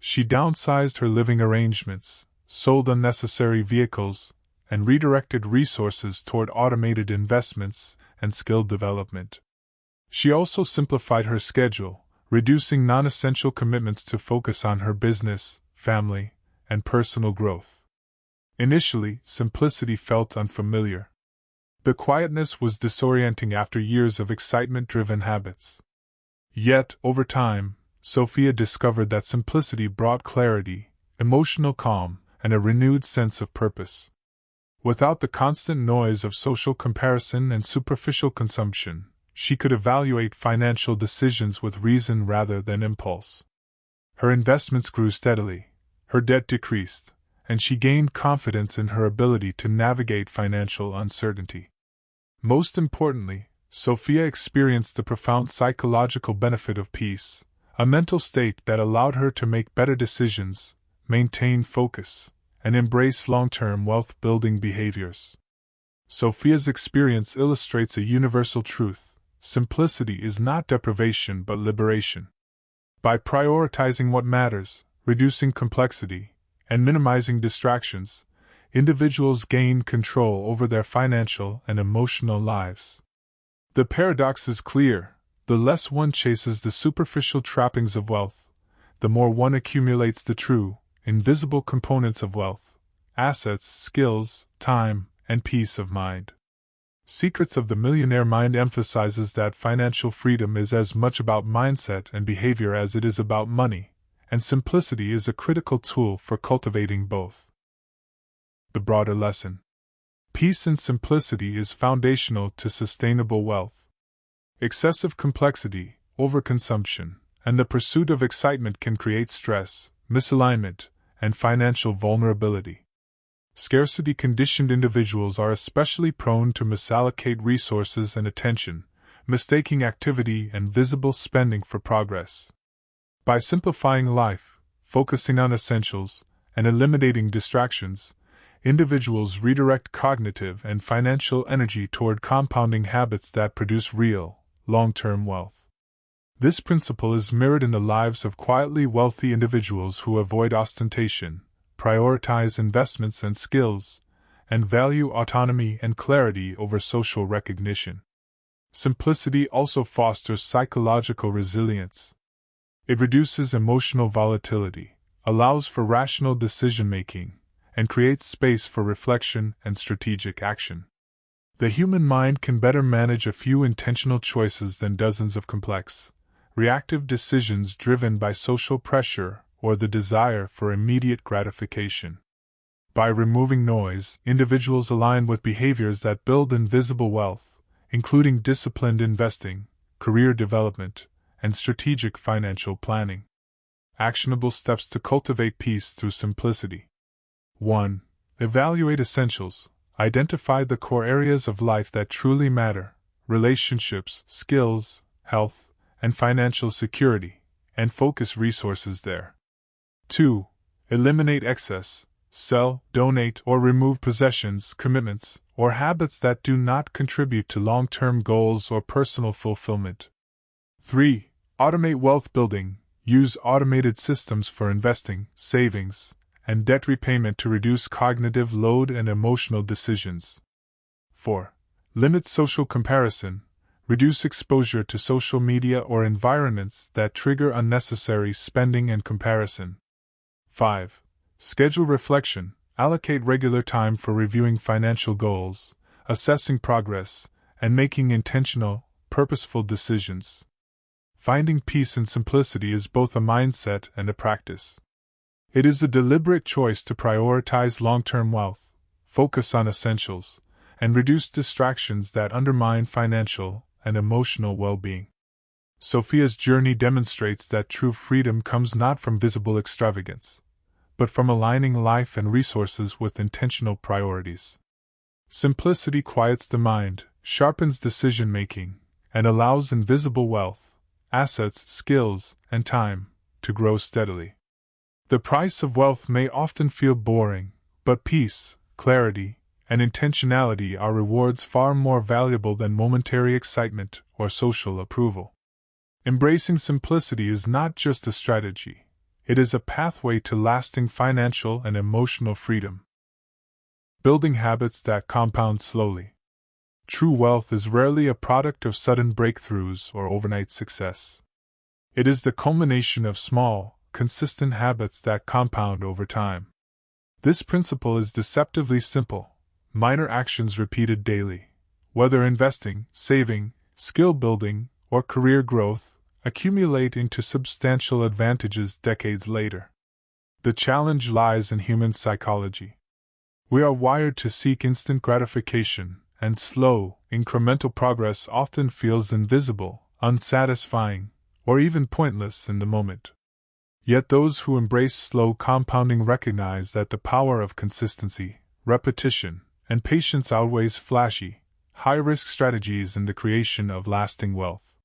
Speaker 1: She downsized her living arrangements, sold unnecessary vehicles, and redirected resources toward automated investments and skill development. She also simplified her schedule, reducing non-essential commitments to focus on her business, family, and personal growth. Initially, simplicity felt unfamiliar. The quietness was disorienting after years of excitement-driven habits. Yet, over time, Sophia discovered that simplicity brought clarity, emotional calm, and a renewed sense of purpose. Without the constant noise of social comparison and superficial consumption, she could evaluate financial decisions with reason rather than impulse. Her investments grew steadily, her debt decreased, and she gained confidence in her ability to navigate financial uncertainty. Most importantly, Sophia experienced the profound psychological benefit of peace, a mental state that allowed her to make better decisions, maintain focus, and embrace long-term wealth-building behaviors. Sophia's experience illustrates a universal truth: simplicity is not deprivation but liberation. By prioritizing what matters, reducing complexity, and minimizing distractions, individuals gain control over their financial and emotional lives. The paradox is clear: the less one chases the superficial trappings of wealth, the more one accumulates the true, invisible components of wealth: assets, skills, time, and peace of mind. Secrets of the Millionaire Mind emphasizes that financial freedom is as much about mindset and behavior as it is about money, and simplicity is a critical tool for cultivating both. The broader lesson: peace and simplicity is foundational to sustainable wealth. Excessive complexity, overconsumption, and the pursuit of excitement can create stress, misalignment, and financial vulnerability. Scarcity-conditioned individuals are especially prone to misallocate resources and attention, mistaking activity and visible spending for progress. By simplifying life, focusing on essentials, and eliminating distractions, individuals redirect cognitive and financial energy toward compounding habits that produce real, long-term wealth. This principle is mirrored in the lives of quietly wealthy individuals who avoid ostentation, prioritize investments and skills, and value autonomy and clarity over social recognition. Simplicity also fosters psychological resilience. It reduces emotional volatility, allows for rational decision-making, and creates space for reflection and strategic action. The human mind can better manage a few intentional choices than dozens of complex, reactive decisions driven by social pressure or the desire for immediate gratification. By removing noise, individuals align with behaviors that build invisible wealth, including disciplined investing, career development, and strategic financial planning. Actionable steps to cultivate peace through simplicity. 1. Evaluate essentials. Identify the core areas of life that truly matter: relationships, skills, health, and financial security, and focus resources there. 2. Eliminate excess. Sell, donate, or remove possessions, commitments, or habits that do not contribute to long-term goals or personal fulfillment. 3. Automate wealth building. Use automated systems for investing, savings, and debt repayment to reduce cognitive load and emotional decisions. 4. Limit social comparison. Reduce exposure to social media or environments that trigger unnecessary spending and comparison. 5. Schedule reflection. Allocate regular time for reviewing financial goals, assessing progress, and making intentional, purposeful decisions. Finding peace and simplicity is both a mindset and a practice. It is a deliberate choice to prioritize long-term wealth, focus on essentials, and reduce distractions that undermine financial and emotional well-being. Sophia's journey demonstrates that true freedom comes not from visible extravagance, but from aligning life and resources with intentional priorities. Simplicity quiets the mind, sharpens decision-making, and allows invisible wealth, assets, skills, and time to grow steadily. The price of wealth may often feel boring, but peace, clarity, and intentionality are rewards far more valuable than momentary excitement or social approval. Embracing simplicity is not just a strategy. It is a pathway to lasting financial and emotional freedom. Building habits that compound slowly. True wealth is rarely a product of sudden breakthroughs or overnight success. It is the culmination of small, consistent habits that compound over time. This principle is deceptively simple: minor actions repeated daily, whether investing, saving, skill building, or career growth, accumulate into substantial advantages decades later. The challenge lies in human psychology. We are wired to seek instant gratification, and slow, incremental progress often feels invisible, unsatisfying, or even pointless in the moment. Yet those who embrace slow compounding recognize that the power of consistency, repetition, and patience outweighs flashy, high-risk strategies in the creation of lasting wealth.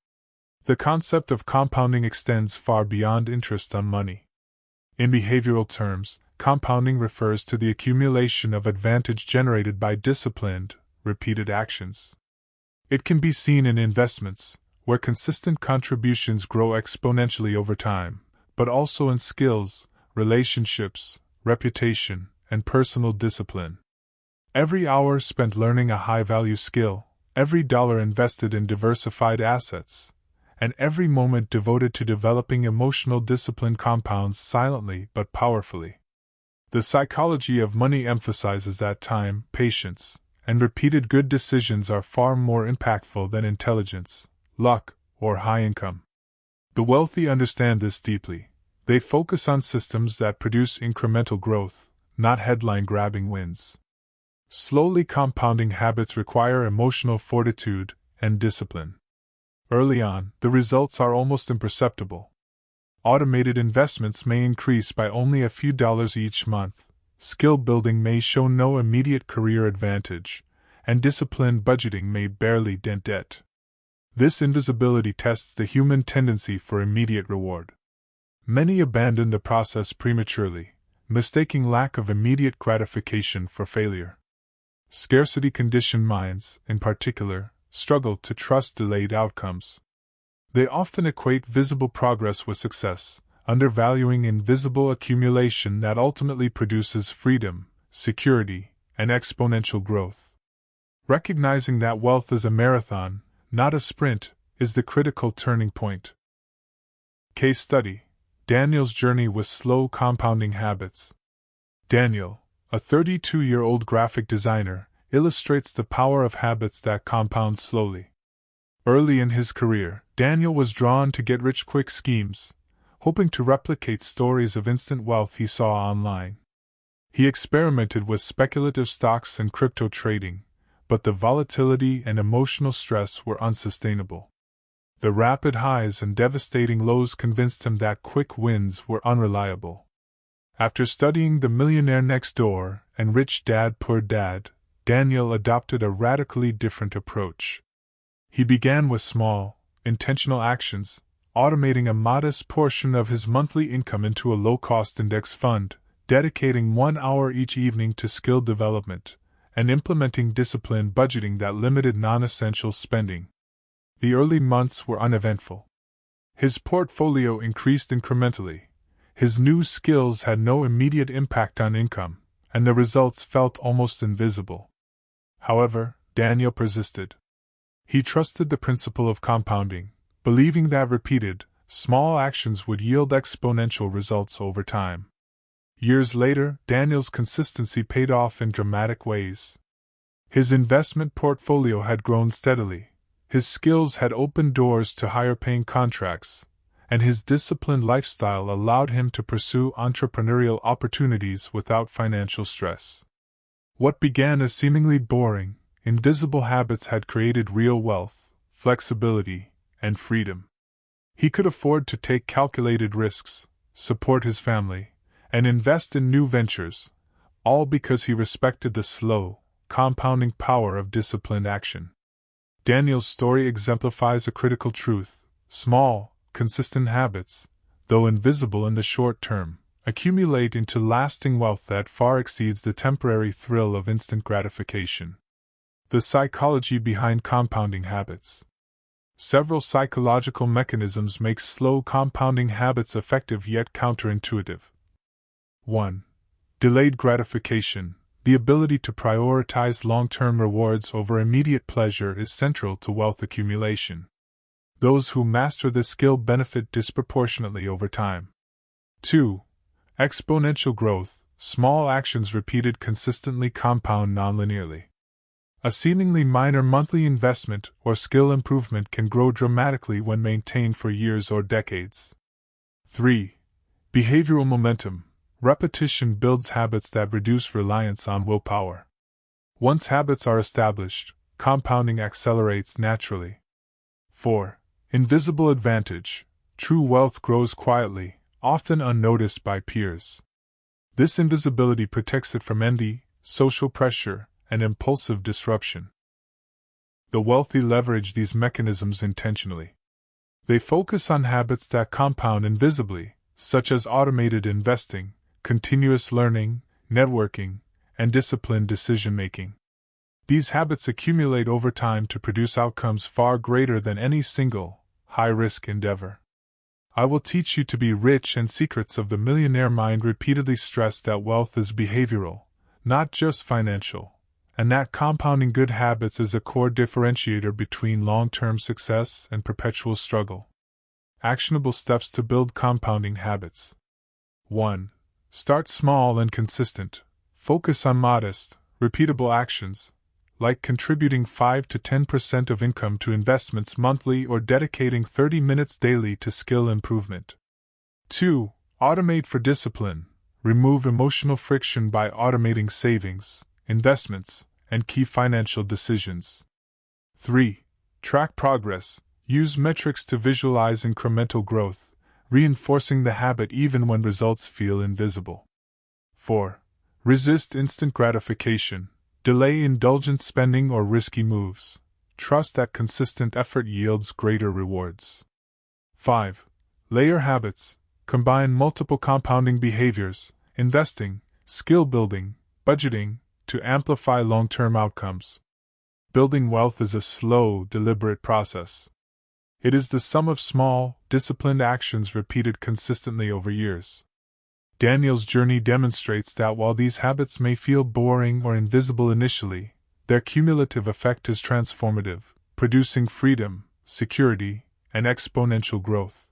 Speaker 1: The concept of compounding extends far beyond interest on money. In behavioral terms, compounding refers to the accumulation of advantage generated by disciplined, repeated actions. It can be seen in investments, where consistent contributions grow exponentially over time, but also in skills, relationships, reputation, and personal discipline. Every hour spent learning a high-value skill, every dollar invested in diversified assets, and every moment devoted to developing emotional discipline compounds silently but powerfully. The psychology of money emphasizes that time, patience, and repeated good decisions are far more impactful than intelligence, luck, or high income. The wealthy understand this deeply. They focus on systems that produce incremental growth, not headline-grabbing wins. Slowly compounding habits require emotional fortitude and discipline. Early on, the results are almost imperceptible. Automated investments may increase by only a few dollars each month, skill building may show no immediate career advantage, and disciplined budgeting may barely dent debt. This invisibility tests the human tendency for immediate reward. Many abandon the process prematurely, mistaking lack of immediate gratification for failure. Scarcity-conditioned minds, in particular, struggle to trust delayed outcomes. They often equate visible progress with success, undervaluing invisible accumulation that ultimately produces freedom, security, and exponential growth. Recognizing that wealth is a marathon, not a sprint, is the critical turning point. Case study: Daniel's journey with slow compounding habits. Daniel, a 32-year-old graphic designer, illustrates the power of habits that compound slowly. Early in his career, Daniel was drawn to get-rich-quick schemes, hoping to replicate stories of instant wealth he saw online. He experimented with speculative stocks and crypto trading, but the volatility and emotional stress were unsustainable. The rapid highs and devastating lows convinced him that quick wins were unreliable. After studying The Millionaire Next Door and Rich Dad Poor Dad, Daniel adopted a radically different approach. He began with small, intentional actions, automating a modest portion of his monthly income into a low-cost index fund, dedicating 1 hour each evening to skill development, and implementing disciplined budgeting that limited non-essential spending. The early months were uneventful. His portfolio increased incrementally. His new skills had no immediate impact on income, and the results felt almost invisible. However, Daniel persisted. He trusted the principle of compounding, believing that repeated, small actions would yield exponential results over time. Years later, Daniel's consistency paid off in dramatic ways. His investment portfolio had grown steadily, his skills had opened doors to higher-paying contracts, and his disciplined lifestyle allowed him to pursue entrepreneurial opportunities without financial stress. What began as seemingly boring, invisible habits had created real wealth, flexibility, and freedom. He could afford to take calculated risks, support his family, and invest in new ventures, all because he respected the slow, compounding power of disciplined action. Daniel's story exemplifies a critical truth: small, consistent habits, though invisible in the short term, accumulate into lasting wealth that far exceeds the temporary thrill of instant gratification. The psychology behind compounding habits. Several psychological mechanisms make slow compounding habits effective yet counterintuitive. 1. Delayed gratification. The ability to prioritize long-term rewards over immediate pleasure is central to wealth accumulation. Those who master this skill benefit disproportionately over time. 2. Exponential growth. Small actions repeated consistently compound nonlinearly. A seemingly minor monthly investment or skill improvement can grow dramatically when maintained for years or decades. 3. Behavioral momentum. Repetition builds habits that reduce reliance on willpower. Once habits are established, compounding accelerates naturally. 4. Invisible advantage. True wealth grows quietly, often unnoticed by peers. This invisibility protects it from envy, social pressure, and impulsive disruption. The wealthy leverage these mechanisms intentionally. They focus on habits that compound invisibly, such as automated investing, continuous learning, networking, and disciplined decision-making. These habits accumulate over time to produce outcomes far greater than any single, high-risk endeavor. I will teach you to be rich and secrets of the millionaire mind repeatedly stress that wealth is behavioral, not just financial, and that compounding good habits is a core differentiator between long-term success and perpetual struggle. Actionable steps to build compounding habits. 1. Start small and consistent. Focus on modest, repeatable actions, like contributing 5 to 10% of income to investments monthly or dedicating 30 minutes daily to skill improvement. 2. Automate for discipline. Remove emotional friction by automating savings, investments, and key financial decisions. 3. Track progress. Use metrics to visualize incremental growth, reinforcing the habit even when results feel invisible. 4. Resist instant gratification. Delay indulgent spending or risky moves. Trust that consistent effort yields greater rewards. 5. Layer habits. Combine multiple compounding behaviors, investing, skill building, budgeting, to amplify long-term outcomes. Building wealth is a slow, deliberate process. It is the sum of small, disciplined actions repeated consistently over years. Daniel's journey demonstrates that while these habits may feel boring or invisible initially, their cumulative effect is transformative, producing freedom, security, and exponential growth.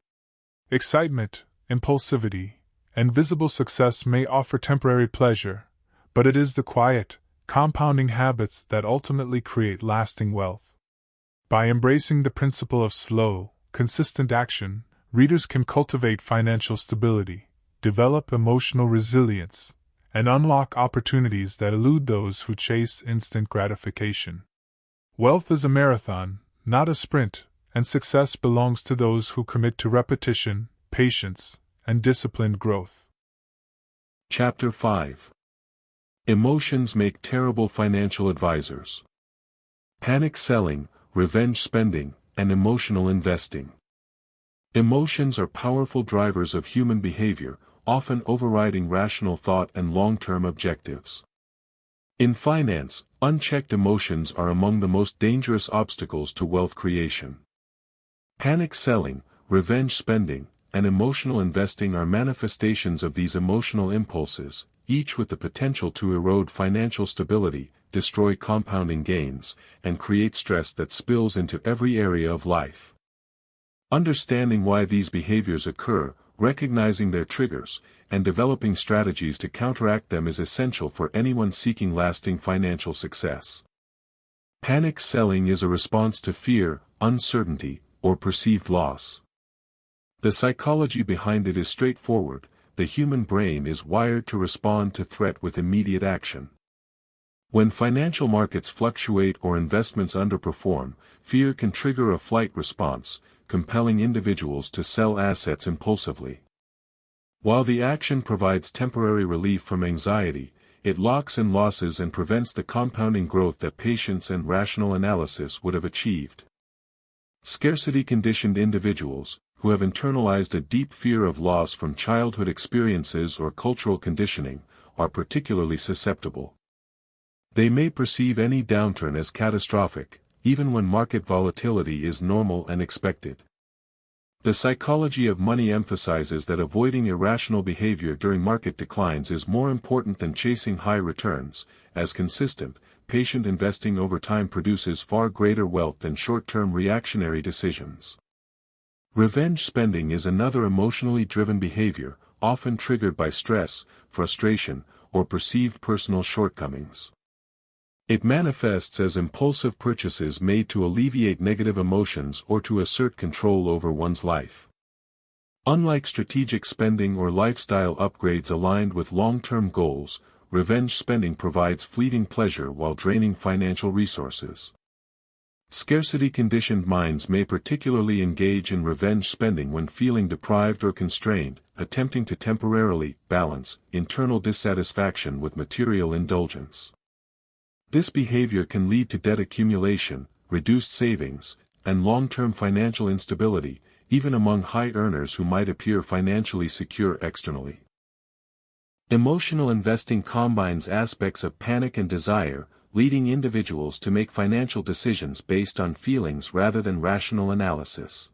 Speaker 1: Excitement, impulsivity, and visible success may offer temporary pleasure, but it is the quiet, compounding habits that ultimately create lasting wealth. By embracing the principle of slow, consistent action, readers can cultivate financial stability, develop emotional resilience, and unlock opportunities that elude those who chase instant gratification. Wealth is a marathon, not a sprint, and success belongs to those who commit to repetition, patience, and disciplined growth.
Speaker 2: Chapter 5. Emotions make terrible financial advisors. Panic selling, revenge spending, and emotional investing. Emotions are powerful drivers of human behavior, often overriding rational thought and long-term objectives. In finance, unchecked emotions are among the most dangerous obstacles to wealth creation. Panic selling, revenge spending, and emotional investing are manifestations of these emotional impulses, each with the potential to erode financial stability, destroy compounding gains, and create stress that spills into every area of life. Understanding why these behaviors occur, recognizing their triggers, and developing strategies to counteract them is essential for anyone seeking lasting financial success. Panic selling is a response to fear, uncertainty, or perceived loss. The psychology behind it is straightforward. The human brain is wired to respond to threat with immediate action. When financial markets fluctuate or investments underperform, fear can trigger a flight response, compelling individuals to sell assets impulsively. While the action provides temporary relief from anxiety, it locks in losses and prevents the compounding growth that patience and rational analysis would have achieved. Scarcity-conditioned individuals, who have internalized a deep fear of loss from childhood experiences or cultural conditioning, are particularly susceptible. They may perceive any downturn as catastrophic, even when market volatility is normal and expected. The psychology of money emphasizes that avoiding irrational behavior during market declines is more important than chasing high returns, as consistent, patient investing over time produces far greater wealth than short-term reactionary decisions. Revenge spending is another emotionally driven behavior, often triggered by stress, frustration, or perceived personal shortcomings. It manifests as impulsive purchases made to alleviate negative emotions or to assert control over one's life. Unlike strategic spending or lifestyle upgrades aligned with long-term goals, revenge spending provides fleeting pleasure while draining financial resources. Scarcity-conditioned minds may particularly engage in revenge spending when feeling deprived or constrained, attempting to temporarily balance internal dissatisfaction with material indulgence. This behavior can lead to debt accumulation, reduced savings, and long-term financial instability, even among high earners who might appear financially secure externally. Emotional investing combines aspects of panic and desire, leading individuals to make financial decisions based on feelings rather than rational analysis.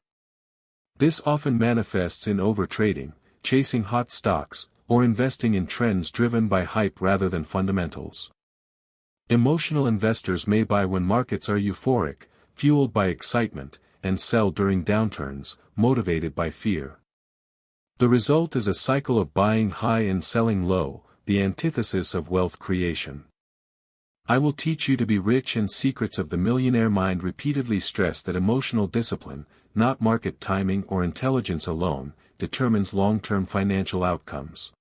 Speaker 2: This often manifests in overtrading, chasing hot stocks, or investing in trends driven by hype rather than fundamentals. Emotional investors may buy when markets are euphoric, fueled by excitement, and sell during downturns, motivated by fear. The result is a cycle of buying high and selling low, the antithesis of wealth creation. I will teach you to be rich, and Secrets of the Millionaire Mind repeatedly stress that emotional discipline, not market timing or intelligence alone, determines long-term financial outcomes.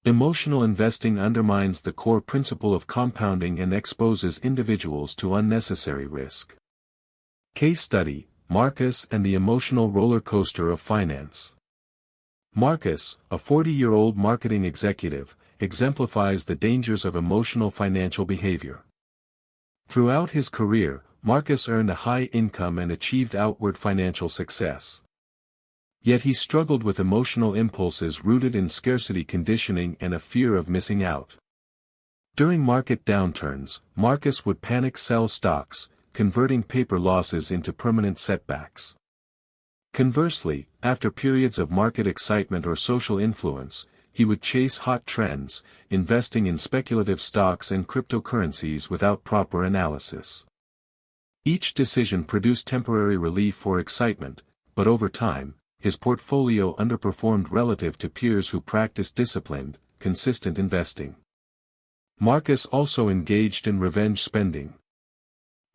Speaker 2: Emotional investing undermines the core principle of compounding and exposes individuals to unnecessary risk. Case study: Marcus and the emotional roller coaster of finance. Marcus, a 40-year-old marketing executive, exemplifies the dangers of emotional financial behavior. Throughout his career, Marcus earned a high income and achieved outward financial success. Yet he struggled with emotional impulses rooted in scarcity conditioning and a fear of missing out. During market downturns, Marcus would panic sell stocks, converting paper losses into permanent setbacks. Conversely, after periods of market excitement or social influence, he would chase hot trends, investing in speculative stocks and cryptocurrencies without proper analysis. Each decision produced temporary relief or excitement, but over time, his portfolio underperformed relative to peers who practiced disciplined, consistent investing. Marcus also engaged in revenge spending.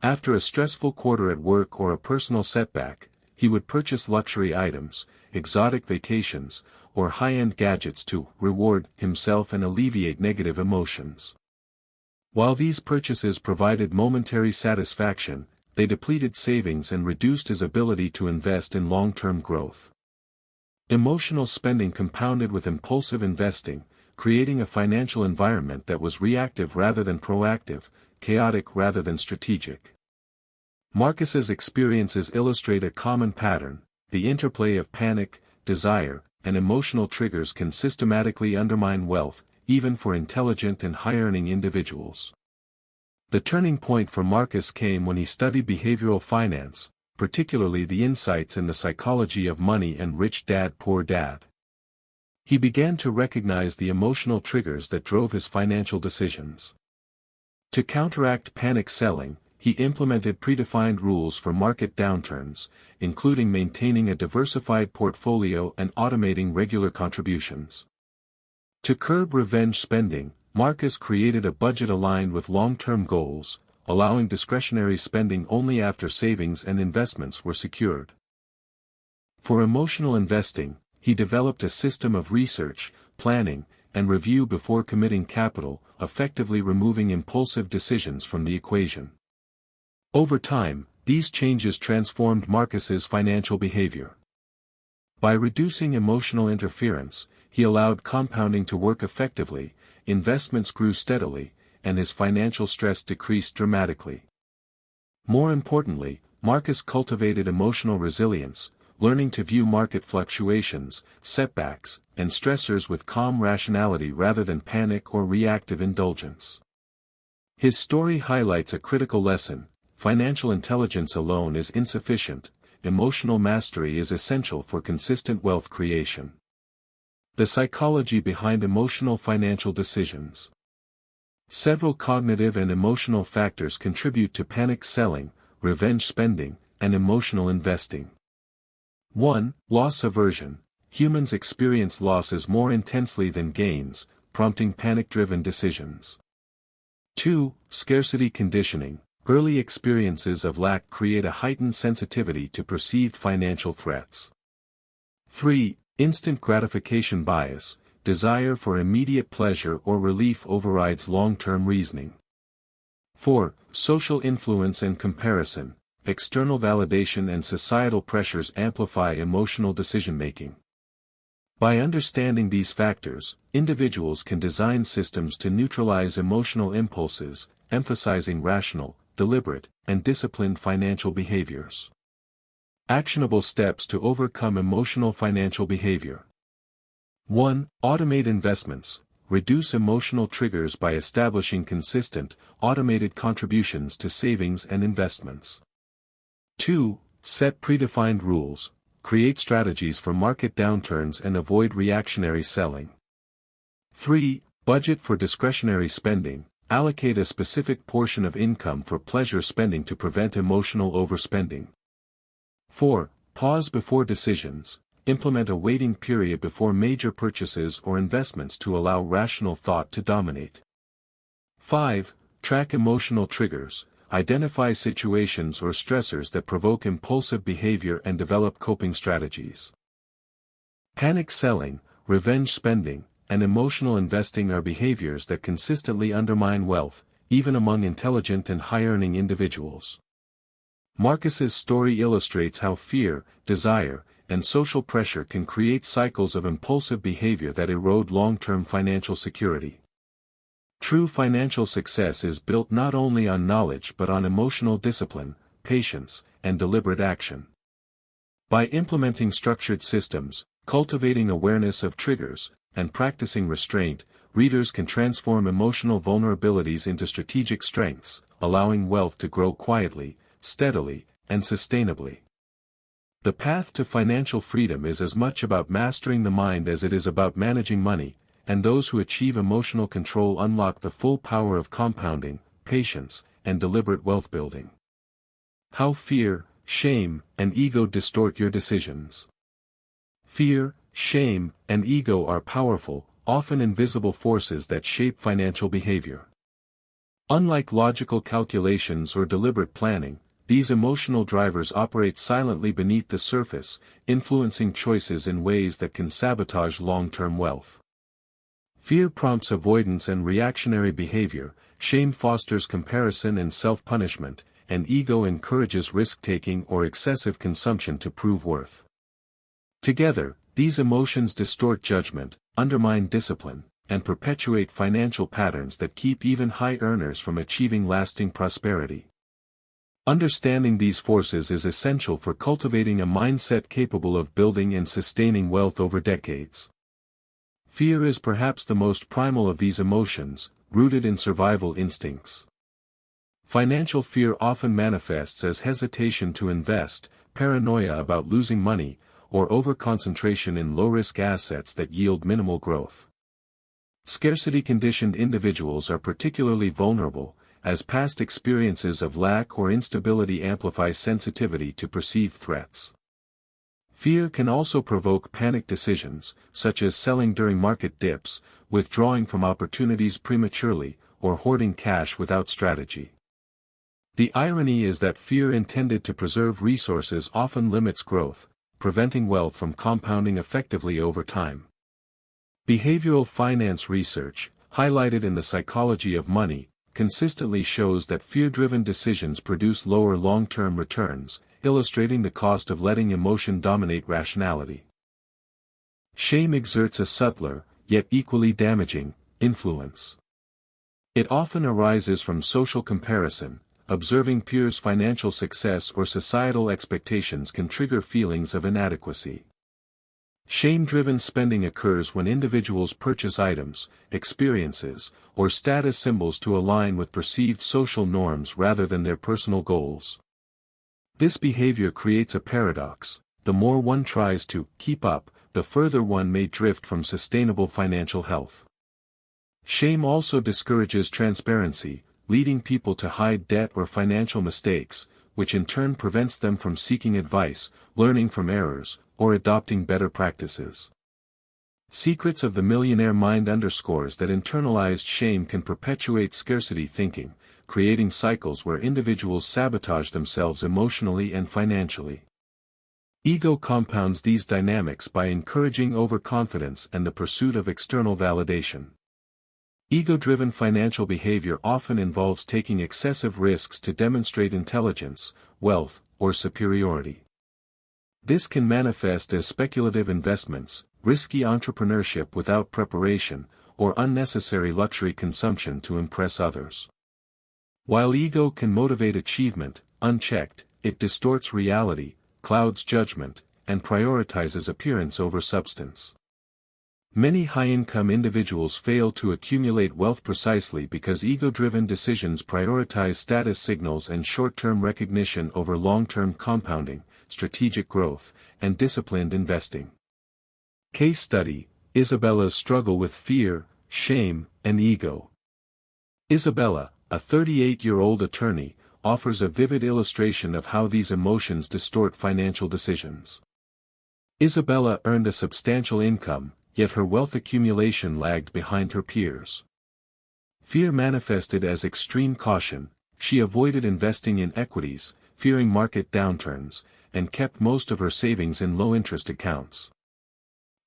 Speaker 2: After a stressful quarter at work or a personal setback, he would purchase luxury items, exotic vacations, or high-end gadgets to reward himself and alleviate negative emotions. While these purchases provided momentary satisfaction, they depleted savings and reduced his ability to invest in long-term growth. Emotional spending compounded with impulsive investing, creating a financial environment that was reactive rather than proactive, chaotic rather than strategic. Marcus's experiences illustrate a common pattern: the interplay of panic, desire, and emotional triggers can systematically undermine wealth, even for intelligent and high-earning individuals. The turning point for Marcus came when he studied behavioral finance, particularly the insights in the psychology of money and Rich Dad Poor Dad. He began to recognize the emotional triggers that drove his financial decisions. To counteract panic selling, he implemented predefined rules for market downturns, including maintaining a diversified portfolio and automating regular contributions. To curb revenge spending, Marcus created a budget aligned with long-term goals, allowing discretionary spending only after savings and investments were secured. For emotional investing, he developed a system of research, planning, and review before committing capital, effectively removing impulsive decisions from the equation. Over time, these changes transformed Marcus's financial behavior. By reducing emotional interference, he allowed compounding to work effectively, investments grew steadily, and his financial stress decreased dramatically. More importantly, Marcus cultivated emotional resilience, learning to view market fluctuations, setbacks, and stressors with calm rationality rather than panic or reactive indulgence. His story highlights a critical lesson: financial intelligence alone is insufficient, emotional mastery is essential for consistent wealth creation. The psychology behind emotional financial decisions. Several cognitive and emotional factors contribute to panic selling, revenge spending, and emotional investing. 1. Loss aversion. Humans experience losses more intensely than gains, prompting panic-driven decisions. 2. Scarcity conditioning. Early experiences of lack create a heightened sensitivity to perceived financial threats. 3. Instant gratification bias. Desire for immediate pleasure or relief overrides long-term reasoning. 4. Social influence and comparison. External validation and societal pressures amplify emotional decision-making. By understanding these factors, individuals can design systems to neutralize emotional impulses, emphasizing rational, deliberate, and disciplined financial behaviors. Actionable steps to overcome emotional financial behavior. 1. Automate investments. Reduce emotional triggers by establishing consistent, automated contributions to savings and investments. 2. Set predefined rules. Create strategies for market downturns and avoid reactionary selling. 3. Budget for discretionary spending. Allocate a specific portion of income for pleasure spending to prevent emotional overspending. 4. Pause before decisions. Implement a waiting period before major purchases or investments to allow rational thought to dominate. 5. Track emotional triggers. Identify situations or stressors that provoke impulsive behavior and develop coping strategies. Panic selling, revenge spending, and emotional investing are behaviors that consistently undermine wealth, even among intelligent and high-earning individuals. Marcus's story illustrates how fear, desire, and social pressure can create cycles of impulsive behavior that erode long-term financial security. True financial success is built not only on knowledge but on emotional discipline, patience, and deliberate action. By implementing structured systems, cultivating awareness of triggers, and practicing restraint, readers can transform emotional vulnerabilities into strategic strengths, allowing wealth to grow quietly, steadily, and sustainably. The path to financial freedom is as much about mastering the mind as it is about managing money, and those who achieve emotional control unlock the full power of compounding, patience, and deliberate wealth building. How fear, shame, and ego distort your decisions. Fear, shame, and ego are powerful, often invisible forces that shape financial behavior. Unlike logical calculations or deliberate planning, these emotional drivers operate silently beneath the surface, influencing choices in ways that can sabotage long-term wealth. Fear prompts avoidance and reactionary behavior, shame fosters comparison and self-punishment, and ego encourages risk-taking or excessive consumption to prove worth. Together, these emotions distort judgment, undermine discipline, and perpetuate financial patterns that keep even high earners from achieving lasting prosperity. Understanding these forces is essential for cultivating a mindset capable of building and sustaining wealth over decades. Fear is perhaps the most primal of these emotions, rooted in survival instincts. Financial fear often manifests as hesitation to invest, paranoia about losing money, or overconcentration in low-risk assets that yield minimal growth. Scarcity-conditioned individuals are particularly vulnerable, as past experiences of lack or instability amplify sensitivity to perceived threats. Fear can also provoke panic decisions, such as selling during market dips, withdrawing from opportunities prematurely, or hoarding cash without strategy. The irony is that fear intended to preserve resources often limits growth, preventing wealth from compounding effectively over time. Behavioral finance research, highlighted in The Psychology of Money, consistently shows that fear-driven decisions produce lower long-term returns, illustrating the cost of letting emotion dominate rationality. Shame exerts a subtler, yet equally damaging, influence. It often arises from social comparison. Observing peers' financial success or societal expectations can trigger feelings of inadequacy. Shame-driven spending occurs when individuals purchase items, experiences, or status symbols to align with perceived social norms rather than their personal goals. This behavior creates a paradox: the more one tries to keep up, the further one may drift from sustainable financial health. Shame also discourages transparency, leading people to hide debt or financial mistakes, which in turn prevents them from seeking advice, learning from errors, or adopting better practices. Secrets of the Millionaire Mind underscores that internalized shame can perpetuate scarcity thinking, creating cycles where individuals sabotage themselves emotionally and financially. Ego compounds these dynamics by encouraging overconfidence and the pursuit of external validation. Ego-driven financial behavior often involves taking excessive risks to demonstrate intelligence, wealth, or superiority. This can manifest as speculative investments, risky entrepreneurship without preparation, or unnecessary luxury consumption to impress others. While ego can motivate achievement, unchecked, it distorts reality, clouds judgment, and prioritizes appearance over substance. Many high-income individuals fail to accumulate wealth precisely because ego-driven decisions prioritize status signals and short-term recognition over long-term compounding, strategic growth, and disciplined investing. Case study: Isabella's struggle with fear, shame, and ego. Isabella, a 38-year-old attorney, offers a vivid illustration of how these emotions distort financial decisions. Isabella earned a substantial income, yet her wealth accumulation lagged behind her peers. Fear manifested as extreme caution. She avoided investing in equities, fearing market downturns, and kept most of her savings in low-interest accounts.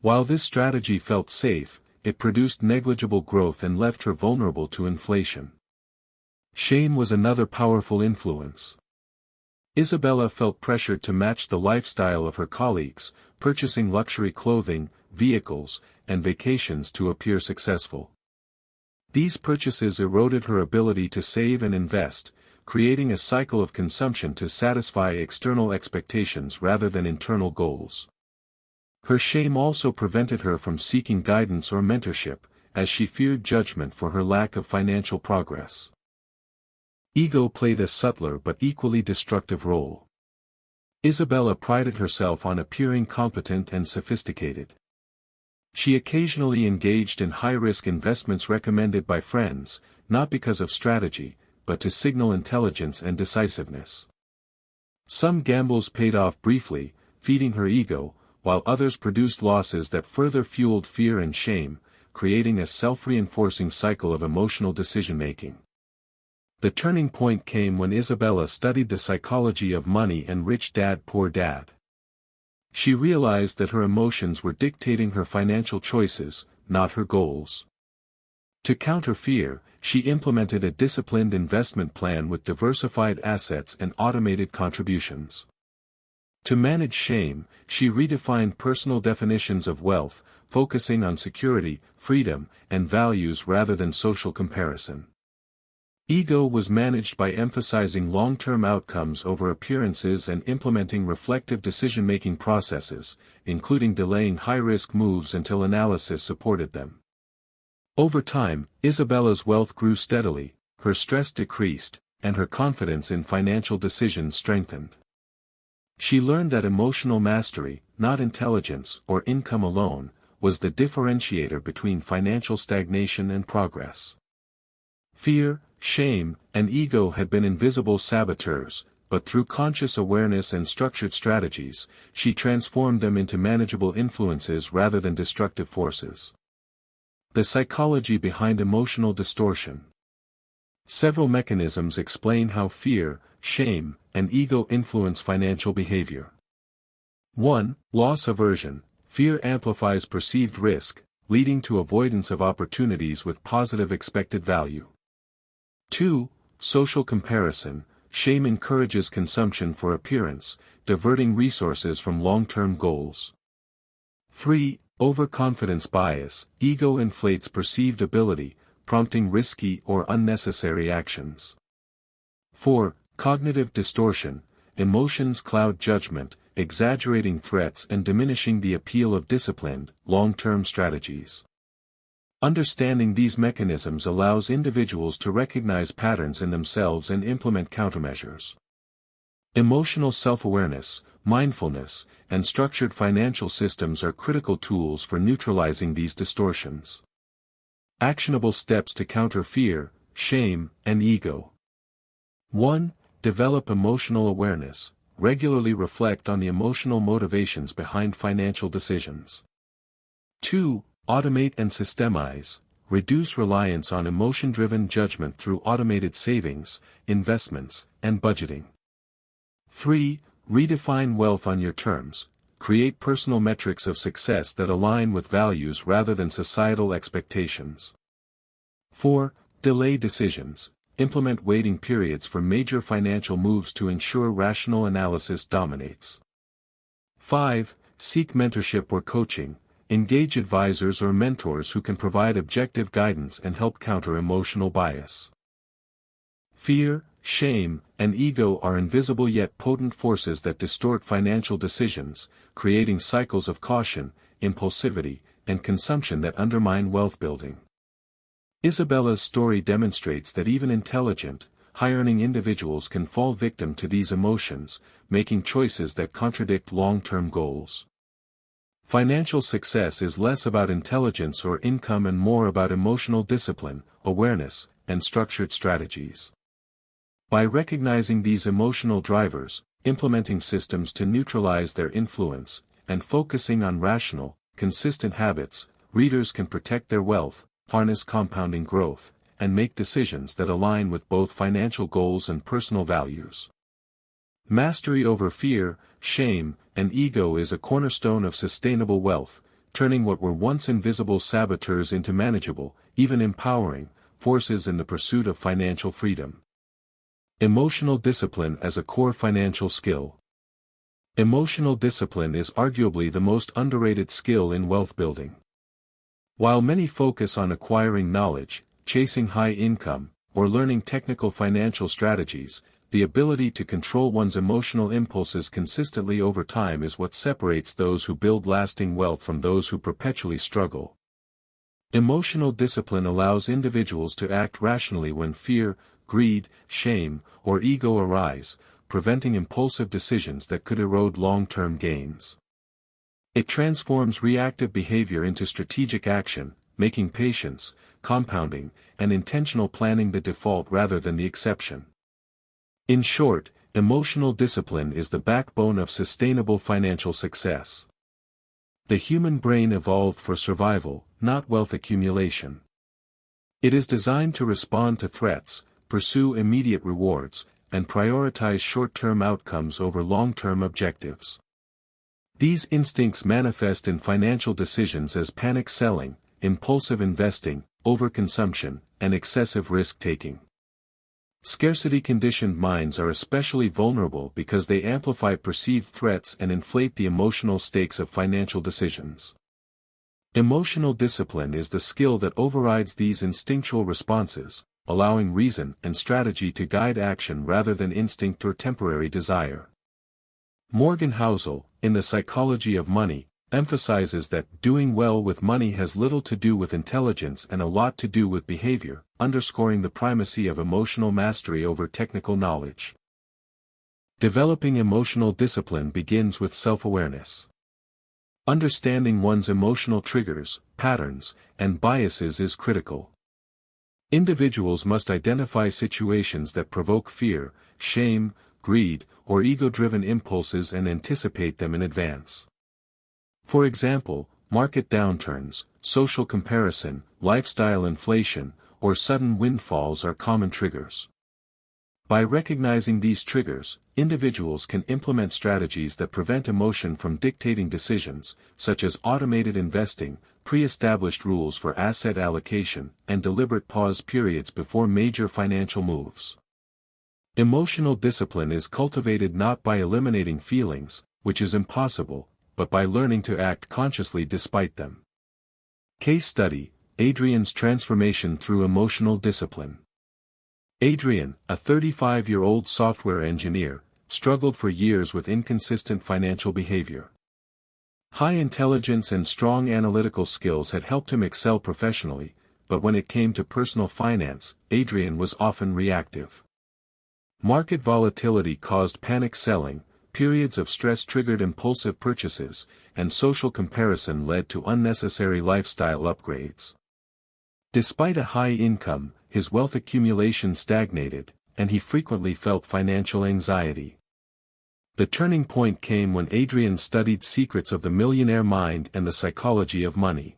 Speaker 2: While this strategy felt safe, it produced negligible growth and left her vulnerable to inflation. Shame was another powerful influence. Isabella felt pressured to match the lifestyle of her colleagues, purchasing luxury clothing, vehicles, and vacations to appear successful. These purchases eroded her ability to save and invest, creating a cycle of consumption to satisfy external expectations rather than internal goals. Her shame also prevented her from seeking guidance or mentorship, as she feared judgment for her lack of financial progress. Ego played a subtler but equally destructive role. Isabella prided herself on appearing competent and sophisticated. She occasionally engaged in high-risk investments recommended by friends, not because of strategy, but to signal intelligence and decisiveness. Some gambles paid off briefly, feeding her ego, while others produced losses that further fueled fear and shame, creating a self-reinforcing cycle of emotional decision-making. The turning point came when Isabella studied the psychology of money and Rich Dad Poor Dad. She realized that her emotions were dictating her financial choices, not her goals. To counter fear, she implemented a disciplined investment plan with diversified assets and automated contributions. To manage shame, she redefined personal definitions of wealth, focusing on security, freedom, and values rather than social comparison. Ego was managed by emphasizing long-term outcomes over appearances and implementing reflective decision-making processes, including delaying high-risk moves until analysis supported them. Over time, Isabella's wealth grew steadily, her stress decreased, and her confidence in financial decisions strengthened. She learned that emotional mastery, not intelligence or income alone, was the differentiator between financial stagnation and progress. Fear, shame, and ego had been invisible saboteurs, but through conscious awareness and structured strategies, she transformed them into manageable influences rather than destructive forces. The psychology behind emotional distortion. Several mechanisms explain how fear, shame, and ego influence financial behavior. 1. Loss aversion. Fear amplifies perceived risk, leading to avoidance of opportunities with positive expected value. 2. Social comparison. Shame encourages consumption for appearance, diverting resources from long-term goals. 3. Overconfidence bias. Ego inflates perceived ability, prompting risky or unnecessary actions. 4. Cognitive distortion. Emotions cloud judgment, exaggerating threats and diminishing the appeal of disciplined, long-term strategies. Understanding these mechanisms allows individuals to recognize patterns in themselves and implement countermeasures. Emotional self-awareness, mindfulness, and structured financial systems are critical tools for neutralizing these distortions. Actionable steps to counter fear, shame, and ego. 1. Develop emotional awareness. Regularly reflect on the emotional motivations behind financial decisions. 2. Automate and systemize. Reduce reliance on emotion-driven judgment through automated savings, investments, and budgeting. 3. Redefine wealth on your terms. Create personal metrics of success that align with values rather than societal expectations. 4. Delay decisions. Implement waiting periods for major financial moves to ensure rational analysis dominates. 5. Seek mentorship or coaching. Engage advisors or mentors who can provide objective guidance and help counter emotional bias. Fear, shame, and ego are invisible yet potent forces that distort financial decisions, creating cycles of caution, impulsivity, and consumption that undermine wealth building. Isabella's story demonstrates that even intelligent, high-earning individuals can fall victim to these emotions, making choices that contradict long-term goals. Financial success is less about intelligence or income and more about emotional discipline, awareness, and structured strategies. By recognizing these emotional drivers, implementing systems to neutralize their influence, and focusing on rational, consistent habits, readers can protect their wealth, harness compounding growth, and make decisions that align with both financial goals and personal values. Mastery over fear, shame, and ego is a cornerstone of sustainable wealth, turning what were once invisible saboteurs into manageable, even empowering, forces in the pursuit of financial freedom. Emotional discipline as a core financial skill. Emotional discipline is arguably the most underrated skill in wealth building. While many focus on acquiring knowledge, chasing high income, or learning technical financial strategies, the ability to control one's emotional impulses consistently over time is what separates those who build lasting wealth from those who perpetually struggle. Emotional discipline allows individuals to act rationally when fear, greed, shame, or ego arise, preventing impulsive decisions that could erode long-term gains. It transforms reactive behavior into strategic action, making patience, compounding, and intentional planning the default rather than the exception. In short, emotional discipline is the backbone of sustainable financial success. The human brain evolved for survival, not wealth accumulation. It is designed to respond to threats, pursue immediate rewards, and prioritize short-term outcomes over long-term objectives. These instincts manifest in financial decisions as panic selling, impulsive investing, overconsumption, and excessive risk-taking. Scarcity-conditioned minds are especially vulnerable because they amplify perceived threats and inflate the emotional stakes of financial decisions. Emotional discipline is the skill that overrides these instinctual responses, allowing reason and strategy to guide action rather than instinct or temporary desire. Morgan Housel, in The Psychology of Money, emphasizes that doing well with money has little to do with intelligence and a lot to do with behavior, underscoring the primacy of emotional mastery over technical knowledge. Developing emotional discipline begins with self-awareness. Understanding one's emotional triggers, patterns, and biases is critical. Individuals must identify situations that provoke fear, shame, greed, or ego-driven impulses and anticipate them in advance. For example, market downturns, social comparison, lifestyle inflation, or sudden windfalls are common triggers. By recognizing these triggers, individuals can implement strategies that prevent emotion from dictating decisions, such as automated investing, pre-established rules for asset allocation, and deliberate pause periods before major financial moves. Emotional discipline is cultivated not by eliminating feelings, which is impossible, but by learning to act consciously despite them. Case study: Adrian's transformation through emotional discipline. Adrian, a 35-year-old software engineer, struggled for years with inconsistent financial behavior. High intelligence and strong analytical skills had helped him excel professionally, but when it came to personal finance, Adrian was often reactive. Market volatility caused panic selling, periods of stress triggered impulsive purchases, and social comparison led to unnecessary lifestyle upgrades. Despite a high income, his wealth accumulation stagnated, and he frequently felt financial anxiety. The turning point came when Adrian studied Secrets of the Millionaire Mind and the Psychology of Money.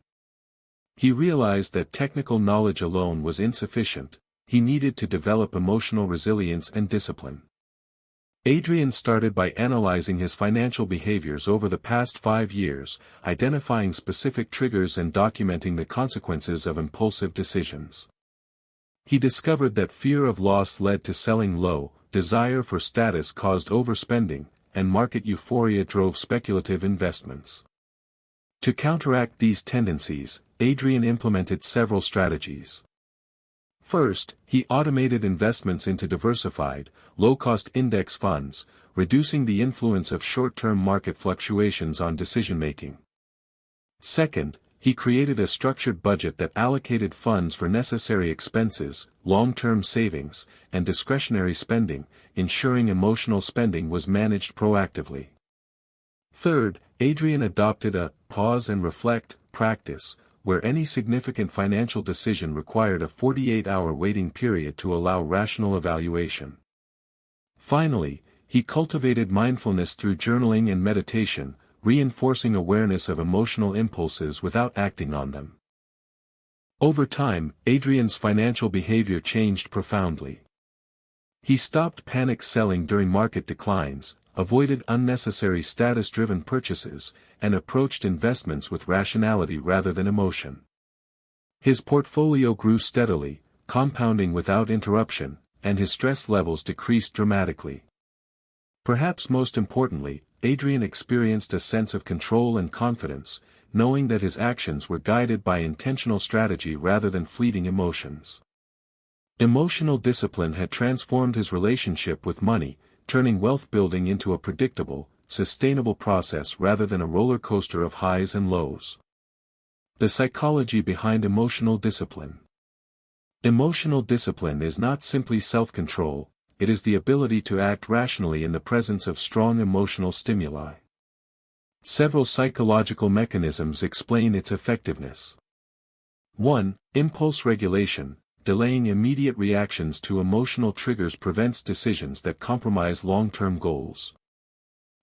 Speaker 2: He realized that technical knowledge alone was insufficient. He needed to develop emotional resilience and discipline. Adrian started by analyzing his financial behaviors over the past 5 years, identifying specific triggers and documenting the consequences of impulsive decisions. He discovered that fear of loss led to selling low, desire for status caused overspending, and market euphoria drove speculative investments. To counteract these tendencies, Adrian implemented several strategies. First, he automated investments into diversified, low-cost index funds, reducing the influence of short-term market fluctuations on decision-making. Second, he created a structured budget that allocated funds for necessary expenses, long-term savings, and discretionary spending, ensuring emotional spending was managed proactively. Third, Adrian adopted a pause and reflect practice, where any significant financial decision required a 48-hour waiting period to allow rational evaluation. Finally, he cultivated mindfulness through journaling and meditation, reinforcing awareness of emotional impulses without acting on them. Over time, Adrian's financial behavior changed profoundly. He stopped panic selling during market declines, avoided unnecessary status-driven purchases, and approached investments with rationality rather than emotion. His portfolio grew steadily, compounding without interruption, and his stress levels decreased dramatically. Perhaps most importantly, Adrian experienced a sense of control and confidence, knowing that his actions were guided by intentional strategy rather than fleeting emotions. Emotional discipline had transformed his relationship with money, turning wealth building into a predictable, sustainable process rather than a roller coaster of highs and lows. The psychology behind emotional discipline. Emotional discipline is not simply self-control, it is the ability to act rationally in the presence of strong emotional stimuli. Several psychological mechanisms explain its effectiveness. 1. Impulse regulation. Delaying immediate reactions to emotional triggers prevents decisions that compromise long-term goals.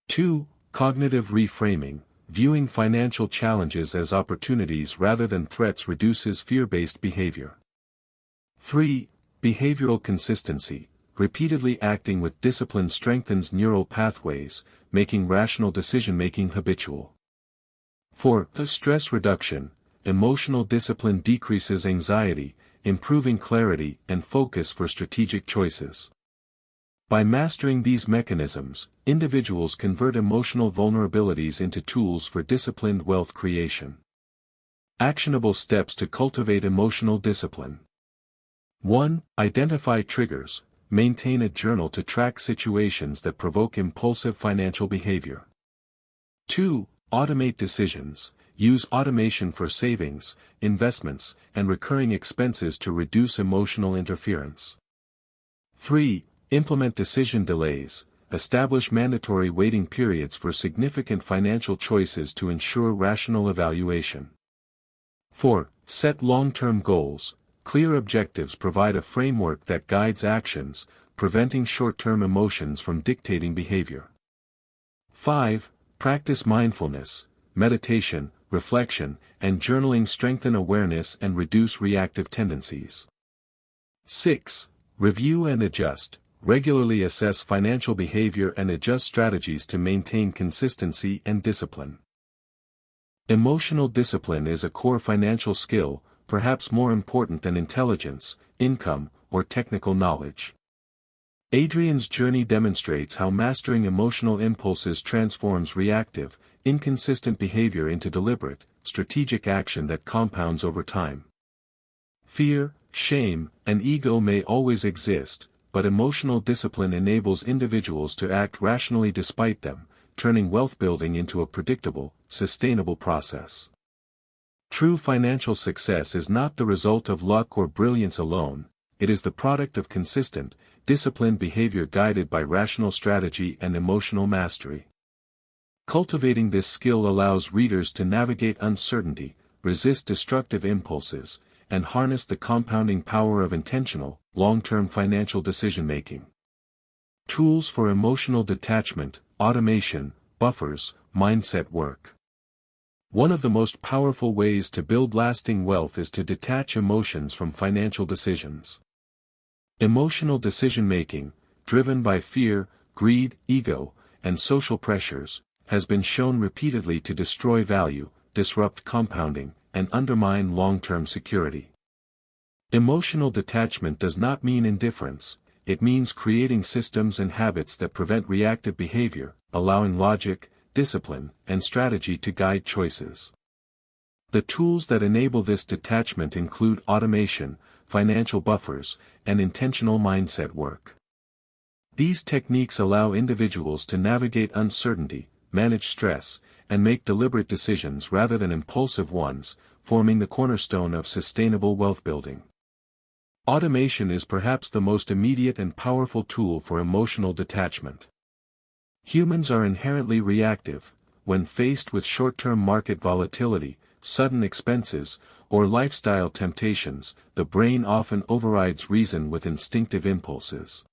Speaker 2: 2. Cognitive reframing. Viewing financial challenges as opportunities rather than threats reduces fear-based behavior. 3. Behavioral consistency. Repeatedly acting with discipline strengthens neural pathways, making rational decision-making habitual. 4. Stress reduction. Emotional discipline decreases anxiety, improving clarity and focus for strategic choices. By mastering these mechanisms, individuals convert emotional vulnerabilities into tools for disciplined wealth creation. Actionable steps to cultivate emotional discipline. 1. Identify triggers. Maintain a journal to track situations that provoke impulsive financial behavior. 2. Automate decisions. Use automation for savings, investments, and recurring expenses to reduce emotional interference. 3. Implement decision delays. Establish mandatory waiting periods for significant financial choices to ensure rational evaluation. 4. Set long-term goals. Clear objectives provide a framework that guides actions, preventing short-term emotions from dictating behavior. 5. Practice mindfulness. Meditation, reflection, and journaling strengthen awareness and reduce reactive tendencies. 6. Review and adjust. Regularly assess financial behavior and adjust strategies to maintain consistency and discipline. Emotional discipline is a core financial skill, perhaps more important than intelligence, income, or technical knowledge. Adrian's journey demonstrates how mastering emotional impulses transforms reactive, inconsistent behavior into deliberate, strategic action that compounds over time. Fear, shame, and ego may always exist, but emotional discipline enables individuals to act rationally despite them, turning wealth building into a predictable, sustainable process. True financial success is not the result of luck or brilliance alone, it is the product of consistent, disciplined behavior guided by rational strategy and emotional mastery. Cultivating this skill allows readers to navigate uncertainty, resist destructive impulses, and harness the compounding power of intentional, long-term financial decision-making. Tools for emotional detachment, automation, buffers, mindset work. One of the most powerful ways to build lasting wealth is to detach emotions from financial decisions. Emotional decision-making, driven by fear, greed, ego, and social pressures, has been shown repeatedly to destroy value, disrupt compounding, and undermine long-term security. Emotional detachment does not mean indifference, it means creating systems and habits that prevent reactive behavior, allowing logic, discipline, and strategy to guide choices. The tools that enable this detachment include automation, financial buffers, and intentional mindset work. These techniques allow individuals to navigate uncertainty, manage stress, and make deliberate decisions rather than impulsive ones, forming the cornerstone of sustainable wealth building. Automation is perhaps the most immediate and powerful tool for emotional detachment. Humans are inherently reactive. When faced with short-term market volatility, sudden expenses, or lifestyle temptations, the brain often overrides reason with instinctive impulses.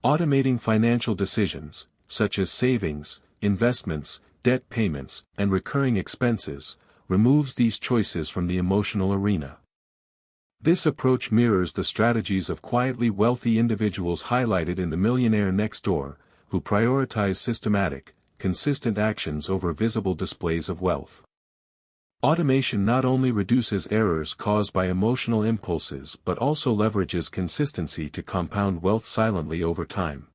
Speaker 2: Automating financial decisions, such as savings, investments, debt payments, and recurring expenses, removes these choices from the emotional arena. This approach mirrors the strategies of quietly wealthy individuals highlighted in The Millionaire Next Door, who prioritize systematic, consistent actions over visible displays of wealth. Automation not only reduces errors caused by emotional impulses but also leverages consistency to compound wealth silently over time.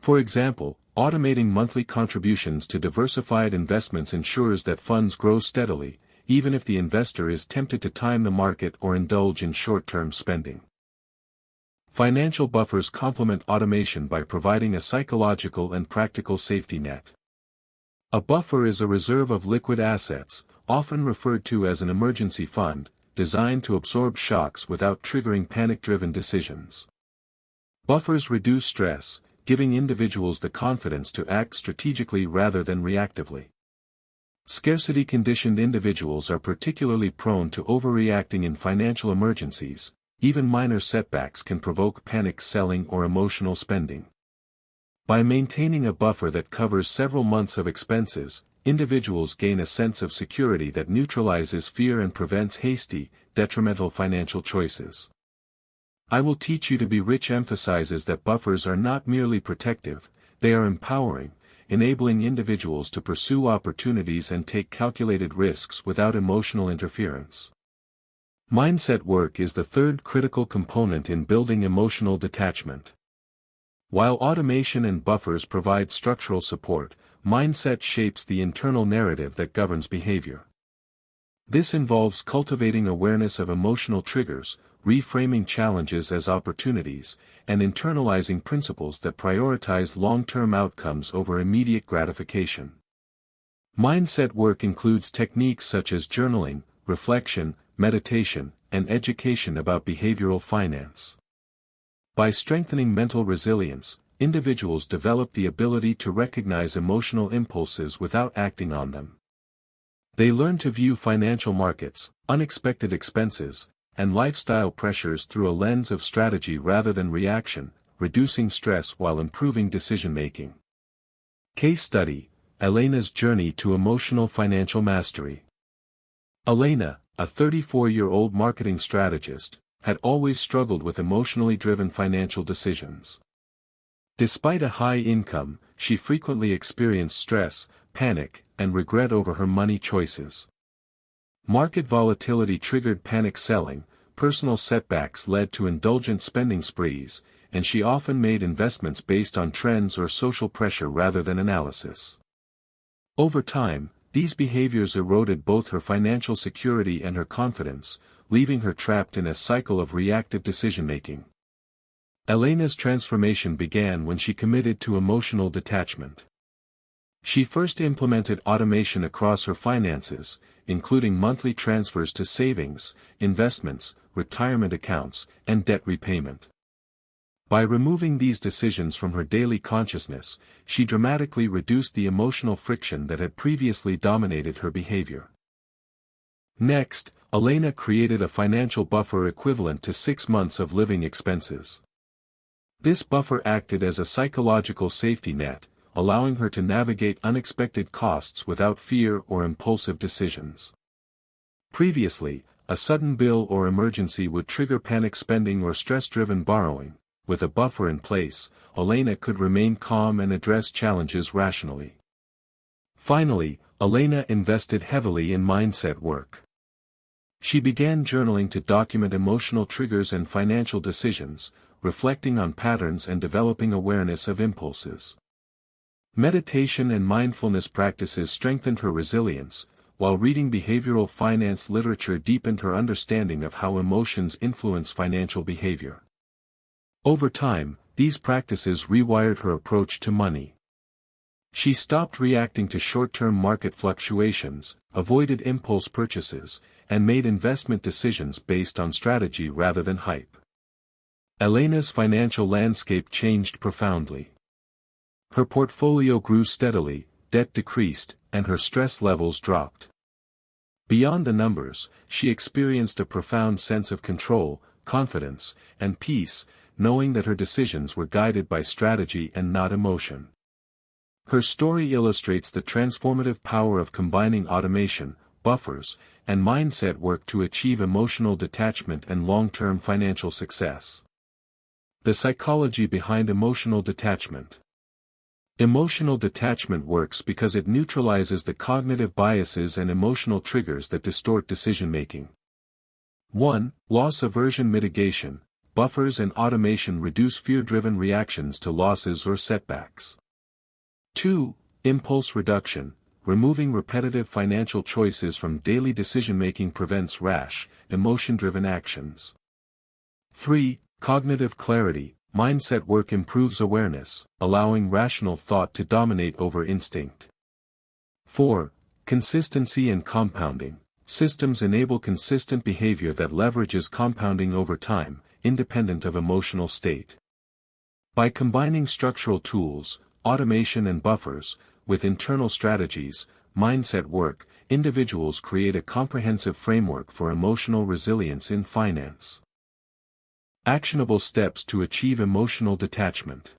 Speaker 2: For example, automating monthly contributions to diversified investments ensures that funds grow steadily, even if the investor is tempted to time the market or indulge in short-term spending. Financial buffers complement automation by providing a psychological and practical safety net. A buffer is a reserve of liquid assets, often referred to as an emergency fund, designed to absorb shocks without triggering panic-driven decisions. Buffers reduce stress, giving individuals the confidence to act strategically rather than reactively. Scarcity-conditioned individuals are particularly prone to overreacting in financial emergencies. Even minor setbacks can provoke panic selling or emotional spending. By maintaining a buffer that covers several months of expenses, individuals gain a sense of security that neutralizes fear and prevents hasty, detrimental financial choices. "I Will Teach You to Be Rich" emphasizes that buffers are not merely protective, they are empowering, enabling individuals to pursue opportunities and take calculated risks without emotional interference. Mindset work is the third critical component in building emotional detachment. While automation and buffers provide structural support, mindset shapes the internal narrative that governs behavior. This involves cultivating awareness of emotional triggers, reframing challenges as opportunities, and internalizing principles that prioritize long-term outcomes over immediate gratification. Mindset work includes techniques such as journaling, reflection, meditation, and education about behavioral finance. By strengthening mental resilience, individuals develop the ability to recognize emotional impulses without acting on them. They learn to view financial markets, unexpected expenses, and lifestyle pressures through a lens of strategy rather than reaction, reducing stress while improving decision-making. Case study: Elena's journey to emotional financial mastery. Elena, a 34-year-old marketing strategist, had always struggled with emotionally driven financial decisions. Despite a high income, she frequently experienced stress, panic, and regret over her money choices. Market volatility triggered panic selling, personal setbacks led to indulgent spending sprees, and she often made investments based on trends or social pressure rather than analysis. Over time, these behaviors eroded both her financial security and her confidence, leaving her trapped in a cycle of reactive decision-making. Elena's transformation began when she committed to emotional detachment. She first implemented automation across her finances, including monthly transfers to savings, investments, retirement accounts, and debt repayment. By removing these decisions from her daily consciousness, she dramatically reduced the emotional friction that had previously dominated her behavior. Next, Elena created a financial buffer equivalent to 6 months of living expenses. This buffer acted as a psychological safety net, allowing her to navigate unexpected costs without fear or impulsive decisions. Previously, a sudden bill or emergency would trigger panic spending or stress-driven borrowing. With a buffer in place, Elena could remain calm and address challenges rationally. Finally, Elena invested heavily in mindset work. She began journaling to document emotional triggers and financial decisions, reflecting on patterns and developing awareness of impulses. Meditation and mindfulness practices strengthened her resilience, while reading behavioral finance literature deepened her understanding of how emotions influence financial behavior. Over time, these practices rewired her approach to money. She stopped reacting to short-term market fluctuations, avoided impulse purchases, and made investment decisions based on strategy rather than hype. Elena's financial landscape changed profoundly. Her portfolio grew steadily, debt decreased, and her stress levels dropped. Beyond the numbers, she experienced a profound sense of control, confidence, and peace, knowing that her decisions were guided by strategy and not emotion. Her story illustrates the transformative power of combining automation, buffers, and mindset work to achieve emotional detachment and long-term financial success. The psychology behind emotional detachment. Emotional detachment works because it neutralizes the cognitive biases and emotional triggers that distort decision-making. 1. Loss aversion mitigation. Buffers and automation reduce fear-driven reactions to losses or setbacks. 2. Impulse reduction. Removing repetitive financial choices from daily decision-making prevents rash, emotion-driven actions. 3. Cognitive clarity. Mindset work improves awareness, allowing rational thought to dominate over instinct. 4. Consistency and compounding. Systems enable consistent behavior that leverages compounding over time, independent of emotional state. By combining structural tools, automation and buffers, with internal strategies, mindset work, individuals create a comprehensive framework for emotional resilience in finance. Actionable steps to achieve emotional detachment.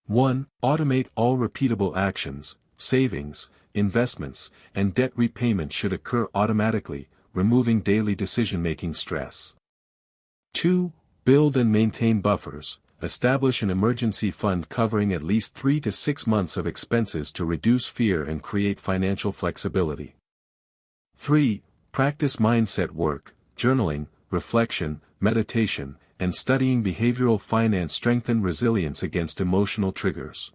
Speaker 2: 1. Automate all repeatable actions. Savings, investments, and debt repayment should occur automatically, removing daily decision-making stress. 2. Build and maintain buffers. Establish an emergency fund covering at least 3 to 6 months of expenses to reduce fear and create financial flexibility. 3. Practice mindset work. Journaling, reflection, meditation, and studying behavioral finance strengthen resilience against emotional triggers.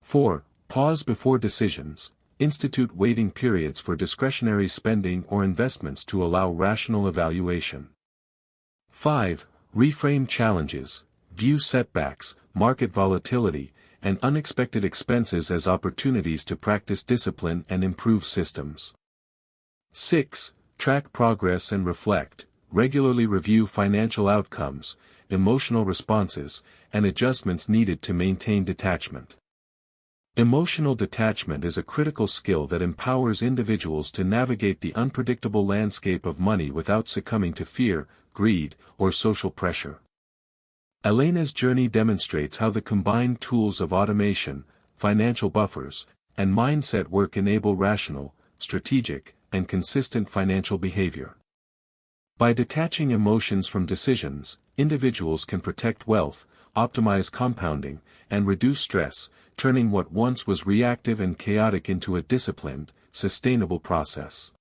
Speaker 2: 4. Pause before decisions. Institute waiting periods for discretionary spending or investments to allow rational evaluation. 5. Reframe challenges. View setbacks, market volatility, and unexpected expenses as opportunities to practice discipline and improve systems. 6. Track progress and reflect. Regularly review financial outcomes, emotional responses, and adjustments needed to maintain detachment. Emotional detachment is a critical skill that empowers individuals to navigate the unpredictable landscape of money without succumbing to fear, greed, or social pressure. Elena's journey demonstrates how the combined tools of automation, financial buffers, and mindset work enable rational, strategic, and consistent financial behavior. By detaching emotions from decisions, individuals can protect wealth, optimize compounding, and reduce stress, turning what once was reactive and chaotic into a disciplined, sustainable process.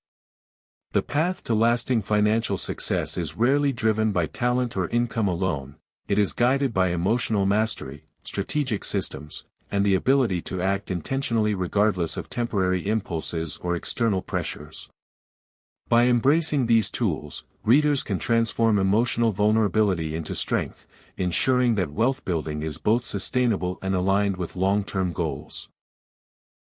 Speaker 2: The path to lasting financial success is rarely driven by talent or income alone. It is guided by emotional mastery, strategic systems, and the ability to act intentionally regardless of temporary impulses or external pressures. By embracing these tools, readers can transform emotional vulnerability into strength, ensuring that wealth building is both sustainable and aligned with long-term goals.